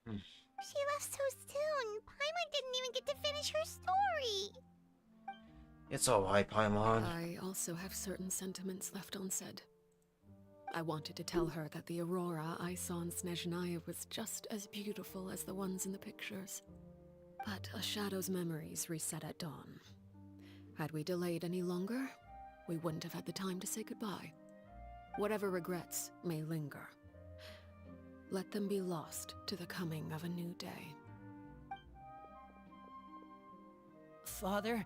She left so soon. Paimon didn't even get to finish her story. It's alright, Paimon. I also have certain sentiments left unsaid. I wanted to tell her that the aurora I saw in Snezhnaya was just as beautiful as the ones in the pictures. But a shadow's memories reset at dawn. Had we delayed any longer, we wouldn't have had the time to say goodbye. Whatever regrets may linger, let them be lost to the coming of a new day. Father?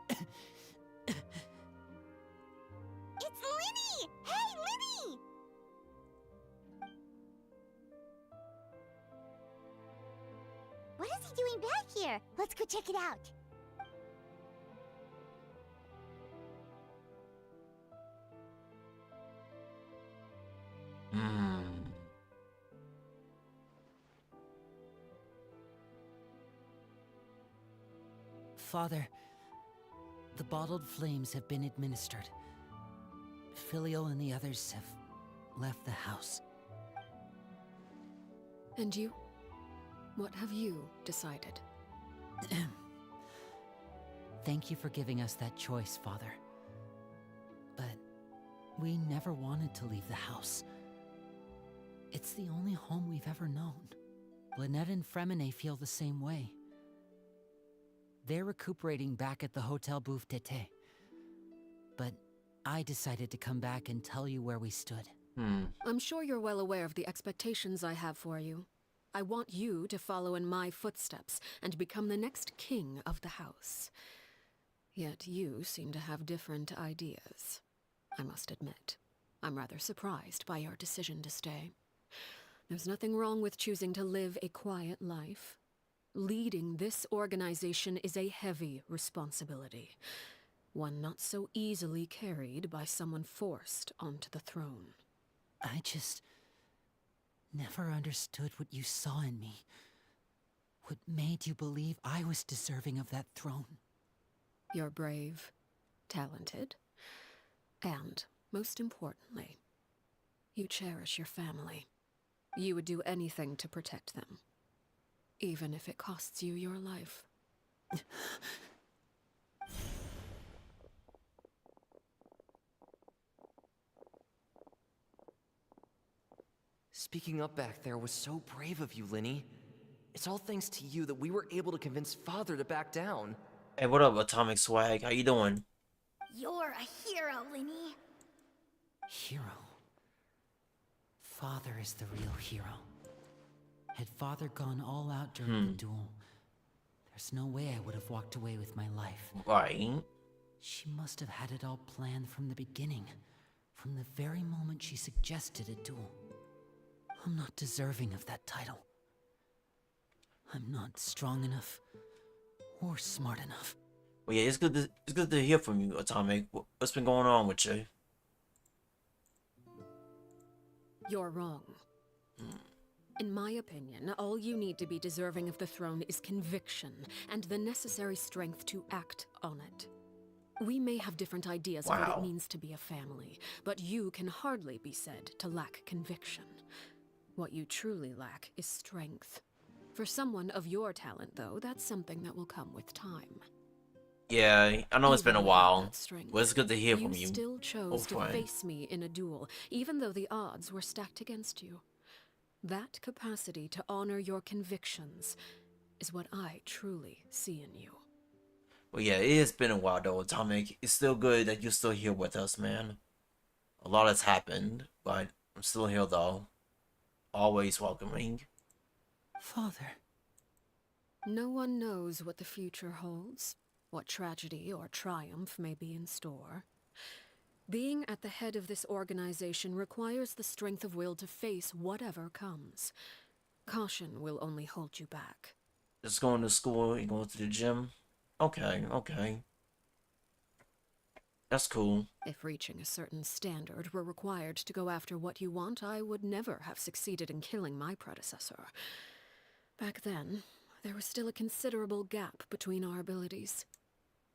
It's Linny! Hey, Linny! What is he doing back here? Let's go check it out. Father, the bottled flames have been administered. Filio and the others have left the house. And you? What have you decided? Thank you for giving us that choice, Father. But we never wanted to leave the house. It's the only home we've ever known. Lynette and Fremine feel the same way. They're recuperating back at the Hotel Bouffe d'été. But I decided to come back and tell you where we stood. I'm sure you're well aware of the expectations I have for you. I want you to follow in my footsteps and become the next king of the house. Yet you seem to have different ideas. I must admit, I'm rather surprised by your decision to stay. There's nothing wrong with choosing to live a quiet life. Leading this organization is a heavy responsibility, one not so easily carried by someone forced onto the throne. I just never understood what you saw in me. What made you believe I was deserving of that throne? You're brave, talented, and, most importantly, you cherish your family. You would do anything to protect them, even if it costs you your life. Speaking up back there was so brave of you, Linny. It's all thanks to you that we were able to convince Father to back down. Hey, what up, Atomic Swag? How you doing? You're a hero, Linny. Hero? Father is the real hero. Had Father gone all out during the duel, there's no way I would have walked away with my life. Right. She must have had it all planned from the beginning, from the very moment she suggested a duel. I'm not deserving of that title. I'm not strong enough or smart enough. Well, yeah, it's good to hear from you, Atomic. What's been going on with you? You're wrong. In my opinion, all you need to be deserving of the throne is conviction and the necessary strength to act on it. We may have different ideas of what it means to be a family, but you can hardly be said to lack conviction. What you truly lack is strength. For someone of your talent, though, that's something that will come with time. Yeah, I know it's been a Even without while, that strength, but it's good to hear from you you. still chose to friend. face me in a duel, even though the odds were stacked against you. That capacity to honor your convictions is what I truly see in you. Well, yeah, it has been a while though, Atomic. It's still good that you're still here with us, man. A lot has happened, but I'm still here though. Always welcoming. Father. No one knows what the future holds, what tragedy or triumph may be in store. Being at the head of this organization requires the strength of will to face whatever comes. Caution will only hold you back. Just going to school and going to the gym. Okay, okay. That's cool. If reaching a certain standard were required to go after what you want, I would never have succeeded in killing my predecessor. Back then, there was still a considerable gap between our abilities.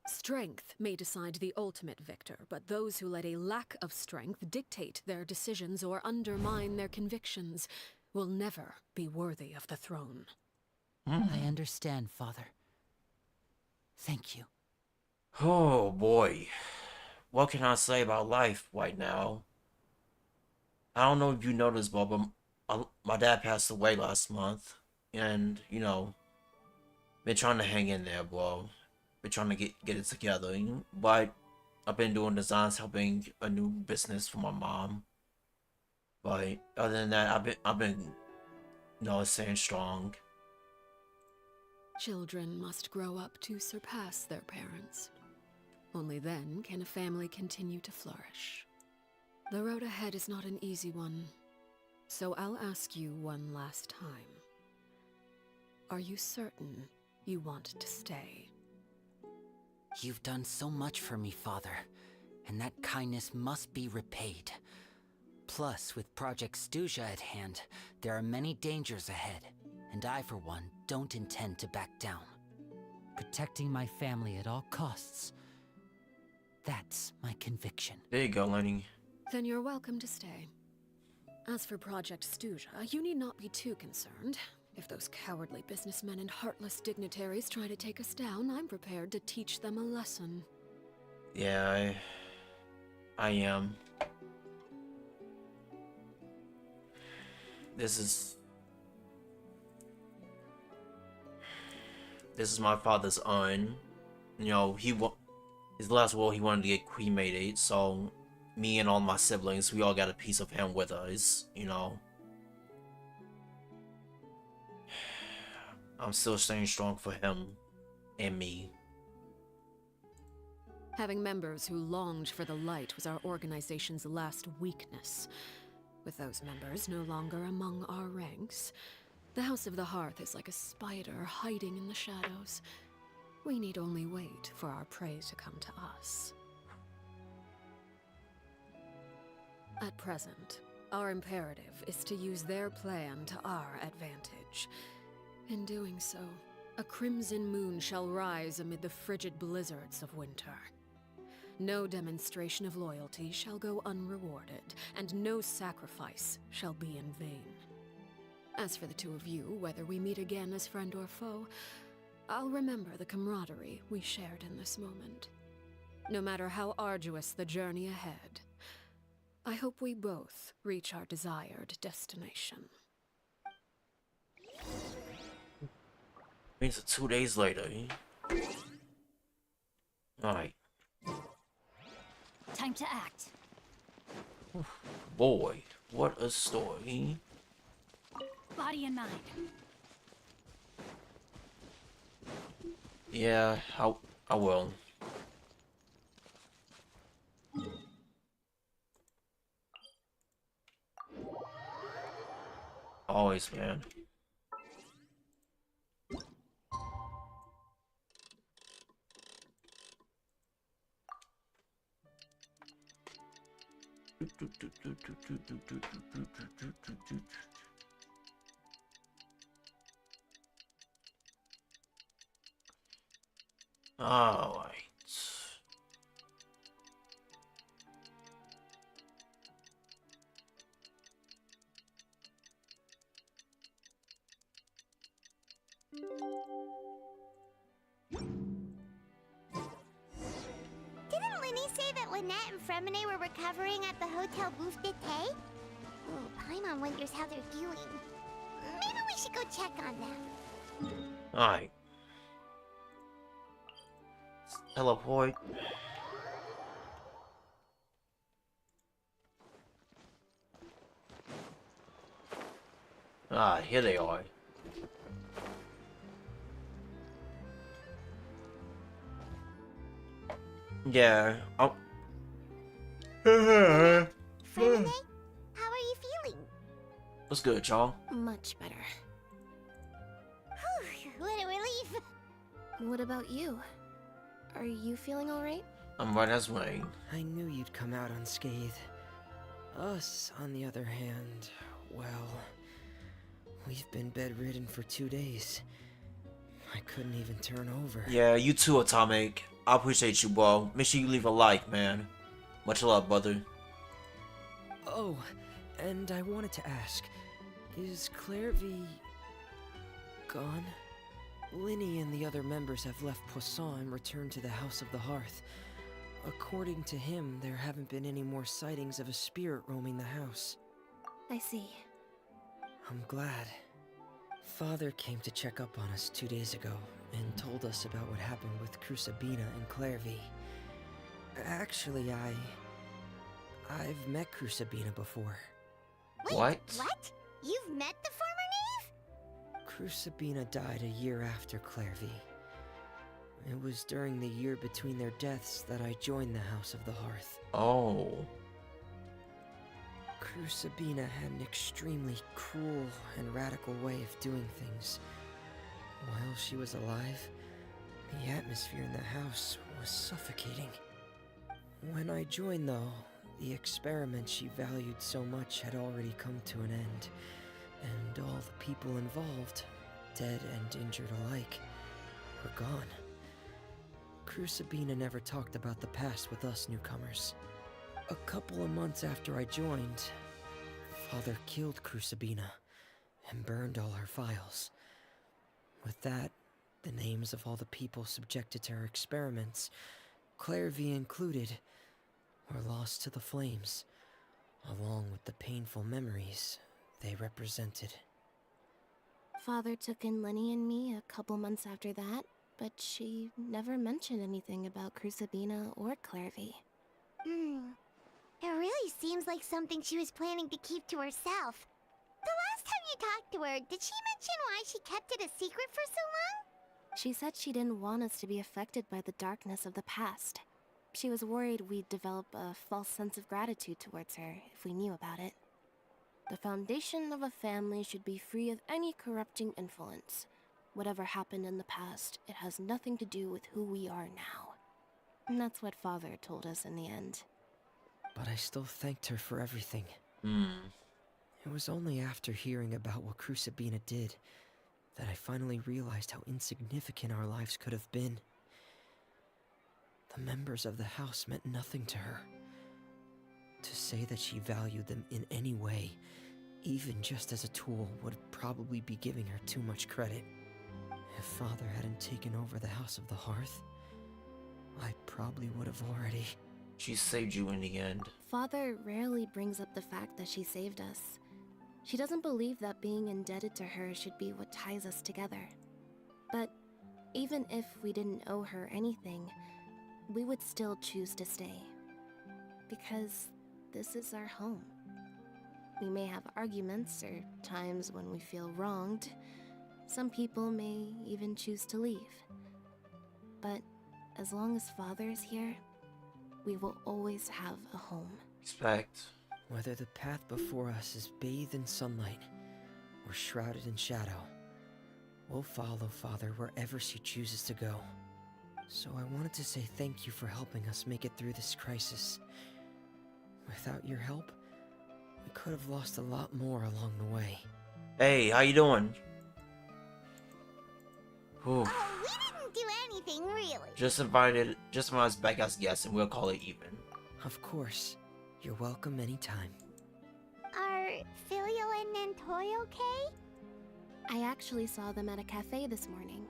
Strength may decide the ultimate victor, but those who let a lack of strength dictate their decisions or undermine their convictions will never be worthy of the throne. I understand, Father. Thank you. Oh boy. What can I say about life right now? I don't know if you noticed, Bob, but my dad passed away last month. And, you know, been trying to hang in there, bro. Been trying to get it together. But I've been doing designs, helping a new business for my mom. But other than that, I've been, you know, staying strong. Children must grow up to surpass their parents. Only then can a family continue to flourish. The road ahead is not an easy one, so I'll ask you one last time. Are you certain you want to stay? You've done so much for me, Father, and that kindness must be repaid. Plus, with Project Stuja at hand, there are many dangers ahead, and I, for one, don't intend to back down. Protecting my family at all costs. That's my conviction. There you go, Lenny. Then you're welcome to stay. As for Project Stuja, you need not be too concerned. If those cowardly businessmen and heartless dignitaries try to take us down, I'm prepared to teach them a lesson. Yeah, I am. This is my father's urn. You know, his last will, he wanted to get cremated, so me and all my siblings, we all got a piece of him with us, you know. I'm still staying strong for him and me. Having members who longed for the light was our organization's last weakness. With those members no longer among our ranks, the House of the Hearth is like a spider hiding in the shadows. We need only wait for our prey to come to us. At present, our imperative is to use their plan to our advantage. In doing so, a crimson moon shall rise amid the frigid blizzards of winter. No demonstration of loyalty shall go unrewarded, and no sacrifice shall be in vain. As for the two of you, whether we meet again as friend or foe, I'll remember the camaraderie we shared in this moment. No matter how arduous the journey ahead, I hope we both reach our desired destination. Means 2 days later. Alright. Time to act. Boy, what a story. Body and mind. Yeah, I will. Always, man. All right. Didn't Linny say that Lynette and Fremine were recovering at the Hotel Bouffe d'été? Ooh, Paimon wonders how they're doing. Maybe we should go check on them. Alright. Teleport. Ah, here they are. Yeah. Oh. Fremine, how are you feeling? What's good, y'all? Much better. Whew, what a relief. What about you? Are you feeling alright? I'm right as rain. I knew you'd come out unscathed. Us, on the other hand, well, we've been bedridden for 2 days. I couldn't even turn over. Yeah, you too, Atomic. I appreciate you, bro. Make sure you leave a like, man. Much love, brother. Oh, and I wanted to ask, is Claire V gone? Linny and the other members have left Poisson and returned to the House of the Hearth. According to him, there haven't been any more sightings of a spirit roaming the house. I see. I'm glad. Father came to check up on us 2 days ago and told us about what happened with Crusabina and Claire V. Actually, I've met Crusabina before. Wait, What? What? You've met the former knave? Crusabina died a year after Claire V. It was during the year between their deaths that I joined the House of the Hearth. Oh. Crusabina had an extremely cruel and radical way of doing things. While she was alive, the atmosphere in the house was suffocating. When I joined, though, the experiment she valued so much had already come to an end, and all the people involved, dead and injured alike, were gone. Crusabina never talked about the past with us newcomers. A couple of months after I joined, Father killed Crusabina and burned all her files. With that, the names of all the people subjected to her experiments, Claire V included, were lost to the flames, along with the painful memories they represented. Father took in Lenny and me a couple months after that, but she never mentioned anything about Crusabina or Claire V. It really seems like something she was planning to keep to herself. The last time you talked to her, did she mention why she kept it a secret for so long? She said she didn't want us to be affected by the darkness of the past. She was worried we'd develop a false sense of gratitude towards her if we knew about it. The foundation of a family should be free of any corrupting influence. Whatever happened in the past, it has nothing to do with who we are now. And that's what Father told us in the end. But I still thanked her for everything. It was only after hearing about what Crusabina did that I finally realized how insignificant our lives could have been. The members of the house meant nothing to her. To say that she valued them in any way, even just as a tool, would probably be giving her too much credit. If Father hadn't taken over the House of the Hearth, I probably would have already... She saved you in the end. Father rarely brings up the fact that she saved us. She doesn't believe that being indebted to her should be what ties us together. But even if we didn't owe her anything, we would still choose to stay. Because this is our home. We may have arguments or times when we feel wronged. Some people may even choose to leave. But as long as Father is here, we will always have a home. Respect. Whether the path before us is bathed in sunlight or shrouded in shadow, we'll follow Father wherever she chooses to go. So I wanted to say thank you for helping us make it through this crisis. Without your help, we could have lost a lot more along the way. Hey, how you doing? Whew. Oh, we didn't do anything, really. Just invite us back as guests and we'll call it even. Of course. You're welcome anytime. Are Filial and Nantoy okay? I actually saw them at a cafe this morning.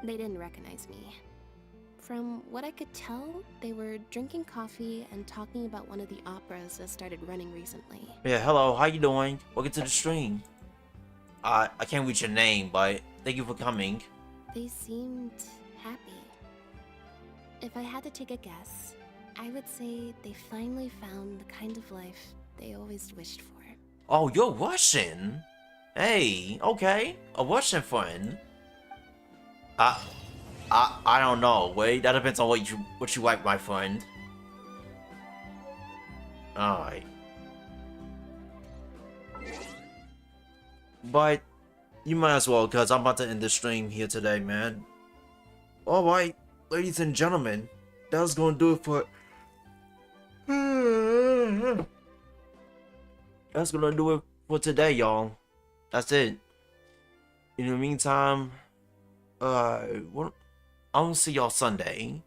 They didn't recognize me. From what I could tell, they were drinking coffee and talking about one of the operas that started running recently. Yeah, hello, how you doing? Welcome to the stream. I can't read your name, but thank you for coming. They seemed happy. If I had to take a guess, I would say they finally found the kind of life they always wished for. Oh, you're Russian? Hey, okay, a Russian friend. I don't know. Wait, that depends on what you like, my friend. All right. But you might as well, cause I'm about to end the stream here today, man. All right, ladies and gentlemen, that's gonna do it for. That's gonna do it for today, y'all. That's it. In the meantime, I'm gonna see y'all Sunday,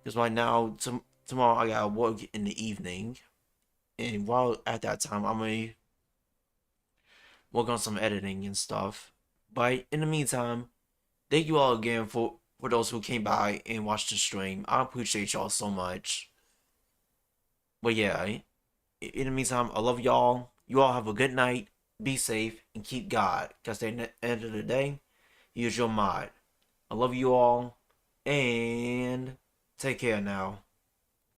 because right now, tomorrow I gotta work in the evening, and while at that time, I'm gonna work on some editing and stuff. But in the meantime, thank you all again for those who came by and watched the stream. I appreciate y'all so much. But yeah, in the meantime, I love y'all. You all have a good night. Be safe and keep God, because at the end of the day, He is your mod. I love you all, and take care now.